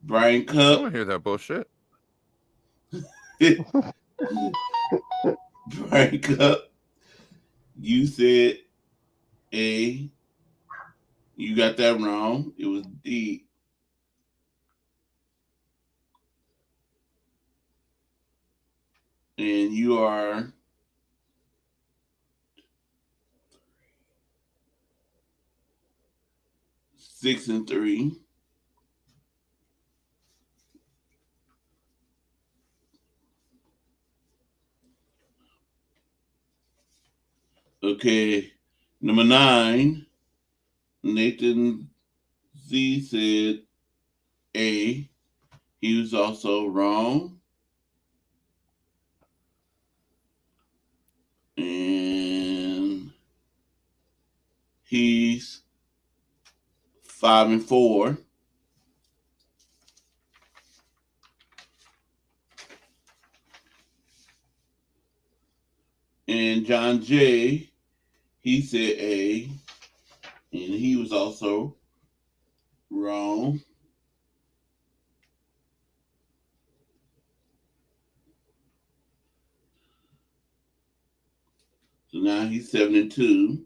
Brian I Cup. don't hear that bullshit. Brian Cup. You said A. You got that wrong. It was D. And you are 6-3. Okay, number 9. Nathan Z said A. He was also wrong. And he's 5-4. And John J, he said A, and he was also wrong. So now he's 7-2.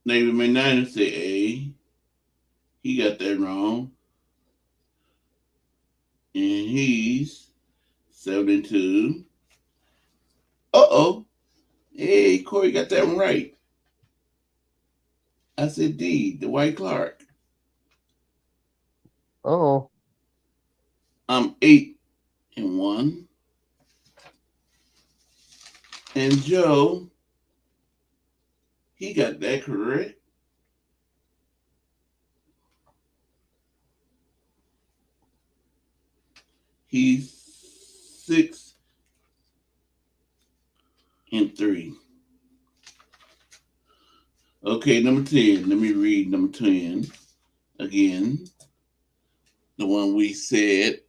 David McNiner said A. He got that wrong. And he's 7-2. Uh-oh. Hey, Corey got that one right. I said D, Dwight Clark. Oh. I'm 8-1. And Joe, he got that correct. He's 6-3. Okay, number 10. Let me read number 10 again. The one we said.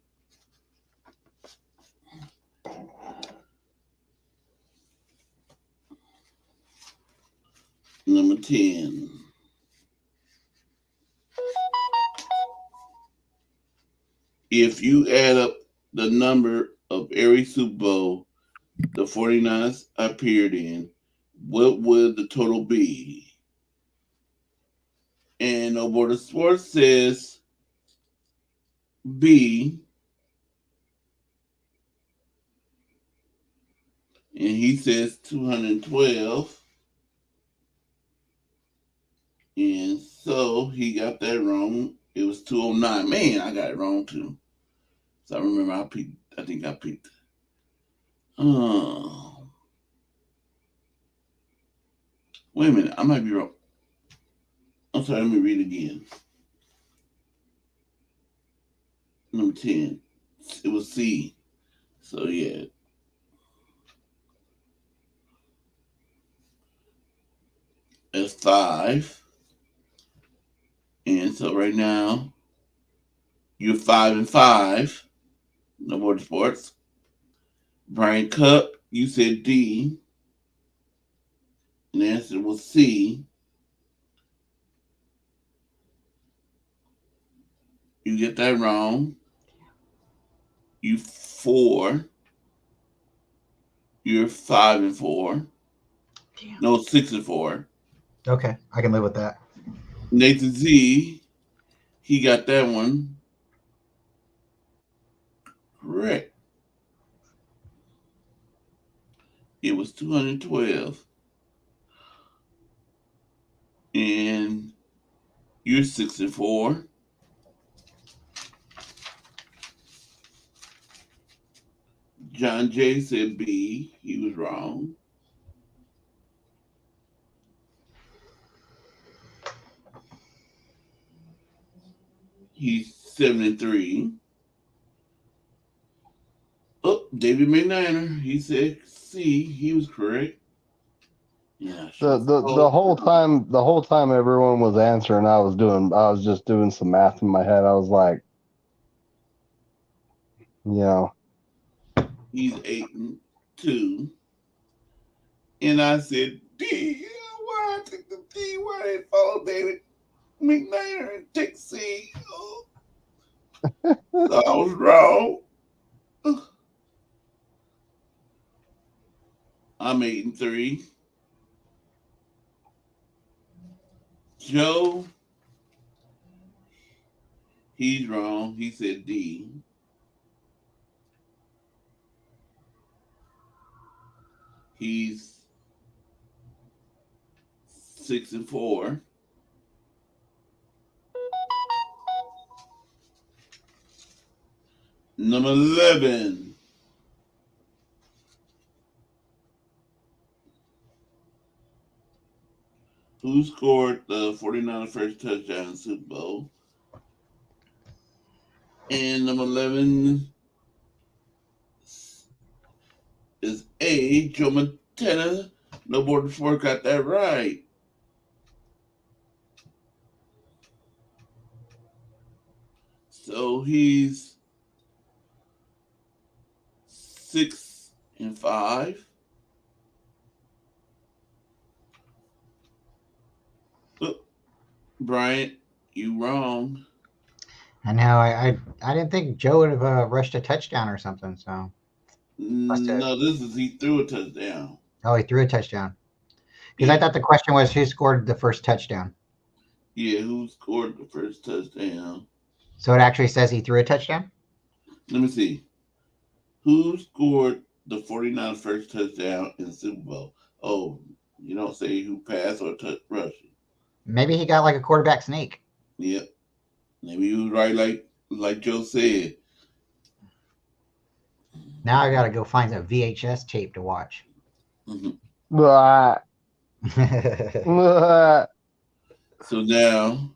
Number 10. if you add up the number of every Super Bowl the 49ers appeared in, what would the total be? And No Border Sports says B, and he says 212. And so he got that wrong. It was 209. Man, I got it wrong too. So I remember I think I picked. Wait a minute, I might be wrong. I'm sorry, let me read again. Number 10. It was C. So yeah. That's 5. And so right now, you're 5-5. No more sports. Brian Cup, you said D. And the answer was C. You get that wrong. You 4. You're 5-4. Damn. No, 6-4. Okay, I can live with that. Nathan Z, he got that one correct. It was 212. And you're 6-4. John J said B. He was wrong. He's 7-3. Oh, David McNiner. He said C. He was correct. Yeah. The whole time everyone was answering, I was just doing some math in my head. I was like, He's 8-2. And I said D. Why I took the D? Why did I follow David McNiner and take C? Oh. So I was wrong. I'm 8-3. Joe, he's wrong. He said D. He's 6-4. Number 11. Who scored the 49ers first touchdown in the Super Bowl? And number 11 is A. Joe Montana. No Border Sport got that right. So he's 6-5. Oh, Bryant, you wrong. I know. I didn't think Joe would have rushed a touchdown or something. So. No, he threw a touchdown. Oh, he threw a touchdown. Because Yeah. I thought the question was who scored the first touchdown. Yeah, who scored the first touchdown? So it actually says he threw a touchdown? Let me see. Who scored the 49ers first touchdown in the Super Bowl? Oh, you don't say who passed or rushed. Maybe he got like a quarterback sneak. Yep. Maybe you was right like Joe said. Now I got to go find a VHS tape to watch. Blah. So now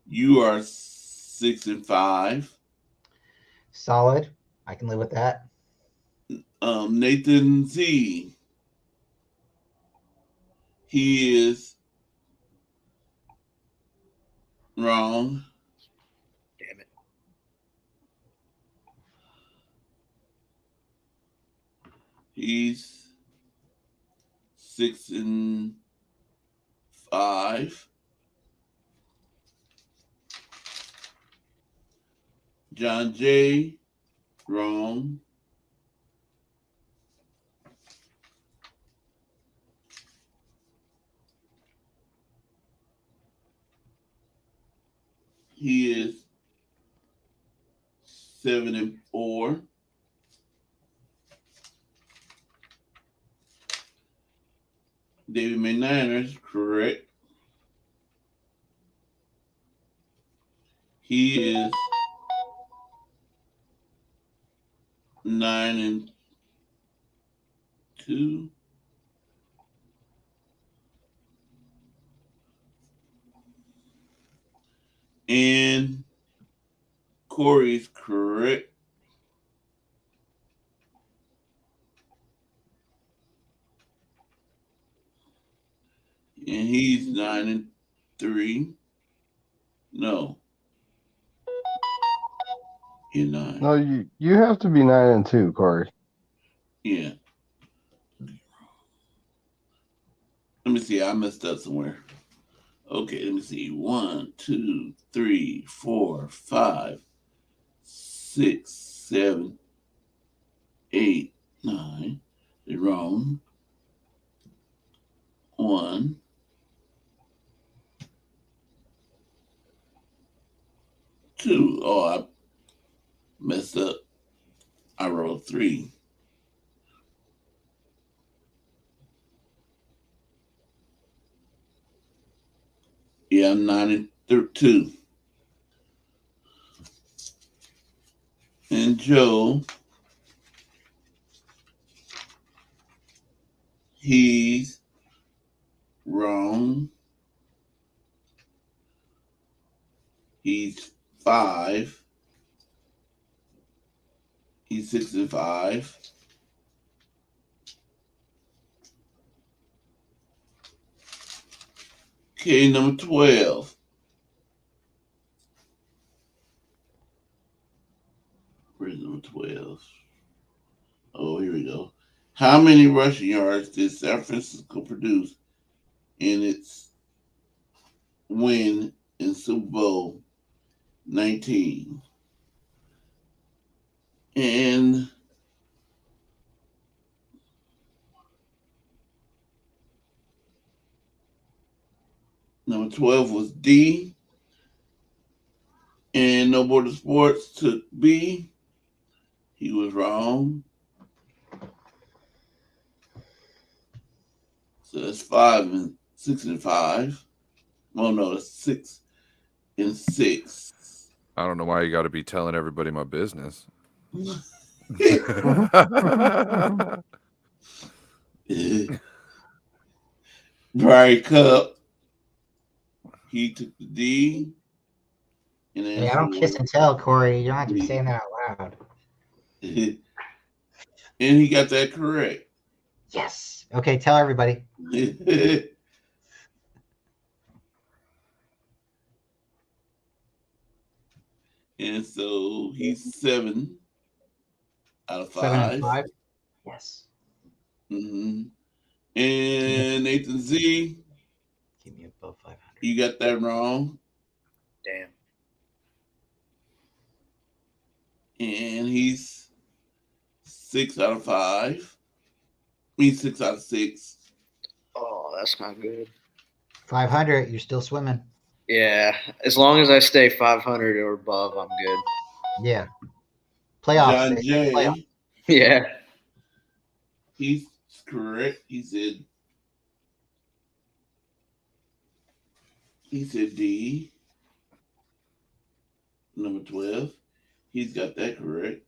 you are 6-5. Solid. I can live with that. Nathan Z. He is wrong. Damn it. He's 6-5. John J. Wrong. He is 7-4. David McNiners, correct. He is 9-2. And Corey's correct. And he's 9-3. No. You're 9. No, you have to be 9-2, Corey. Yeah. Let me see. I messed up somewhere. Okay, let me see. 1, 2, 3, 4, 5, 6, 7, 8, 9. They're wrong. 1. 2. Oh, I messed up. I wrote 3. Yeah, I'm 9-2. And Joe, he's wrong. He's 5. He's 6-5. Okay, number 12. Where's number 12? Oh, here we go. How many rushing yards did San Francisco produce in its win in Super Bowl 19? And number 12 was D. And No Border Sports took B. He was wrong. So that's 6-5. Oh no, that's 6-6. I don't know why you got to be telling everybody my business. Brian Cup, he took the D. And Hey, I don't kiss and tell, Corey. You don't have to be saying that out loud. And he got that correct. Yes. Okay, tell everybody. And so he's 7 out of 5. 7 and 5. Yes. Mm-hmm. And Nathan Z, Give me above 500. you got that wrong. Damn. And he's 6 out of 5. He's 6 out of 6. Oh, that's not good. 500, you're still swimming. Yeah, as long as I stay 500 or above, I'm good. Yeah. Playoffs. John baby. J, Playoffs. Yeah. he's correct. He said D. Number 12. He's got that correct.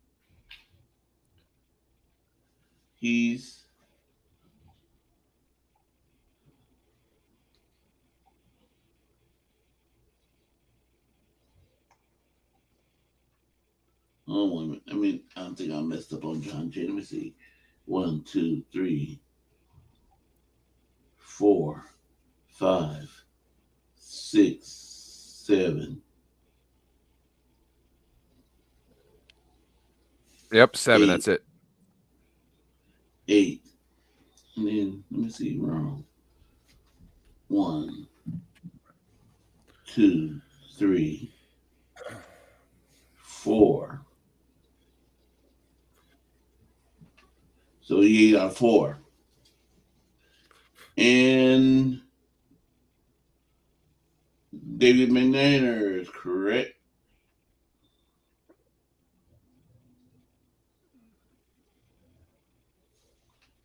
He's oh, wait a minute. I mean, I don't think I messed up on John J. Let me see. 1, 2, 3, 4, 5, 6, 7. Yep, 7. 8. That's it. 8. And then let me see. Wrong. 1, 2, 3, 4. 28 out of 4. And David McNair is correct.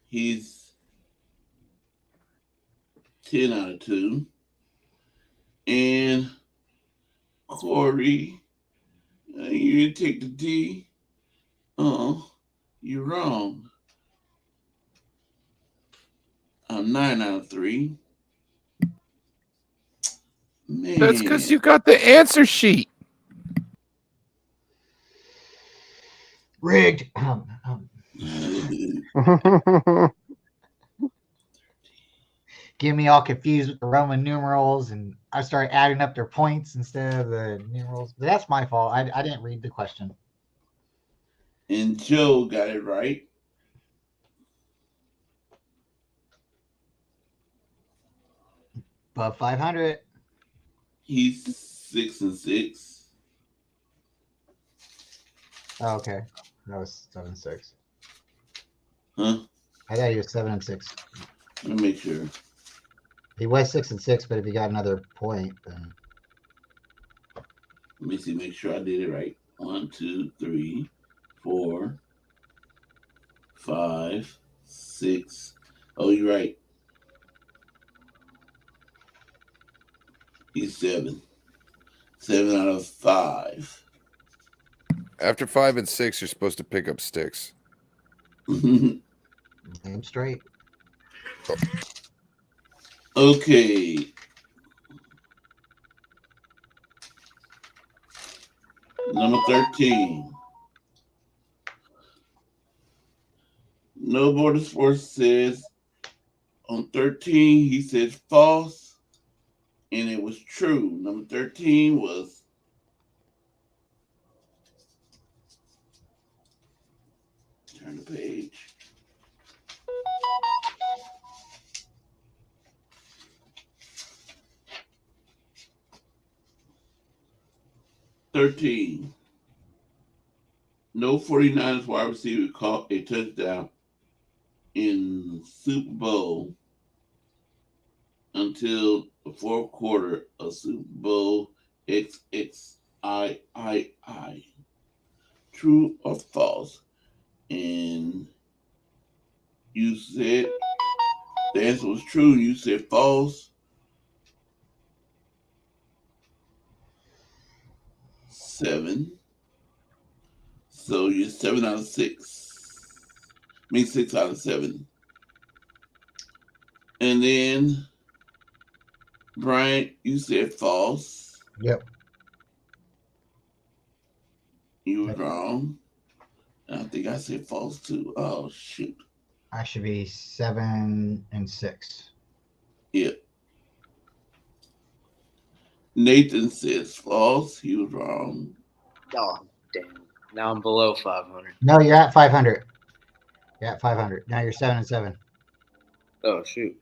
He's 10 out of 2. And Corey, you didn't take the D. Oh, you're wrong. I'm 9 out of 3. Man. That's because you got the answer sheet. Rigged. Get me all confused with the Roman numerals, and I started adding up their points instead of the numerals. But that's my fault. I didn't read the question. And Joe got it right. Above 500. He's 6 and 6. Oh, okay. That was 7-6. Huh? I thought he was 7 and 6. Let me make sure. He was 6 and 6, but if he got another point, then Let me see, make sure I did it right. 1, 2, 3, 4, 5, 6. Oh, you're right. He's 7. 7 out of 5. After 5 and 6, you're supposed to pick up sticks. aim straight. Okay. Number 13. No Border Sports says on 13, he said false, and it was true. Number 13 was turn the page. No 49ers wide receiver caught a touchdown in Super Bowl until the fourth quarter of Super Bowl XXIII. True or false? And you said the answer was true. You said false. 7. So you're 7 out of 6. I mean 6 out of 7. And then Brian, you said false. Yep. You were wrong. I think I said false too. Oh shoot. I should be 7 and 6. Yeah. Nathan says false. He was wrong. Oh, damn. Now I'm below 500. No, you're at 500. You're at 500. Now you're 7 and 7. Oh, shoot.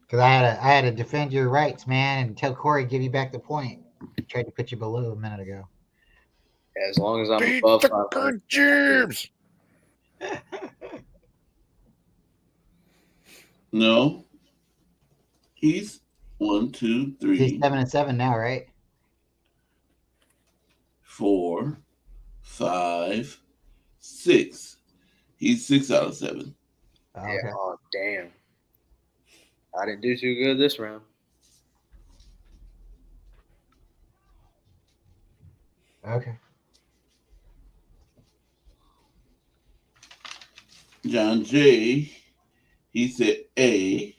Because I had to defend your rights, man, and tell Corey give you back the point. I tried to put you below a minute ago. As long as I'm above 500. James. No. He's 1, 2, 3. He's 7 and 7 now, right? 4, 5, 6. He's 6 out of 7. Oh, Yeah, okay. oh, damn. I didn't do too good this round. Okay. John J. He said A.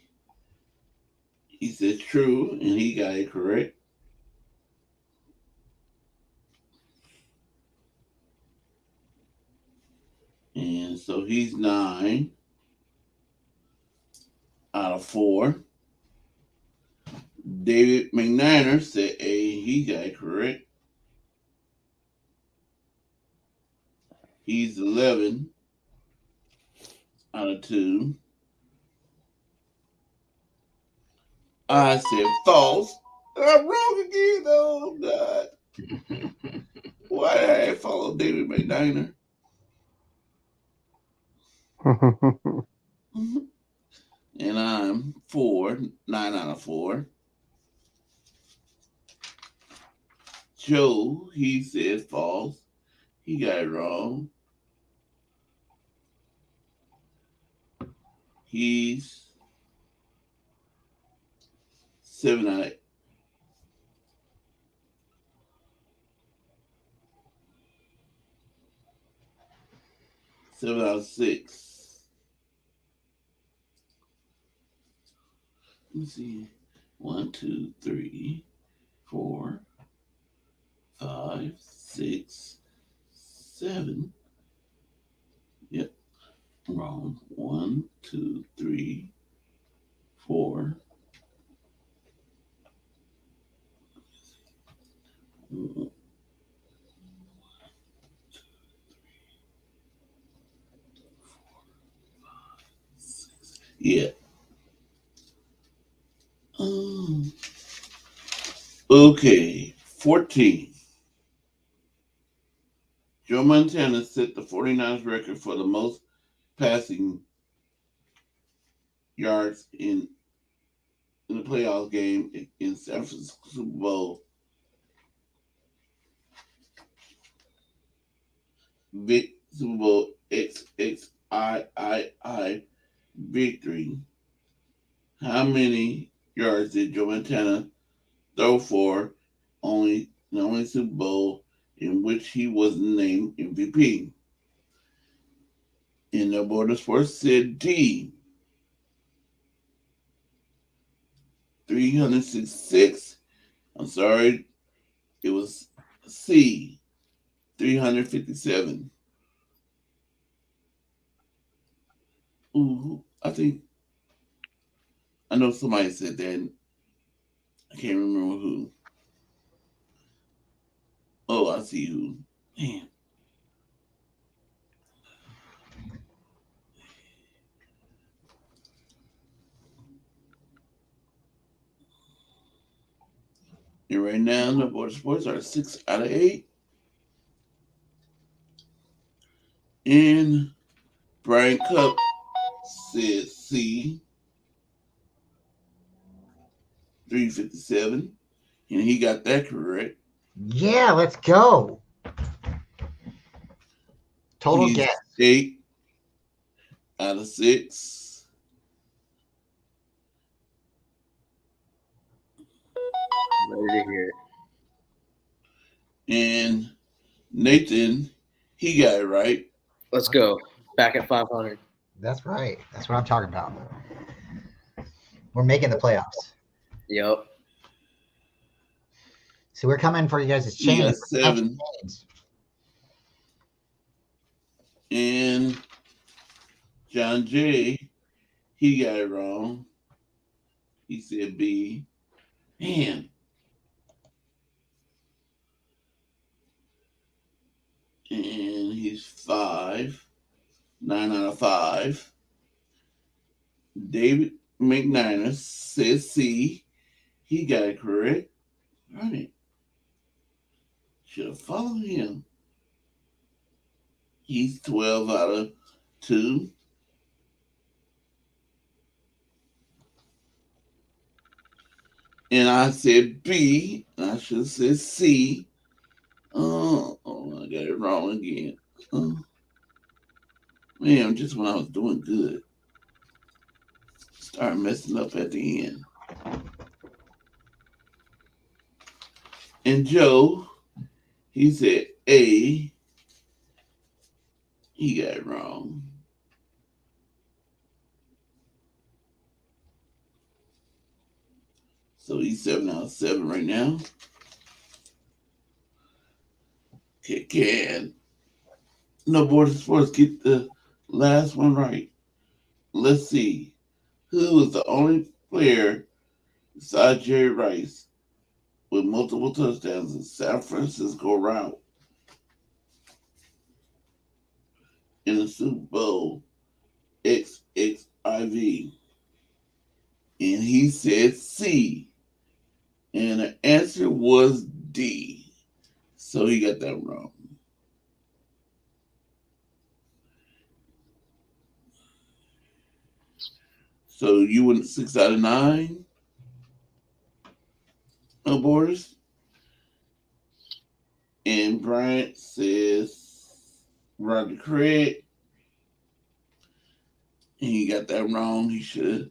He said true, and he got it correct. And so he's 9 out of 4. David McNiner said A. He got it correct. He's 11 out of 2. I said false. I'm wrong again. Oh, God. Why did I follow David McDiner? And I'm 4, 9 out of 4. Joe, he said false. He got it wrong. He's 7 out of 6. Let me see. 1, 2, 3, 4, 5, 6, 7. Yep. Wrong. 1, 2, 3, 4. Yeah. Okay. 14. Joe Montana set the 49ers record for the most passing yards in the playoff game in San Francisco Super Bowl. Super Bowl XXIII victory. How many yards did Joe Montana throw for the only Super Bowl in which he was named MVP? And the Border Sports said D. 366. I'm sorry, it was C. 357. Ooh, I know somebody said that. And I can't remember who. Oh, I see who. Man. And right now, the Border Sports are 6 out of 8. And Brian Cup said C. 357. And he got that correct. Yeah, let's go. Total He's guess. 8 out of 6. Ready to hear it. And Nathan, he got it right. Let's go. Back at 500. That's right. That's what I'm talking about. We're making the playoffs. Yep. So we're coming for you guys' He got chains. 7. And John J., he got it wrong. He said B. Man. And he's 5. 9 out of 5. David McNiner says C. He got it correct. Right. Should have followed him. He's 12 out of 2. And I said B. And I should have said C. Oh, I got it wrong again. Man, just when I was doing good. Start messing up at the end. And Joe, he said A. He got it wrong. So he's 7 out of 7 right now. Can No Border Sports get the last one right? Let's see. Who was the only player besides Jerry Rice with multiple touchdowns in San Francisco route in the Super Bowl XXIV? And he said C. And the answer was D. So he got that wrong. So you went 6 out of 9. Oh, Boris. And Bryant says Roger Craig. And he got that wrong. He should have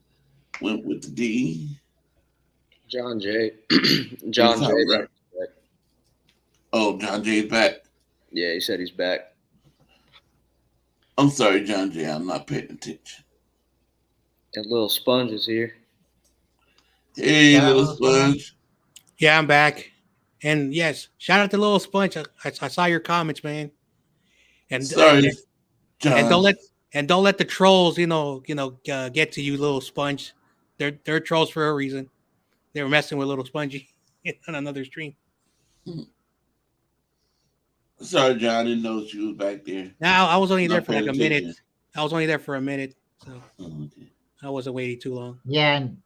went with the D. John Jay. John He's Jay. right. Oh, John Jay's back. Yeah, he said he's back. I'm sorry, John Jay. I'm not paying attention. And Little Sponge is here. Hey, Yeah, little Little Sponge. Sponge. Yeah, I'm back. And yes, shout out to Little Sponge. I saw your comments, man. And Sorry, John. and don't let the trolls, get to you, Little Sponge. They're trolls for a reason. They were messing with Little Spongy on another stream. Sorry, John. I didn't know you was back there. Now I was only there Not for like a paying minute. attention. I was only there for a minute, so Oh, okay. I wasn't waiting too long. Yeah, and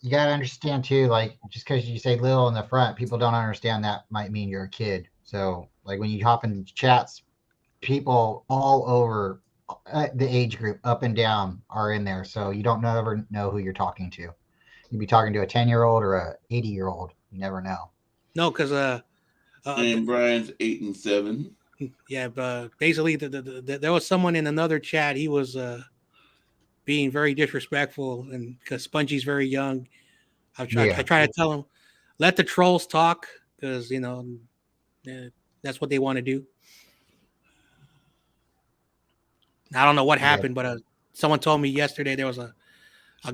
you gotta understand too, like just because you say little in the front, people don't understand that might mean you're a kid. So like when you hop in chats, people all over the age group, up and down, are in there. So you don't ever know who you're talking to. You'd be talking to a 10-year-old or a 80-year-old. You never know. No, because And Brian's 8 and 7. yeah, but basically there was someone in another chat. He was being very disrespectful, and because Spongy's very young, I try to tell him, let the trolls talk, because that's what they want to do. I don't know what happened, but someone told me yesterday there was a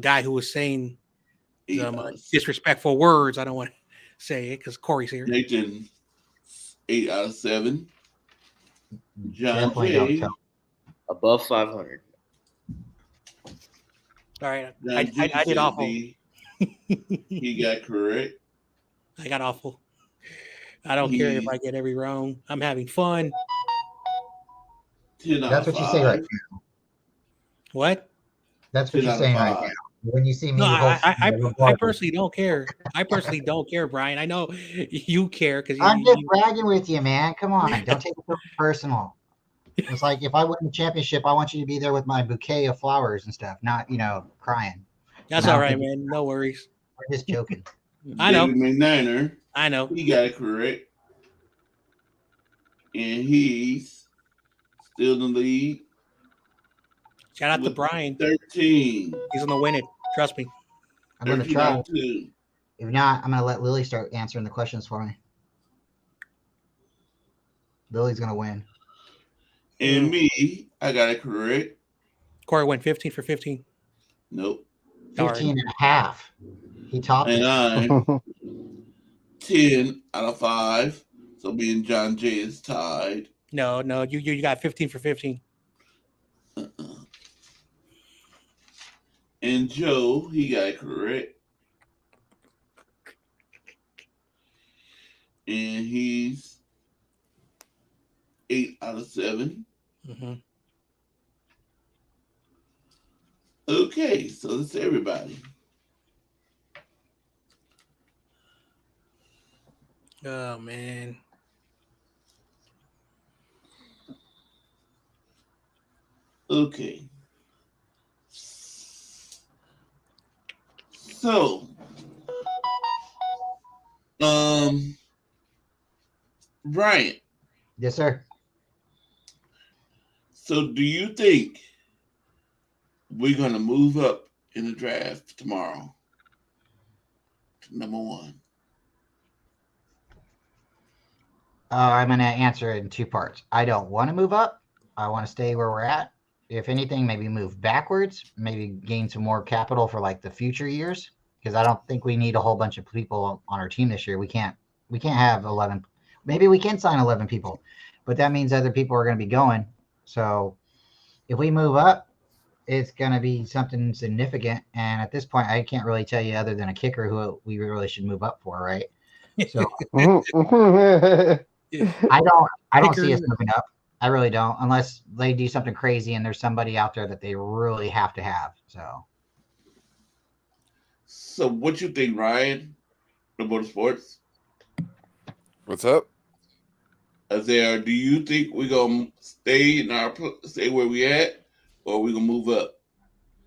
guy who was saying disrespectful words. I don't want to say it because Corey's here. Nathan, 8 out of 7. John Definitely Jay, don't tell. Above 500. All right, John I Jay did said awful. he got correct. I got awful. I don't care if I get every wrong. I'm having fun. 10 out That's of what you 5. say right now. What? That's what 10 you're out of saying right 5. now. When you see me, No, host- I personally don't care. I personally don't care, Brian. I know you care because I'm just bragging with you, man. Come on, don't take it so personal. It's like if I win the championship, I want you to be there with my bouquet of flowers and stuff, not crying. That's No, all right, man. No worries. We're just joking. I know. David McNiner, I know. he got it correct. And he's still in the lead. Shout out to with Brian. 13. He's gonna win it. Trust me. I'm gonna 13 try. out of 2. If not, I'm gonna let Lily start answering the questions for me. Lily's gonna win. And me, I got it correct. Corey went 15 for 15. Nope. 15 and a half. He topped And it. I'm 10 out of 5. So me and John Jay is tied. No, you got 15 for 15. And Joe, he got it correct. And he's 8 out of 7. Mm-hmm. Okay, so that's everybody. Oh man. Okay. So, Brian, Yes, sir. so do you think we're going to move up in the draft tomorrow to number 1? I'm gonna answer it in two parts. I don't want to move up. I want to stay where we're at. If anything, maybe move backwards. Maybe gain some more capital for like the future years. Because I don't think we need a whole bunch of people on our team this year. We can't have 11. Maybe we can sign 11 people, but that means other people are going to be going. So if we move up, it's going to be something significant. And at this point, I can't really tell you other than a kicker who we really should move up for, right? So I don't see us moving up. I really don't, unless they do something crazy and there's somebody out there that they really have to have. So what you think, Ryan, about sports? What's up? Isaiah, do you think we're gonna stay in stay where we at, or we gonna move up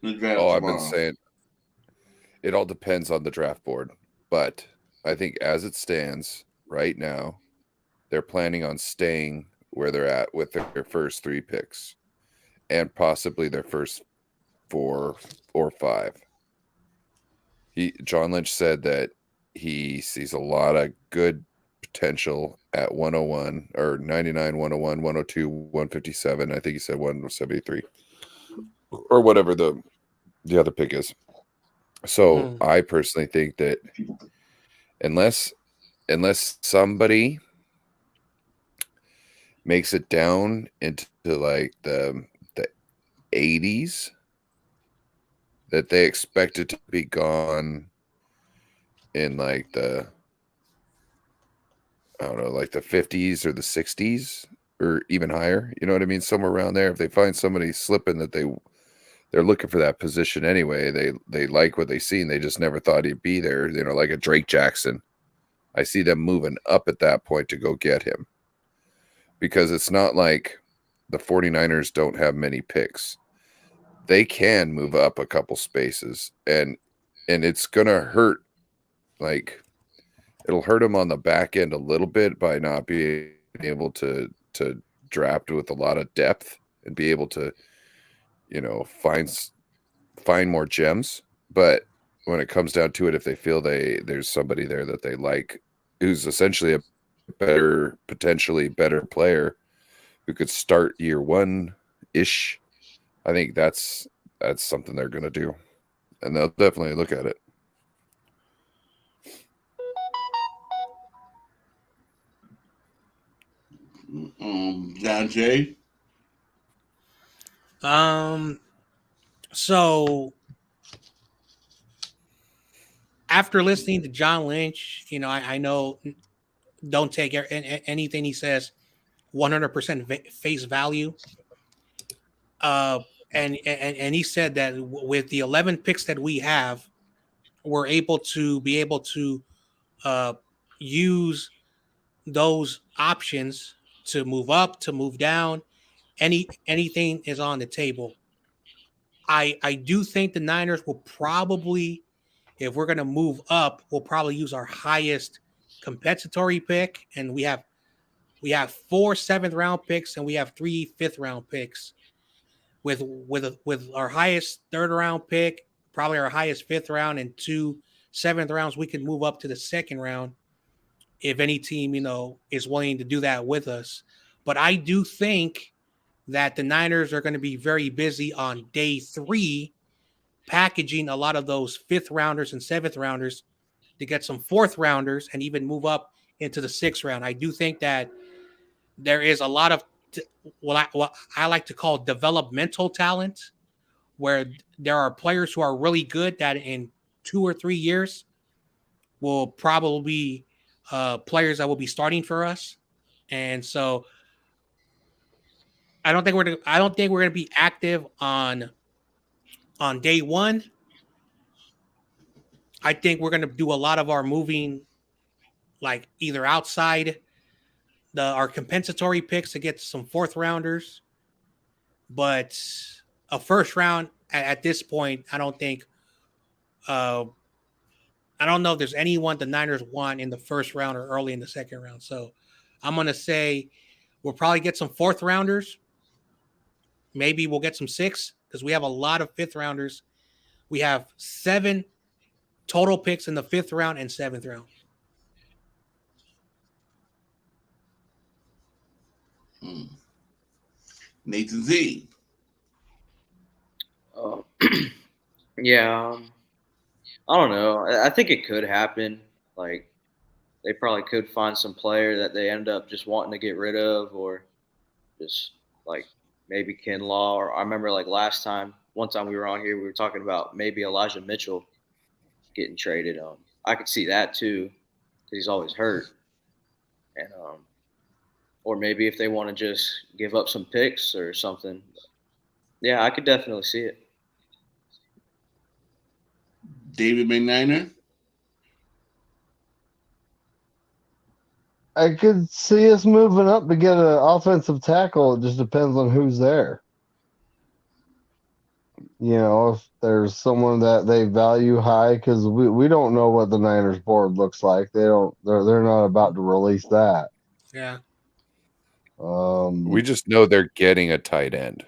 in the draft Oh, I've been tomorrow? saying it all depends on the draft board, but I think as it stands right now, they're planning on staying where they're at with their first 3 picks and possibly their first 4 or 5. John Lynch said that he sees a lot of good potential at 101 or 99, 101, 102, 157. I think he said 173 or whatever the other pick is. So I personally think that unless somebody makes it down into like the 80s, that they expect it to be gone in like the, I don't know, like the 50s or the 60s or even higher. You know what I mean? Somewhere around there. If they find somebody slipping that they're looking for that position anyway, they like what they see and they just never thought he'd be there. You know, like a Drake Jackson. I see them moving up at that point to go get him. Because it's not like the 49ers don't have many picks. They can move up a couple spaces and it's gonna hurt. Like it'll hurt them on the back end a little bit by not being able to draft with a lot of depth and be able to, you know, find more gems. But when it comes down to it, if they feel there's somebody there that they like, who's essentially a potentially better player who could start year 1-ish, I think that's something they're going to do, and they'll definitely look at it. John Jay. So after listening to John Lynch, you know, I know don't take anything he says 100% face value. And he said that with the 11 picks that we have, we're able to use those options to move up, to move down. Anything is on the table. I do think the Niners will probably, if we're going to move up, we'll probably use our highest compensatory pick, and we have 4 7th-round picks and we have 3 5th-round picks. With our highest 3rd-round pick, probably our highest 5th round, and 2 7th rounds, we can move up to the 2nd round if any team, you know, is willing to do that with us. But I do think that the Niners are going to be very busy on day 3 packaging a lot of those 5th rounders and 7th rounders to get some 4th rounders and even move up into the 6th round. I do think that there is a lot of what I like to call developmental talent, where there are players who are really good that in 2 or 3 years will probably be players that will be starting for us. And so I don't think we're going to be active on day 1. I think we're going to do a lot of our moving, like either outside our compensatory picks to get some 4th rounders, but a 1st round at this point, I don't think. I don't know if there's anyone the Niners want in the 1st round or early in the 2nd round. So I'm gonna say we'll probably get some 4th rounders. Maybe we'll get some 6 because we have a lot of 5th rounders. We have 7 total picks in the 5th round and 7th round. Nathan Z. Yeah, I don't know. I think it could happen. Like, they probably could find some player that they end up just wanting to get rid of, or just like maybe Kinlaw. Or I remember like one time we were on here, we were talking about maybe Elijah Mitchell getting traded. I could see that too, because he's always hurt. And or maybe if they want to just give up some picks or something. Yeah, I could definitely see it. David McNiner. I could see us moving up to get an offensive tackle. It just depends on who's there. You know, if there's someone that they value high, because we don't know what the Niners board looks like. They're not about to release that. Yeah. We just know they're getting a tight end.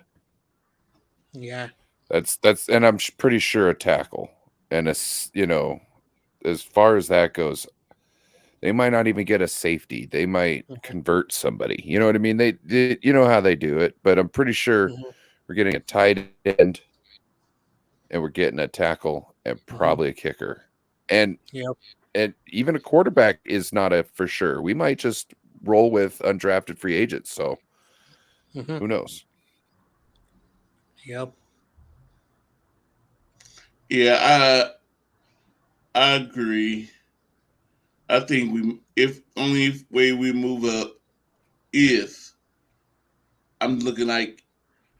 Yeah. That's and I'm pretty sure a tackle. And you know, as far as that goes, they might not even get a safety. They might convert somebody. You know what I mean? They you know how they do it, but I'm pretty sure we're getting a tight end and we're getting a tackle and probably a kicker. And and even a quarterback is not a for sure. We might just roll with undrafted free agents. So who knows? Yep. Yeah, I agree. I think if only way we move up is I'm looking like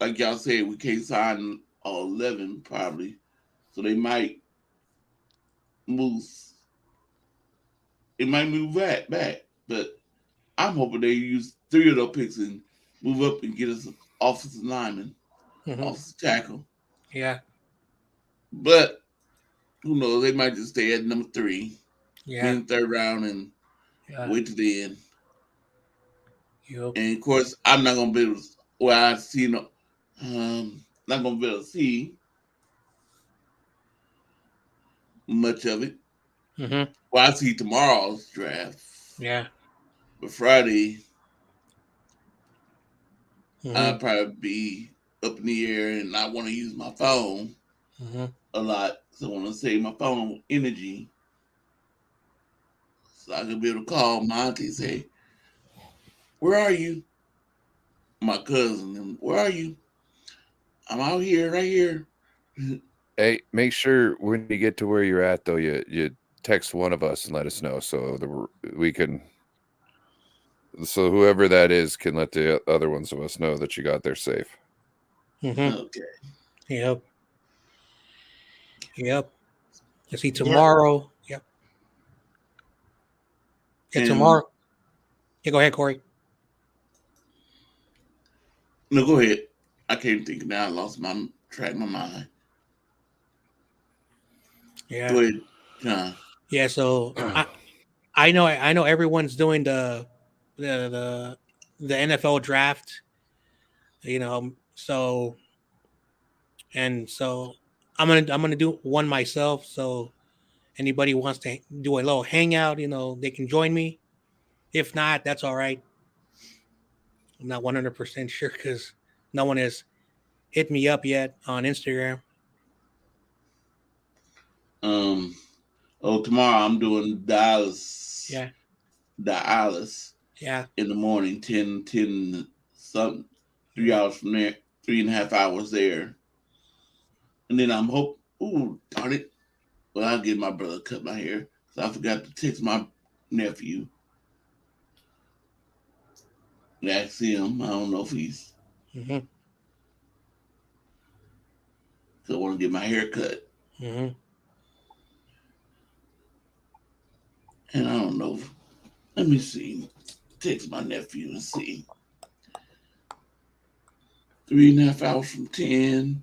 y'all said, we can't sign all 11 probably, so they might move. It might move back, but I'm hoping they use 3 of those picks and move up and get us an offensive lineman, offensive tackle. Yeah. But who knows? They might just stay at number 3, Yeah. in the 3rd round, and wait to the end. Yep. And of course, I'm not gonna be able to. Well, I see no. Not gonna be able to see much of it. Well, I see tomorrow's draft. Yeah. But Friday, I'll probably be up in the air and I want to use my phone a lot. So I want to save my phone energy. So I can be able to call my auntie and say, "Where are you?" My cousin, and "Where are you?" "I'm out here, right here." Hey, make sure when you get to where you're at, though, you text one of us and let us know so we can. So whoever that is can let the other ones of us know that you got there safe. Okay. Yep. I see tomorrow. Yep. Yeah, tomorrow. Yeah, go ahead, Corey. No, go ahead. I can't think now. I lost my track of my mind. Yeah. Go ahead, John. Yeah, so I know everyone's doing the NFL draft, you know, so I'm gonna do one myself. So anybody wants to do a little hangout, you know, they can join me. If not, that's all right. I'm not 100% sure because no one has hit me up yet on Instagram. Tomorrow I'm doing Dallas. Yeah. Dallas. Yeah. In the morning, 10 something, 3 hours from there, 3.5 hours there. And then I'm ooh, darn it. Well, I'll get my brother to cut my hair. So I forgot to text my nephew. Ask him. I don't know if he's. So I want to get my hair cut. And I don't know. Let me see. Text my nephew and see. 3.5 hours from 10.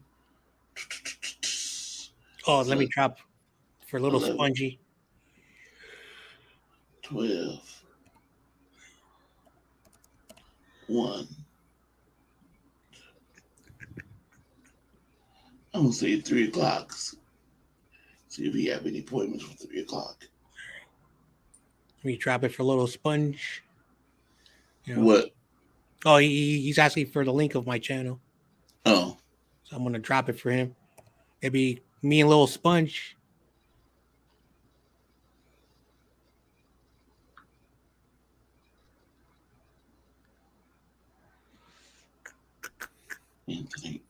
Oh, let me drop for a little 11, spongy. 12. 1. I'm going to say 3 o'clock. See if he have any appointments for 3 o'clock. Let me drop it for a little sponge. You know? What? Oh, he's asking for the link of my channel. Oh. So I'm going to drop it for him. Maybe me and Little Sponge. Anthony,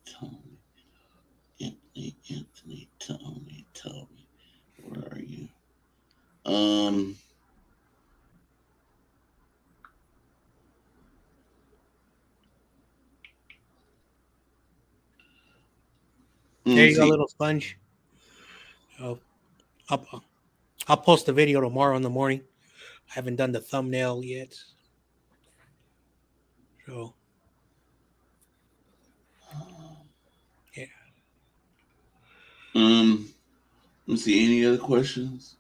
Tony. Where are you? There you go, Little Sponge. Oh, I'll post the video tomorrow in the morning. I haven't done the thumbnail yet. So yeah. Let's see. Any other questions?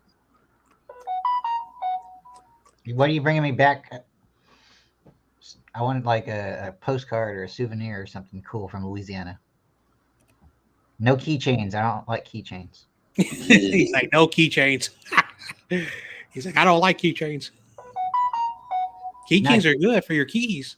What are you bringing me back? I want like a postcard or a souvenir or something cool from Louisiana. No keychains. I don't like keychains. He's like, no keychains. He's like, I don't like keychains. Keychains are good for your keys.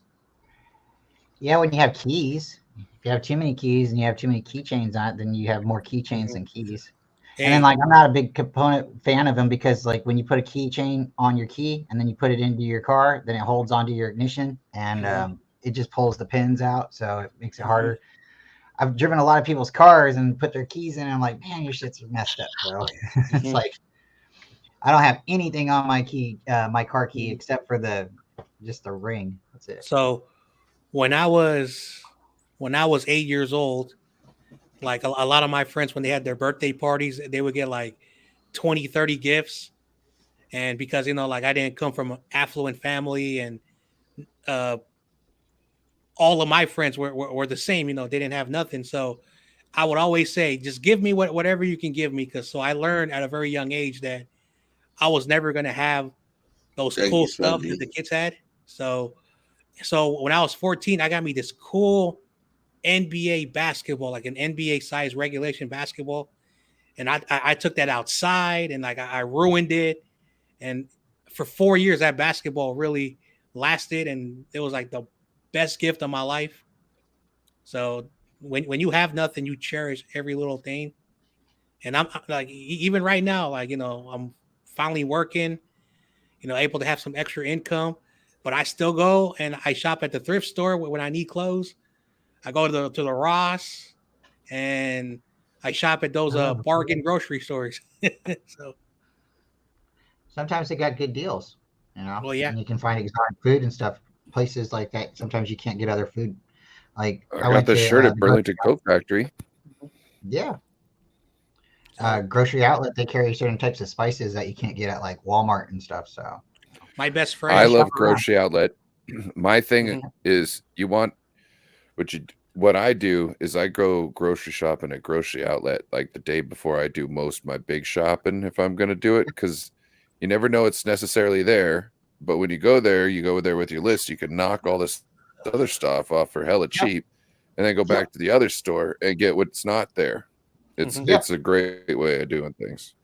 Yeah, when you have keys. If you have too many keys and you have too many keychains on it, then you have more keychains than keys. And then, like, I'm not a big component fan of them because, like, when you put a keychain on your key and then you put it into your car, then it holds onto your ignition and it just pulls the pins out, so it makes it harder. I've driven a lot of people's cars and put their keys in, and I'm like, man, your shit's messed up, bro. It's like I don't have anything on my key, my car key, except for just the ring. That's it. So when I was 8 years old, like a lot of my friends, when they had their birthday parties, they would get like 20, 30 gifts. And because, like I didn't come from an affluent family and all of my friends were the same, they didn't have nothing. So I would always say, just give me whatever you can give me. So I learned at a very young age that I was never going to have those cool stuff that the kids had. So when I was 14, I got me this cool NBA basketball, like an NBA size regulation basketball. And I took that outside and like I ruined it. And for 4 years, that basketball really lasted. And it was like the best gift of my life. So when you have nothing, you cherish every little thing. And I'm like, even right now, like, I'm finally working, able to have some extra income, but I still go and I shop at the thrift store when I need clothes. I go to the Ross and I shop at those bargain grocery stores. So sometimes they got good deals, Well, yeah. And you can find exotic food and stuff. Places like that, sometimes you can't get other food. Like I got this shirt at Burlington Coat Factory. Yeah. Grocery outlet, they carry certain types of spices that you can't get at like Walmart and stuff. So my best friend, I love grocery outlet. My thing is, what I do is I go grocery shopping at grocery outlet like the day before I do most of my big shopping, if I'm going to do it, because you never know it's necessarily there. But when you go there with your list, you can knock all this other stuff off for hella cheap and then go back to the other store and get what's not there. It's a great way of doing things.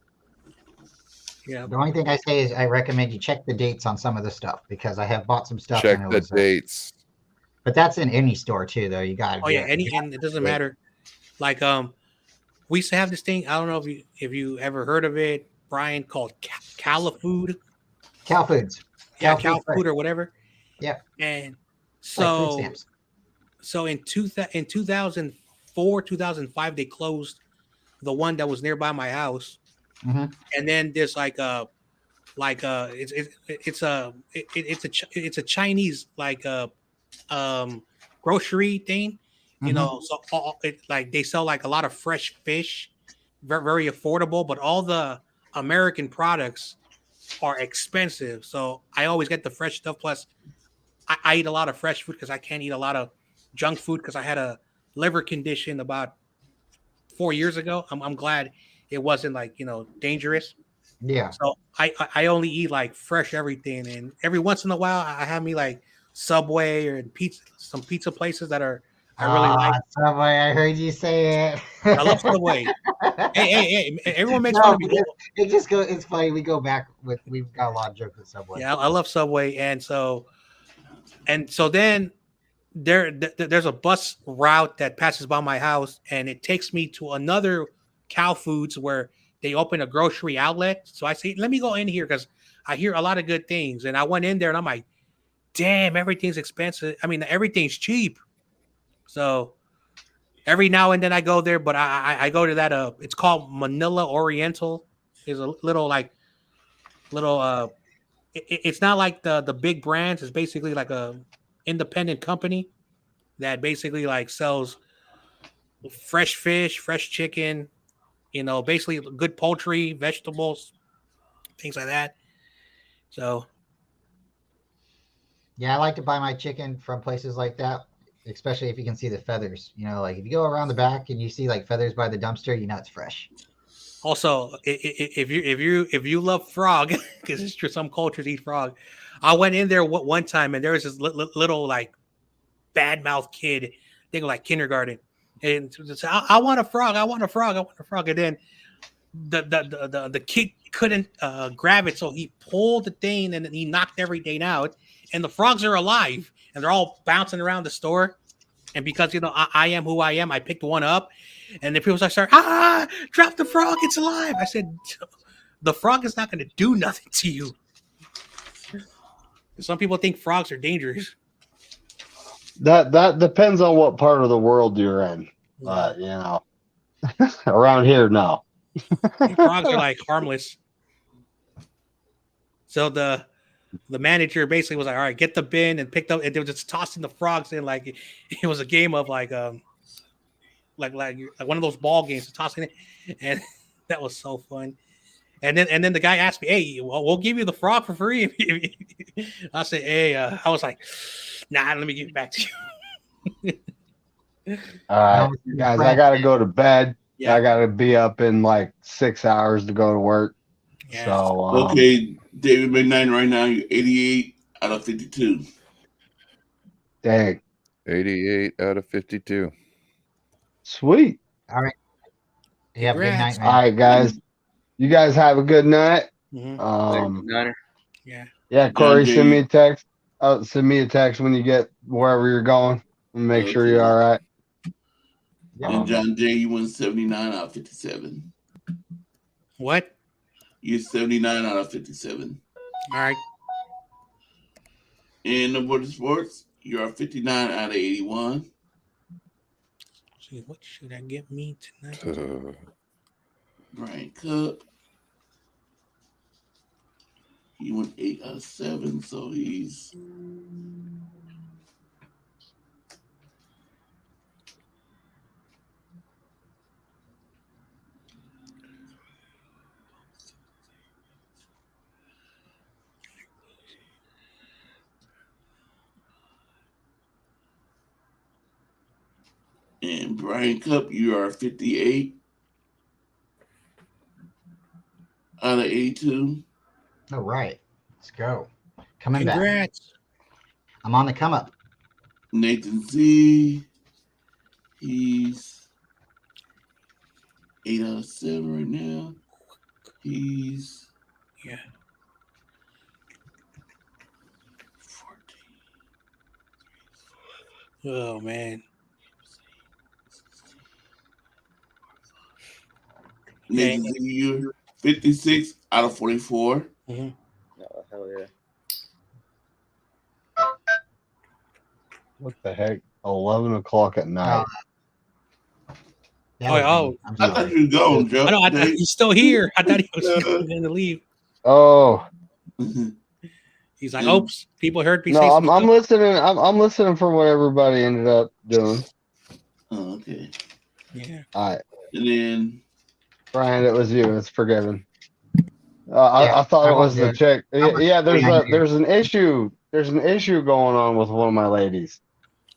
Yeah. The only thing I say is I recommend you check the dates on some of the stuff because I have bought some stuff. Check the dates. But that's in any store too, though. You got to. And it doesn't matter. Like we used to have this thing. I don't know if you ever heard of it, Brian, called Califood. Cal Foods. Yeah, Cal Food or whatever. Yeah. And so in 2004, 2005, they closed the one that was nearby my house. Mm-hmm. And then there's it's a Chinese grocery thing, so they sell like a lot of fresh fish, very, very affordable, but all the American products are expensive. So I always get the fresh stuff. Plus I eat a lot of fresh food because I can't eat a lot of junk food because I had a liver condition about 4 years ago. I'm glad it wasn't dangerous. Yeah. So I only eat like fresh everything, and every once in a while I have me like Subway or some pizza places that I really like. Subway, I heard you say it. I love Subway. hey, everyone makes fun of me. It's funny. We've got a lot of jokes with Subway. Yeah, I love Subway, and so then there's a bus route that passes by my house, and it takes me to another Cal Foods where they open a grocery outlet. So I say, let me go in here because I hear a lot of good things. And I went in there and I'm like, damn, everything's expensive. I mean, everything's cheap. So every now and then I go there, but I go to that. It's called Manila Oriental. It's a it's not like the big brands. It's basically like a independent company that basically like sells fresh fish, fresh chicken, basically good poultry, vegetables, things like that. So Yeah, I like to buy my chicken from places like that, especially if you can see the feathers. You know, like if you go around the back and you see like feathers by the dumpster, you know it's fresh. Also, if you love frog, because it's true, some cultures eat frog. I went in there one time and there was this little like bad mouth kid, I think like kindergarten, and I want a frog, I want a frog, I want a frog, and then the kid couldn't grab it, so he pulled the thing and he knocked everything out, and the frogs are alive and they're all bouncing around the store. And because I am who I am, I picked one up, and the people start, drop the frog, it's alive. I said, the frog is not going to do nothing to you. Some people think frogs are dangerous. That depends on what part of the world you're in. You know, around here, no. Frogs are like harmless. So the manager basically was like, all right, get the bin, and picked up, and they were just tossing the frogs in like it was a game of like one of those ball games, tossing it, and that was so fun. And then the guy asked me, hey, we'll give you the frog for free. I said, hey, I was like, nah, let me give it back to you. All right, guys, I gotta go to bed. Yeah. I gotta be up in like 6 hours to go to work. Yeah. So Okay, David Midnight, right now you're 88 out of 52. Dang. 88 out of 52. Sweet. All right. Yeah, good night, man. All right, guys. You guys have a good night. Mm-hmm. Niner. Yeah, Corey, send me a text. Send me a text when you get wherever you're going and make sure you're all right. And John Jay, you won 79 out of 57. What? You're 79 out of 57. All right. In the Border Sports, you're 59 out of 81. Let's see, what should I get me tonight? Brian Cup. He went 8 out of 7, so he's and Brian Cup, you are 58 out of 82. All right, let's go. Coming Congrats. back. I'm on the come up. Nathan Z, he's 8 out of 7 right now. He's 14. Oh man. Nathan Z, you're 56 out of 44. Mm-hmm. Oh, hell yeah. What the heck? 11 o'clock at night. Oh, I thought you were gone, Joe. I thought he's still here. I thought he was going to leave. Oh. He's like, oops, people heard me say No, something. I'm listening. I'm listening for what everybody ended up doing. Oh, okay. Yeah. All right. And then Brian, it was you. It's forgiven. I thought it was the chick. Yeah, there's an issue. There's an issue going on with one of my ladies.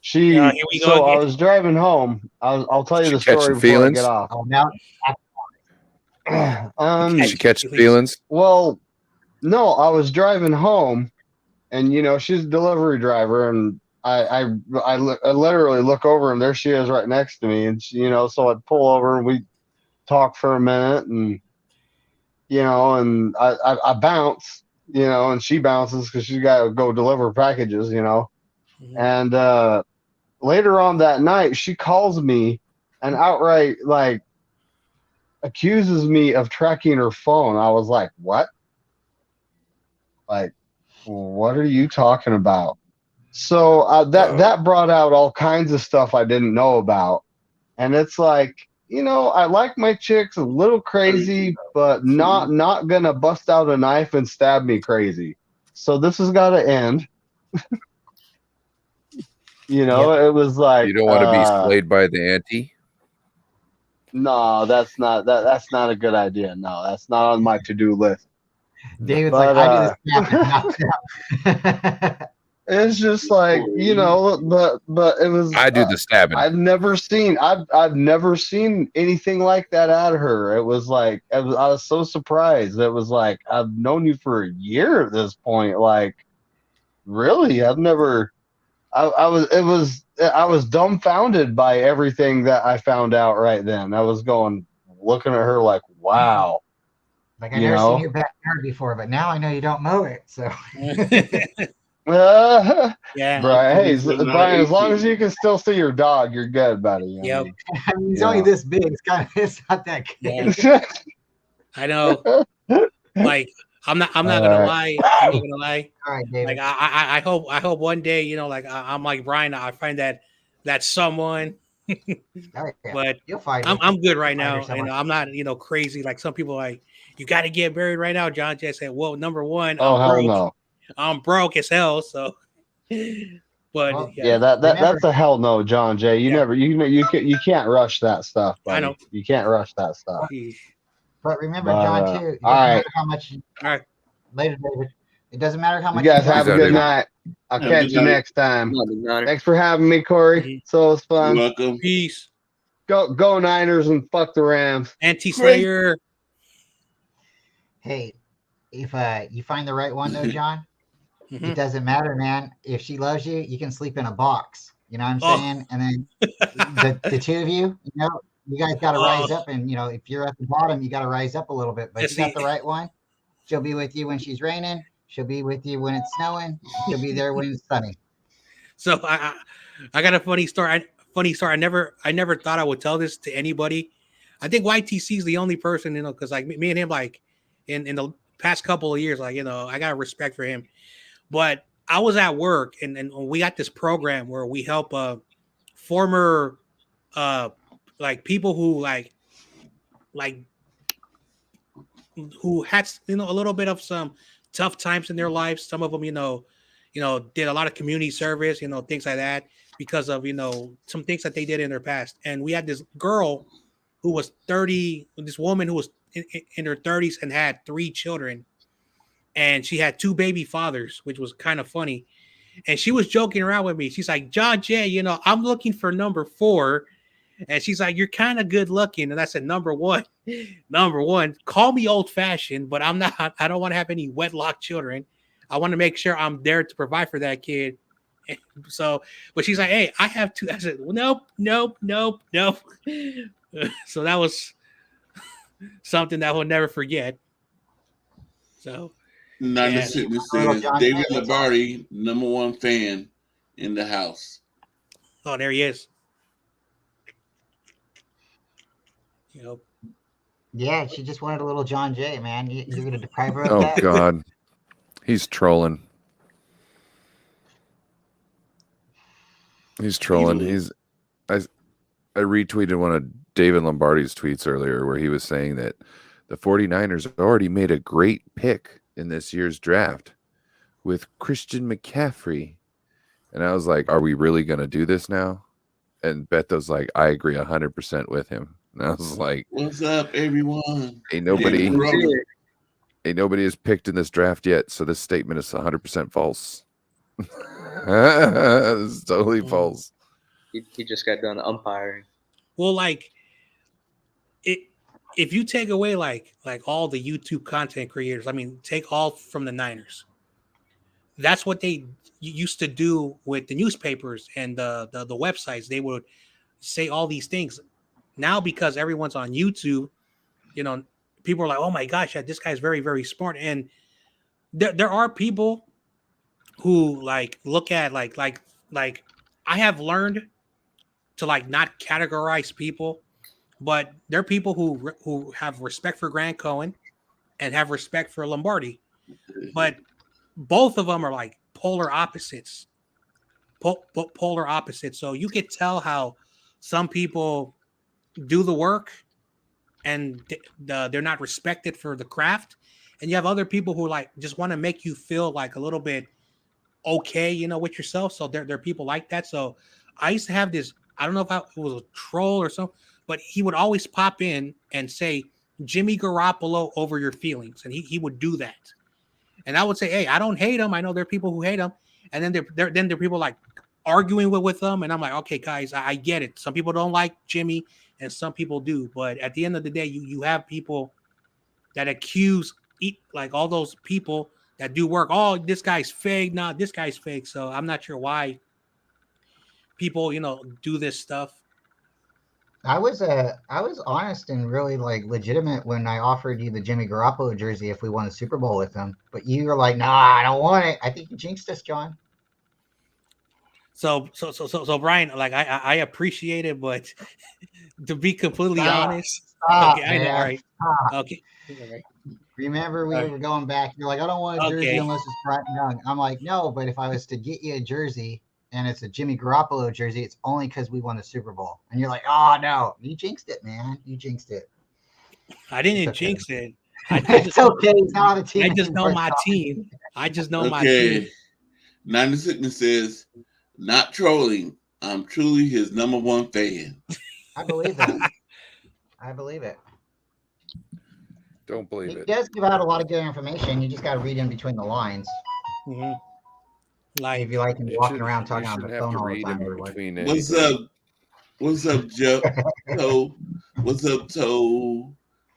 Here we go So I again. was driving home. I'll tell you the Catching story before feelings? I get off. Oh, now Did she catch feelings? Well, no, I was driving home, and she's a delivery driver, and I literally look over, and there she is right next to me, and she, so I'd pull over, and we talk for a minute, and and I bounce, and she bounces because she's got to go deliver packages, Mm-hmm. and later on that night, she calls me and outright accuses me of tracking her phone. I was like, what? Like, what are you talking about? So that brought out all kinds of stuff I didn't know about. And it's like, I like my chicks a little crazy, but not gonna bust out a knife and stab me crazy. So this has got to end. It was like, You don't want to be slayed by the auntie? No, that's not a good idea. No, that's not on my to-do list. David's But, like, I do this. It's just like, but it was. I do the stabbing. I've never seen anything like that out of her. It was like I was so surprised. It was like I've known you for a year at this point. Like, really, I've never. I was dumbfounded by everything that I found out right then. I was looking at her like, wow. Like I never seen your backyard before, but now I know you don't mow it. So. Yeah. Brian, Brian, as long as you can still see your dog, you're good, buddy. Yep. I mean, it's only this big. It's not that good. Yeah. I know. Like I'm not gonna lie. I'm not gonna lie. All right, David. Like I hope one day, like I'm like Brian, I find that someone. Oh, yeah. But You'll find I'm good right now. Find someone. I'm not crazy like some people. Like, you got to get married right now. John Jay said, well, number one, Oh, hell no. I'm broke as hell. So, but Well, Yeah, that's a hell no, John Jay. You can't rush that stuff, buddy. I know. You can't rush that stuff. But remember, But, John, too. It doesn't all right. matter how much. All right. Later, David. It doesn't matter how You much. guys have a Peace out, good David. night. I'll Have a catch good you night. next time. Nothing matter. Thanks for having me, Corey. Mhm. So it's You're fun. welcome. Peace. Go Niners and fuck the Rams. Anti-Slayer. Hey, if you find the right one though, John, it Mhm. doesn't matter, man. If she loves you, you can sleep in a box. You know what I'm Oh. saying? And then the two of you, you guys got to rise up. And if you're at the bottom, you got to rise up a little bit. But if you got the right one, she'll be with you when she's raining. She'll be with you when it's snowing. She'll be there when it's sunny. So I got a funny story. I never thought I would tell this to anybody. I think YTC is the only person, because like me and him, like in the past couple of years, like I got respect for him. But I was at work and we got this program where we help former like people who like who had a little bit of some tough times in their lives. Some of them did a lot of community service, things like that, because of some things that they did in their past. And we had this girl who was 30, this woman who was in her 30s and had 3 children, and she had 2 baby fathers, which was kind of funny. And she was joking around with me. She's like, John Jay, I'm looking for number 4. And she's like, you're kind of good looking. And I said, number one, call me old fashioned, but I don't want to have any wedlock children. I want to make sure I'm there to provide for that kid. So, but she's like, hey, I have 2. I said, well, nope. So that was something that I will never forget. So, Niners Fitness says David Lombardi, number 1 fan in the house. oh, there he is. Yeah, she just wanted a little John Jay, man. You're going to deprive her of Oh that? God, he's trolling. He's trolling. I retweeted one of David Lombardi's tweets earlier where he was saying that the 49ers already made a great pick in this year's draft with Christian McCaffrey. And I was like, are we really going to do this now? And Beto's like, I agree 100% with him. And I was like, what's up, everyone? Ain't nobody is picked in this draft yet, so this statement is 100% false. It's totally false. He just got done umpiring. Well, like if you take away like all the YouTube content creators, I mean, take all from the Niners. That's what they used to do with the newspapers and the websites. They would say all these things. Now, because everyone's on YouTube, people are like, oh my gosh, this guy's very, very smart. And there are people who like look at like I have learned to like not categorize people, but there are people who have respect for Grant Cohen and have respect for Lombardi, but both of them are like polar opposites. Polar opposites. So you could tell how some people do the work and they're not respected for the craft, and you have other people who like just want to make you feel like a little bit okay, with yourself. So there are people like that. So I used to have this, I don't know if it was a troll or something, but he would always pop in and say Jimmy Garoppolo over your feelings, and he would do that. And I would say, hey, I don't hate him. I know there are people who hate him. and then there are people like arguing with them, and I'm like, okay, guys, I get it. Some people don't like Jimmy, and some people do, but at the end of the day, you have people that accuse like all those people that do work. Oh, this guy's fake. Nah, this guy's fake. So I'm not sure why people, do this stuff. I was honest and really like legitimate when I offered you the Jimmy Garoppolo jersey if we won the Super Bowl with him. But you were like, "Nah, I don't want it." I think you jinxed us, John. So Brian, like I appreciate it, but to be completely honest, Stop, okay, I know, man. all right, Stop. okay. All right. Remember, we were going back. You're like, "I don't want a jersey Okay. unless it's Bryant Young." I'm like, "No, but if I was to get you a jersey and it's a Jimmy Garoppolo jersey, it's only because we won the Super Bowl." And you're like, "Oh no, you jinxed it, man. You jinxed it." I didn't It's okay. jinx it. It's okay. It's not a team. I just know anymore. my Stop. team. I just know my team. Okay. 96 says, not trolling. I'm truly his number one fan. I believe that. I believe it. Don't believe He it. does give out a lot of good information. You just got to read in between the lines. Mhm. Like If you like him You walking should- around you talking on shouldn't the have phone to all the read time. in everyone. between What's anything. up? What's up, Joe? What's up, Toe?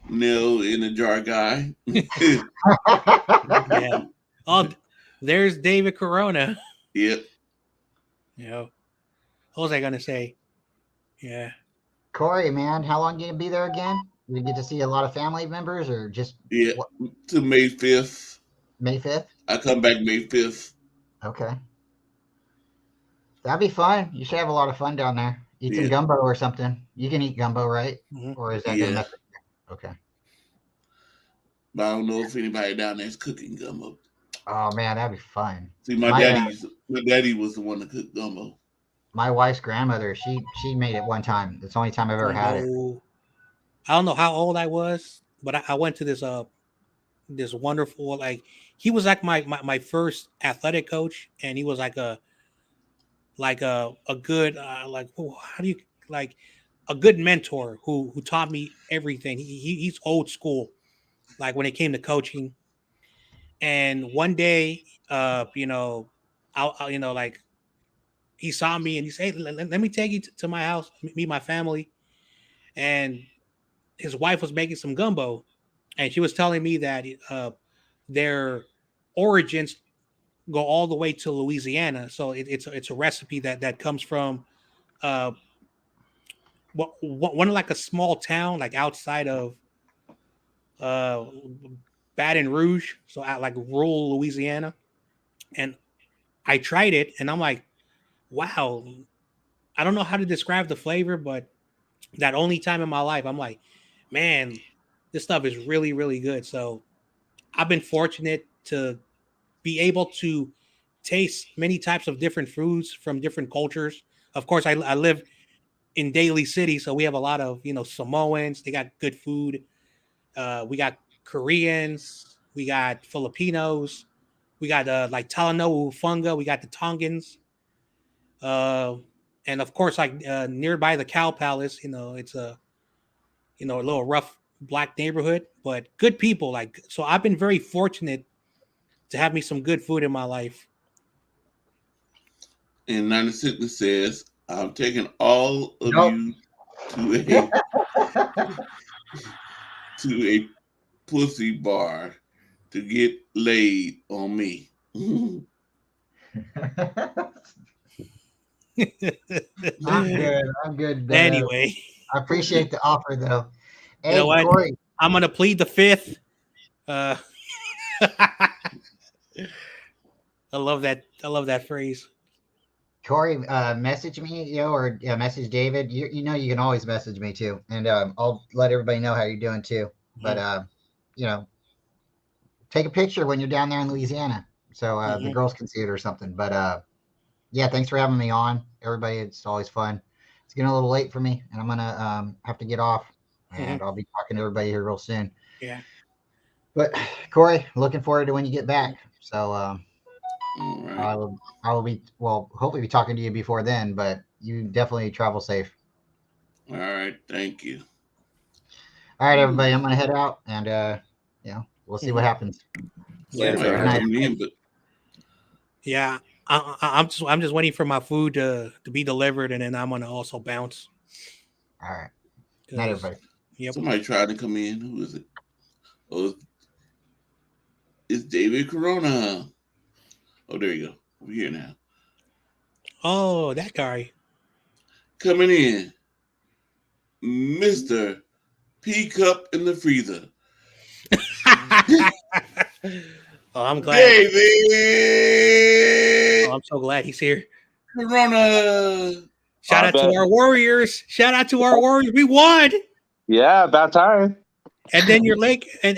Nil in the jar guy. yeah. Oh, there's David Corona. Yep. What was I gonna say? Yeah. Corey, man, how long you gonna be there again? You get to see a lot of family members, or just Yeah. what, To May 5th. May 5th? I come back May 5th. Okay, that'd be fun. You should have a lot of fun down there. Eat some Yeah. gumbo or something. You can eat gumbo, right? Mhm. Or is that Yeah. gonna mess with you? Okay. But I don't know if anybody down there is cooking gumbo. Oh man, that'd be fun. See, my My, daddy was the one that cooked gumbo. My wife's grandmother, she made it one time. It's the only time I've ever had it. I don't know how old I was, but I went to this wonderful, like, he was like my first athletic coach, and he was like a good like, how do you, like, a good mentor who taught me everything. He's old school, like when it came to coaching. And one day, I'll like, he saw me and he said, "Hey, let me take you to my house, meet my family." And his wife was making some gumbo, and she was telling me that their origins go all the way to Louisiana. So it's a recipe that comes from one like a small town like outside of Baton Rouge, so out like rural Louisiana. And I tried it, and I'm like, wow, I don't know how to describe the flavor, but that only time in my life, I'm like, man, this stuff is really, really good. So I've been fortunate to be able to taste many types of different foods from different cultures. Of course, I live in Daly City, so we have a lot of Samoans. They got good food. We got Koreans. We got Filipinos. We got like Talanoa Funga. We got the Tongans. And of course, like nearby the Cow Palace, it's a little rough black neighborhood, but good people. Like, so I've been very fortunate to have me some good food in my life. And 96 says, I'm taking all of you to a pussy bar to get laid on me. I'm good. Anyway, I appreciate the offer, though. Hey, you know what? Corey, I'm gonna plead the fifth. I love that. I love that phrase. Corey, message me, or message David. You know, you can always message me too, and I'll let everybody know how you're doing too. But take a picture when you're down there in Louisiana, so the girls can see it or something. But yeah, thanks for having me on, everybody. It's always fun. It's getting a little late for me, and I'm gonna have to get off, and I'll be talking to everybody here real soon. Yeah. But Corey, looking forward to when you get back. So Right. I will be, well, hopefully be talking to you before then, but you definitely travel safe. All right. Thank you. All right, everybody, I'm going to head out, and we'll see what happens. Yeah, Good night. coming in, but Yeah, I'm just waiting for my food to be delivered, and then I'm gonna also bounce. All right. 'Cause- Not everybody. Yep. Somebody tried to come in. Who is it? Oh, it's David Corona. Oh, there you go. We're here now. Oh, that guy. Coming in, Mr. P Cup in the freezer. Oh, I'm glad. David Oh, I'm so glad he's here. Corona. Shout out to our Warriors. Shout out to our Warriors. We won. Yeah, about time. And then your Lake and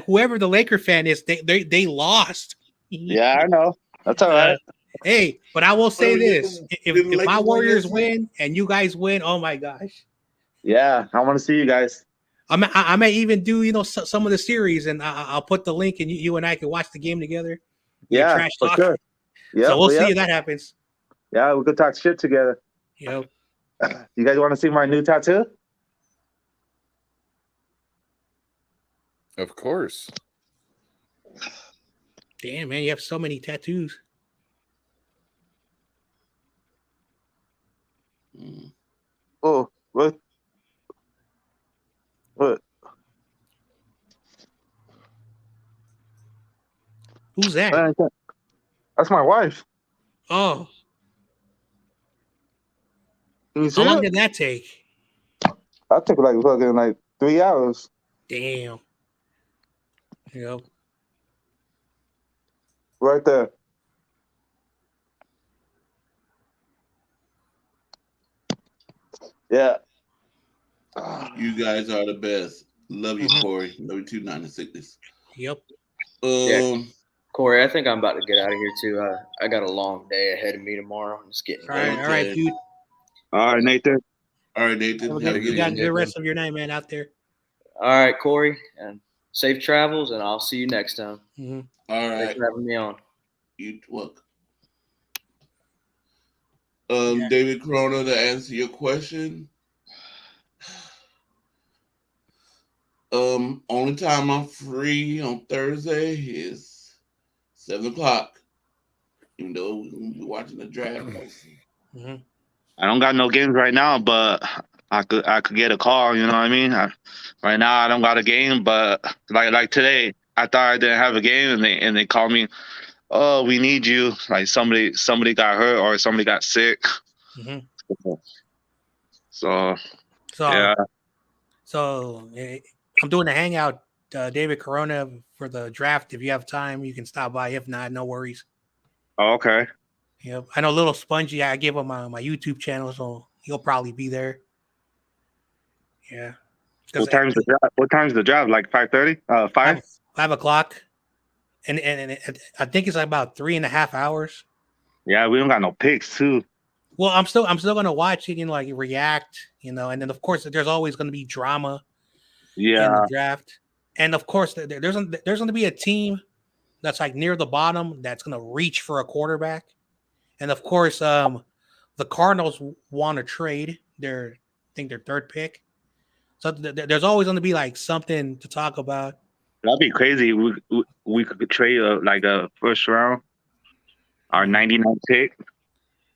whoever the Laker fan is, they lost. Yeah, I know. That's all right. Hey, but I will say this: if Didn't my Lakers win Warriors yesterday? win and you guys win, oh my gosh, Yeah, I want to see you guys. I may even do some of the series, and I'll put the link, and you and I can watch the game together. Yeah, trash for talk. sure. Yeah, So we'll see if that happens. Yeah, we could talk shit together. Yep. You guys want to see my new tattoo? Of course. Damn, man, you have so many tattoos. Oh, what? What? Who's that? That's my wife. Oh, Can you see how long it? did that take? That took like fucking 3 hours. Damn. Yep. Right there. Yeah. You guys are the best. Love you, Mhm. Corey. Love you too, Nine and Sickness. Yep. Yeah. Corey, I think I'm about to get out of here too. I got a long day ahead of me tomorrow. I'm just getting All right, dude. All right, Nathan. All right, Nathan. Have Have a you good got a evening. good rest of your night, man, out there. All right, Corey, and safe travels, and I'll see you next time. Mm-hmm. All Thanks right. for having me on. You welcome. Yeah. David Corona, to answer your question. Only time I'm free on Thursday is 7:00. Even though we'll be watching the draft. Mm-hmm. I don't got no games right now, but I could get a call. You know what I mean? Right now, I don't got a game, but like today, I thought I didn't have a game, and they called me. Oh, we need you. Like somebody got hurt or somebody got sick. Mm-hmm. So So, yeah. so I'm doing a hangout, David Corona, for the draft. If you have time, you can stop by. If not, no worries. Oh, okay. Yep. I know Little Spongy. I give him my YouTube channel, so he'll probably be there. Yeah. What time's the draft? What time's the draft? Like 5:30? 5? 5 o'clock. And I think it's like about 3.5 hours. Yeah, we don't got no picks too. Well, I'm still gonna watch it and like react, and then of course there's always gonna be drama in Yeah. the draft, and of course there's gonna be a team that's like near the bottom that's gonna reach for a quarterback, and of course the Cardinals want to trade their third pick, so there's always gonna be like something to talk about. That'd be crazy. We could trade like a first round, our 99 pick.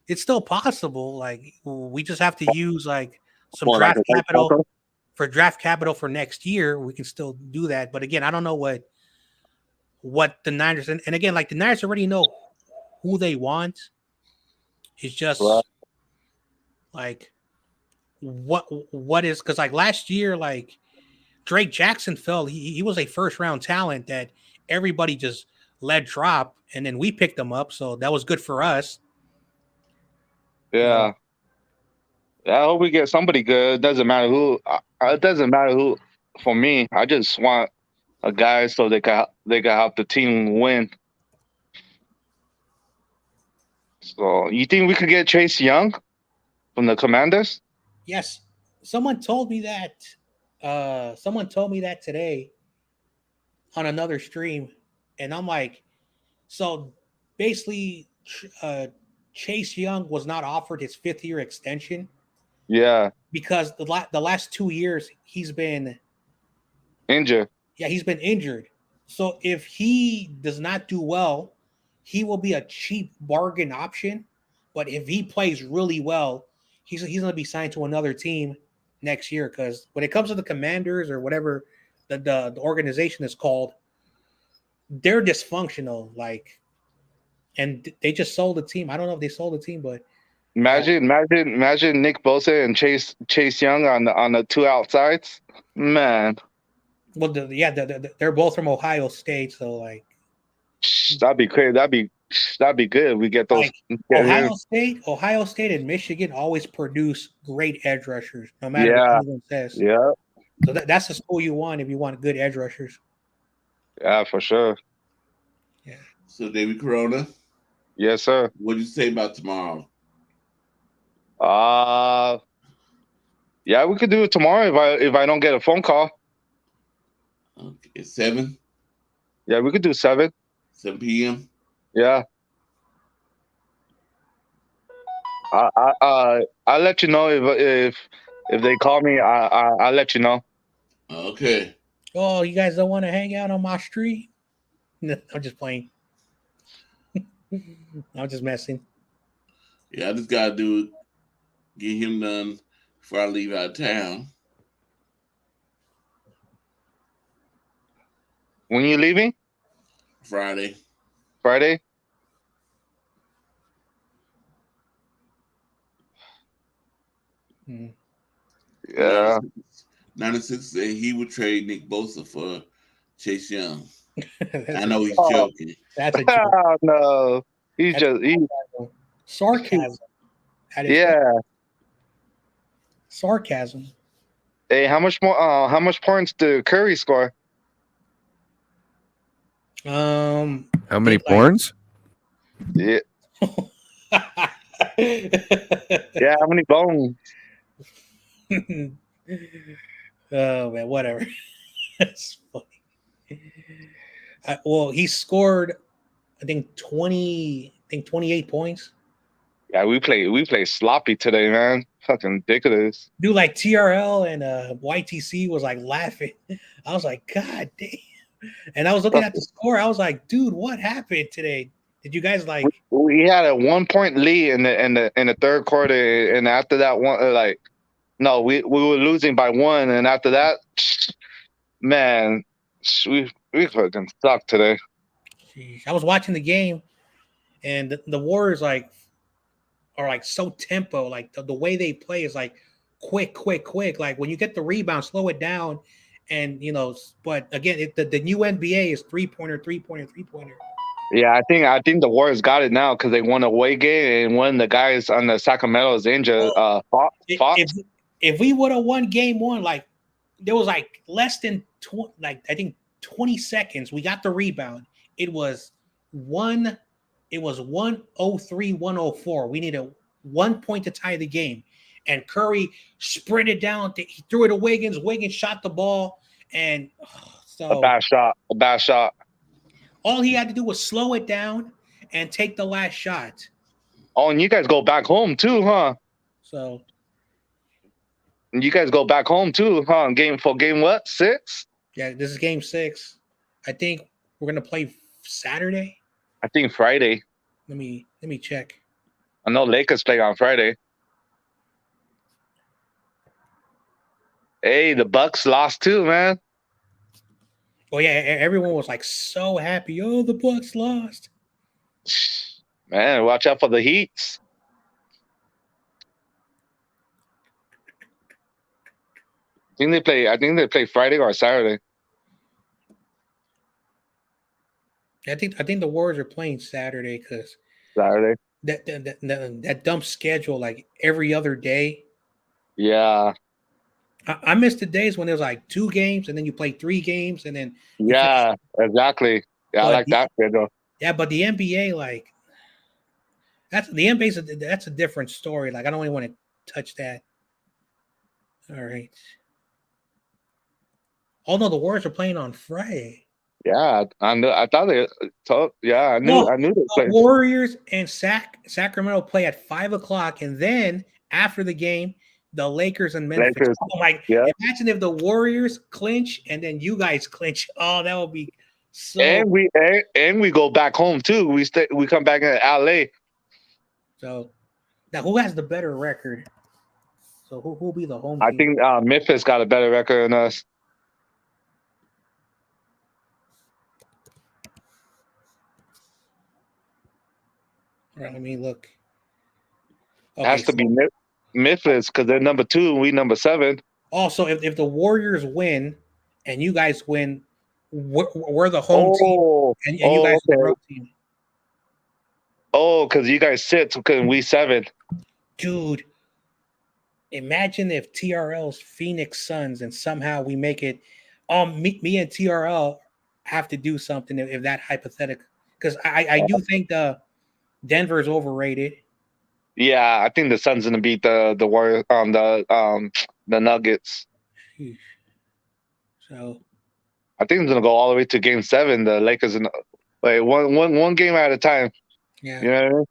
It's still possible. Like we just have to use like some Or like draft a capital for next year. We can still do that. But again, I don't know what the Niners and again, like the Niners already know who they want. It's just like what is, because like last year, like Drake Jackson fell. He was a first round talent that everybody just let drop, and then we picked him up. So that was good for us. Yeah. I hope we get somebody good. It doesn't matter who. It doesn't matter who. For me, I just want a guy so they can help the team win. So you think we could get Chase Young from the Commanders? Yes. Someone told me that today on another stream, and I'm like, so basically Chase Young was not offered his 5th-year extension. Yeah. Because the last 2 years he's been injured. Yeah, he's been injured. So if he does not do well he will be a cheap bargain option. But if he plays really well, he's going to be signed to another team next year. Because when it comes to the Commanders or whatever the organization is called, they're dysfunctional. Like, and they just sold the team. I don't know if they sold the team, but Imagine Nick Bosa and Chase Young on the two outsides. Man, well, they're both from Ohio State, so like that'd be crazy. That'd be good. We get those. Like, Ohio State and Michigan always produce great edge rushers, no matter what anyone says. Yeah. So that's the school you want if you want good edge rushers. Yeah, for sure. Yeah. So, David Corona. Yes, sir. What do you say about tomorrow? Yeah, we could do it tomorrow if I don't get a phone call. Okay, it's 7. Yeah, we could do 7. 7 p.m. Yeah. I'll let you know if they call me. I'll let you know. Okay. Oh, you guys don't want to hang out on my street? No, I'm just playing. I'm just messing. Yeah, I just gotta get him done before I leave out of town. When you leaving? Friday. Yeah. 96 said he would trade Nick Bosa for Chase Young. I know he's joking. That's a joke. No, he's sarcasm. Yeah. Sarcasm. Hey, how much points did Curry score? How many points? Yeah. Yeah, how many bones? Oh man, whatever. That's funny. Well, he scored, I think 28 points. Yeah, we play sloppy today, man. Fucking ridiculous. Dude, like TRL and YTC was like laughing. I was like, God damn. And I was looking at the score. I was like, dude, what happened today? Did you guys like? We had a 1-point lead in the third quarter, and after that one, we were losing by 1, and after that, man, we fucking sucked today. Jeez. I was watching the game, and the Warriors are so tempo. Like the way they play is like quick. Like when you get the rebound, slow it down, and But again, the new NBA is 3-pointer. Yeah, I think the Warriors got it now because they won a away game, and one of the guys on the Sacramento is injured. Fox. If we would have won game 1, like there was like less than 20 seconds. We got the rebound. It was 103-104. We needed 1 point to tie the game. And Curry sprinted down. He threw it to Wiggins. Wiggins shot the ball. And a bad shot. All he had to do was slow it down and take the last shot. Oh, and you guys go back home too, huh? So. And you guys go back home too, huh? Game what? 6? Yeah, this is game 6. I think we're gonna play Saturday. I think Friday. Let me check. I know Lakers play on Friday. Hey, the Bucks lost too, man. Oh yeah, everyone was like so happy. Oh, the Bucks lost. Man, watch out for the Heats. I think they play Friday or Saturday. I think the Warriors are playing Saturday because Saturday. That dumb schedule like every other day. Yeah. I missed the days when there was like 2 games and then you play 3 games and then. Yeah, exactly. Yeah, I like that schedule. Yeah, but the NBA, like, that's a different story. Like, I don't really want to touch that. All right. Oh no, the Warriors are playing on Friday. Yeah, I knew. I thought they. I knew they played. Warriors and Sacramento play at 5:00, and then after the game, the Lakers and Memphis. Oh my! Yeah. Imagine if the Warriors clinch and then you guys clinch. Oh, that would be So and we go back home too. We come back in LA. so now who has the better record? So who will be the home I team? think Memphis got a better record than us. Right, let me look. Has to be Memphis because they're number 2 and we number 7. Also, if the Warriors win and you guys win, we're the home team, and you guys are the road team. Oh, because you guys 6, because we 7. Dude, imagine if TRL's Phoenix Suns and somehow we make it. Me and TRL have to do something if that hypothetical, because I do think the Denver is overrated. Yeah, I think the Suns gonna beat the Warriors the Nuggets. So I think it's gonna go all the way to Game 7. The Lakers and one game at a time. Yeah, you know what I mean?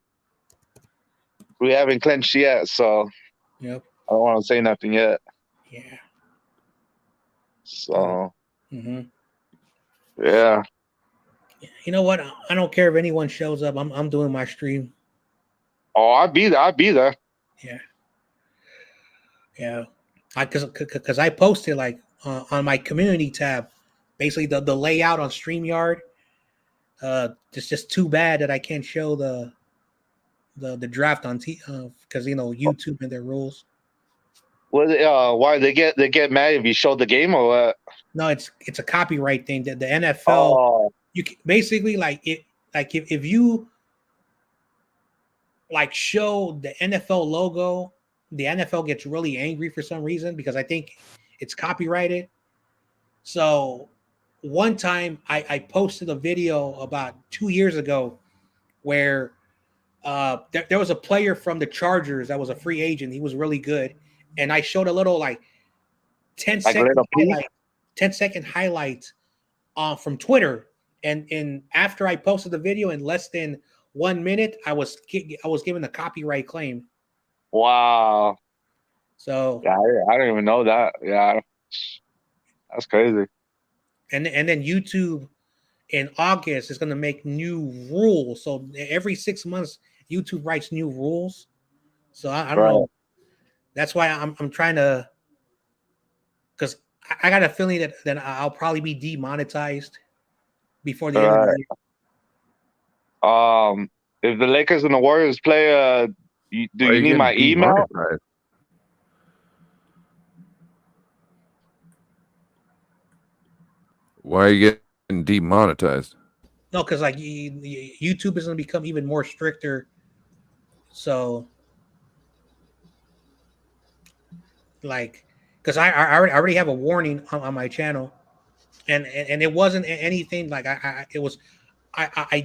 We haven't clinched yet, so yep. I don't want to say nothing yet. Yeah. So Mm-hmm. yeah. You know what? I don't care if anyone shows up. I'm doing my stream. Oh, I'll be there. Yeah. Yeah. Because I posted like on my community tab, basically the layout on StreamYard. It's just too bad that I can't show the draft on because YouTube and their rules. Why they get mad if you show the game or what? No, it's a copyright thing. That the NFL, you basically if you like show the NFL logo, the NFL gets really angry for some reason because I think it's copyrighted. So one time I posted a video about 2 years ago where there was a player from the Chargers that was a free agent. He was really good. And I showed a little 10-second highlight from Twitter. And after I posted the video in less than 1 minute, I was given a copyright claim. Wow. So yeah, I don't even know that. Yeah, that's crazy. And then YouTube in August is going to make new rules. So every 6 months, YouTube writes new rules. So I don't know. That's why I'm trying to, because I got a feeling that I'll probably be demonetized before the end of the year. If the Lakers and the Warriors play, do you need my email? Why are you getting demonetized? No, because YouTube is going to become even more stricter. So, because I already have a warning on my channel, and it wasn't anything I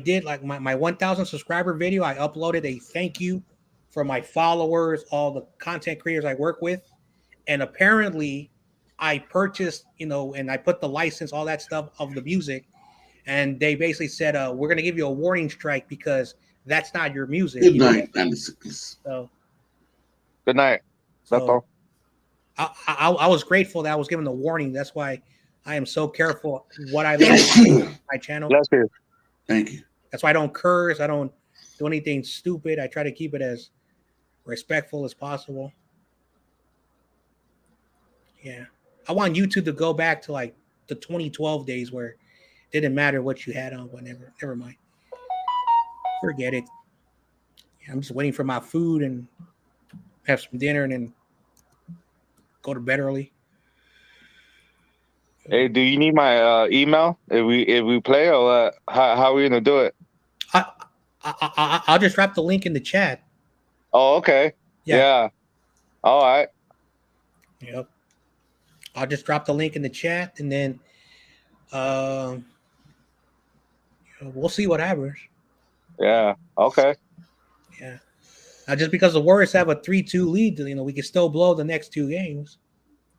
did my 1,000 subscriber video. I uploaded a thank you for my followers, all the content creators I work with, and apparently I purchased, and I put the license, all that stuff of the music, and they basically said, we're going to give you a warning strike because that's not your music. Good night, So, good night. That's all. I was grateful that I was given the warning. That's why I am so careful what I let on my channel. Bless you. Thank you. That's why I don't curse. I don't do anything stupid. I try to keep it as respectful as possible. Yeah. I want YouTube to go back to the 2012 days where it didn't matter what you had on, whatever. Never mind. Forget it. Yeah, I'm just waiting for my food and have some dinner and then go to bed early. Hey, do you need my email if we play, or how are we gonna do it? I'll just drop the link in the chat. Oh, okay. Yeah. All right. Yep. I'll just drop the link in the chat, and then we'll see what happens. Yeah. Okay. Yeah. Just because the Warriors have a 3-2 lead, we can still blow the next 2 games.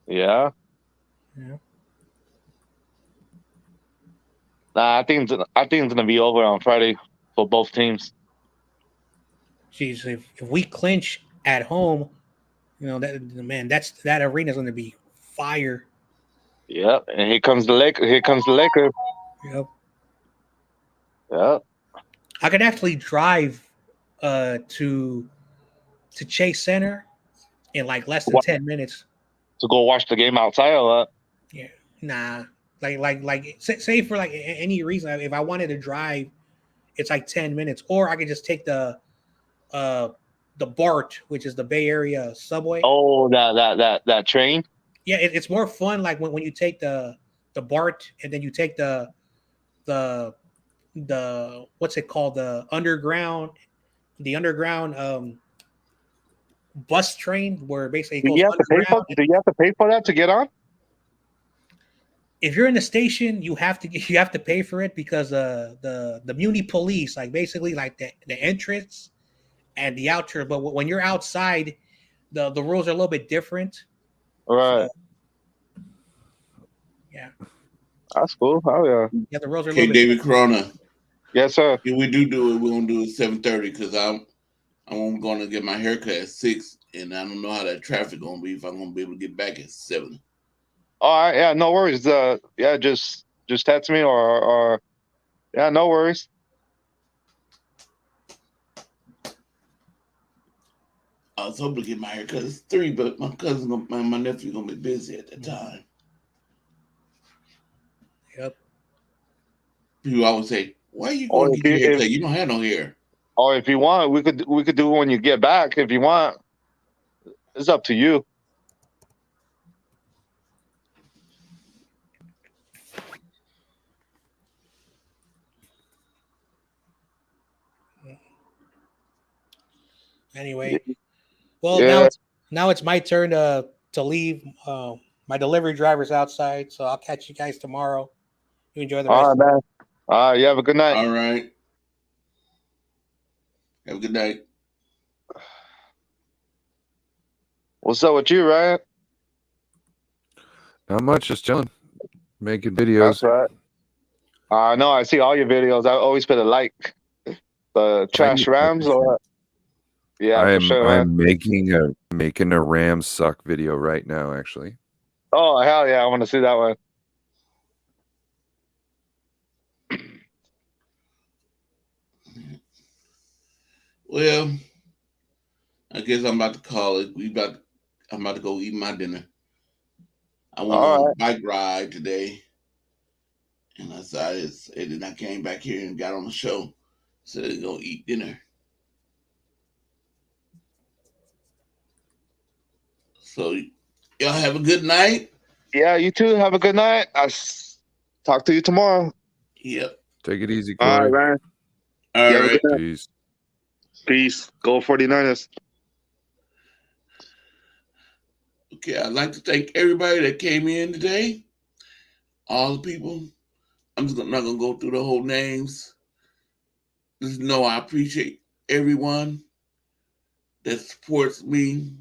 Yeah. Yeah. Nah, I think it's gonna be over on Friday for both teams. Jeez, if we clinch at home, that arena is gonna be fire. Yep. And here comes the Lakers. Yep. Yeah. I could actually drive to Chase Center in like less than What, 10 minutes. to go watch the game outside or what? Yeah, nah. Say for like any reason, if I wanted to drive, it's like 10 minutes, or I could just take uh the BART, which is the Bay Area subway. Oh, that train. Yeah, it's more fun like when you take the BART and then you take the what's it called, the underground bus train, where basically it Do goes you have to pay for? underground. Do you have to pay for that to get on? If you're in the station, you have to pay for it, because the Muni police, like basically like the entrance and the outer. But when you're outside, the rules are a little bit different. Right. So, yeah. That's cool. Oh yeah. Yeah, the rules are a Okay, little bit David Corona. Yes, sir. If we do it, we're gonna do it 7:30 because I'm gonna get my haircut at 6, and I don't know how that traffic gonna be if I'm gonna be able to get back at 7. All right. Yeah. No worries. Yeah. Just text me or yeah. No worries. I was hoping to get my haircut at 3, but my my nephew gonna be busy at that time. Yep. People always say, "Why are you Or going to if get your you haircut? You don't have no hair." or if you want, we could do it when you get back. If you want, it's up to you. Anyway, well, Yeah. now it's my turn to leave. My delivery driver's outside, so I'll catch you guys tomorrow. You enjoy the rest. All right, man. All right. You have a good night. All right. Have a good night. What's up with you, Ryan? Not much, just chilling, making videos. That's right. I know. I see all your videos. I always put a like. The trash Rams or yeah, for sure, man. I'm making a Rams suck video right now, actually. Oh hell yeah! I want to see that one. Well, I guess I'm about to call it. I'm about to go eat my dinner. I went on a bike ride today, and I decided, and then I came back here and got on the show. Said to go eat dinner. So y'all have a good night. Yeah, you too. Have a good night. Talk to you tomorrow. Yep. Take it easy, All Corey. right, man. All right. Peace. Peace. Go 49ers. Okay, I'd like to thank everybody that came in today. All the people. I'm just not gonna go through the whole names. Just know I appreciate everyone that supports me,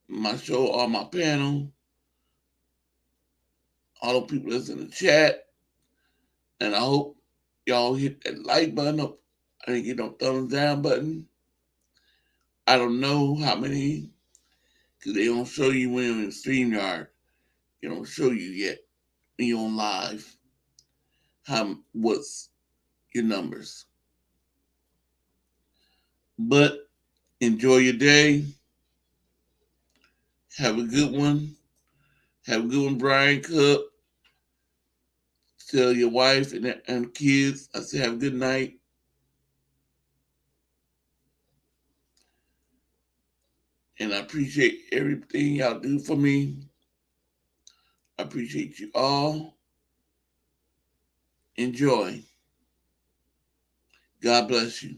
my show, all my panel, all the people that's in the chat. And I hope y'all hit that like button up. I didn't get no thumbs down button. I don't know how many, because they don't show you when you're in StreamYard. They don't show you yet when you're on live. What's your numbers? But enjoy your day. Have a good one. Have a good one, Brian Cook. Tell your wife and kids, I say have a good night. And I appreciate everything y'all do for me. I appreciate you all. Enjoy. God bless you.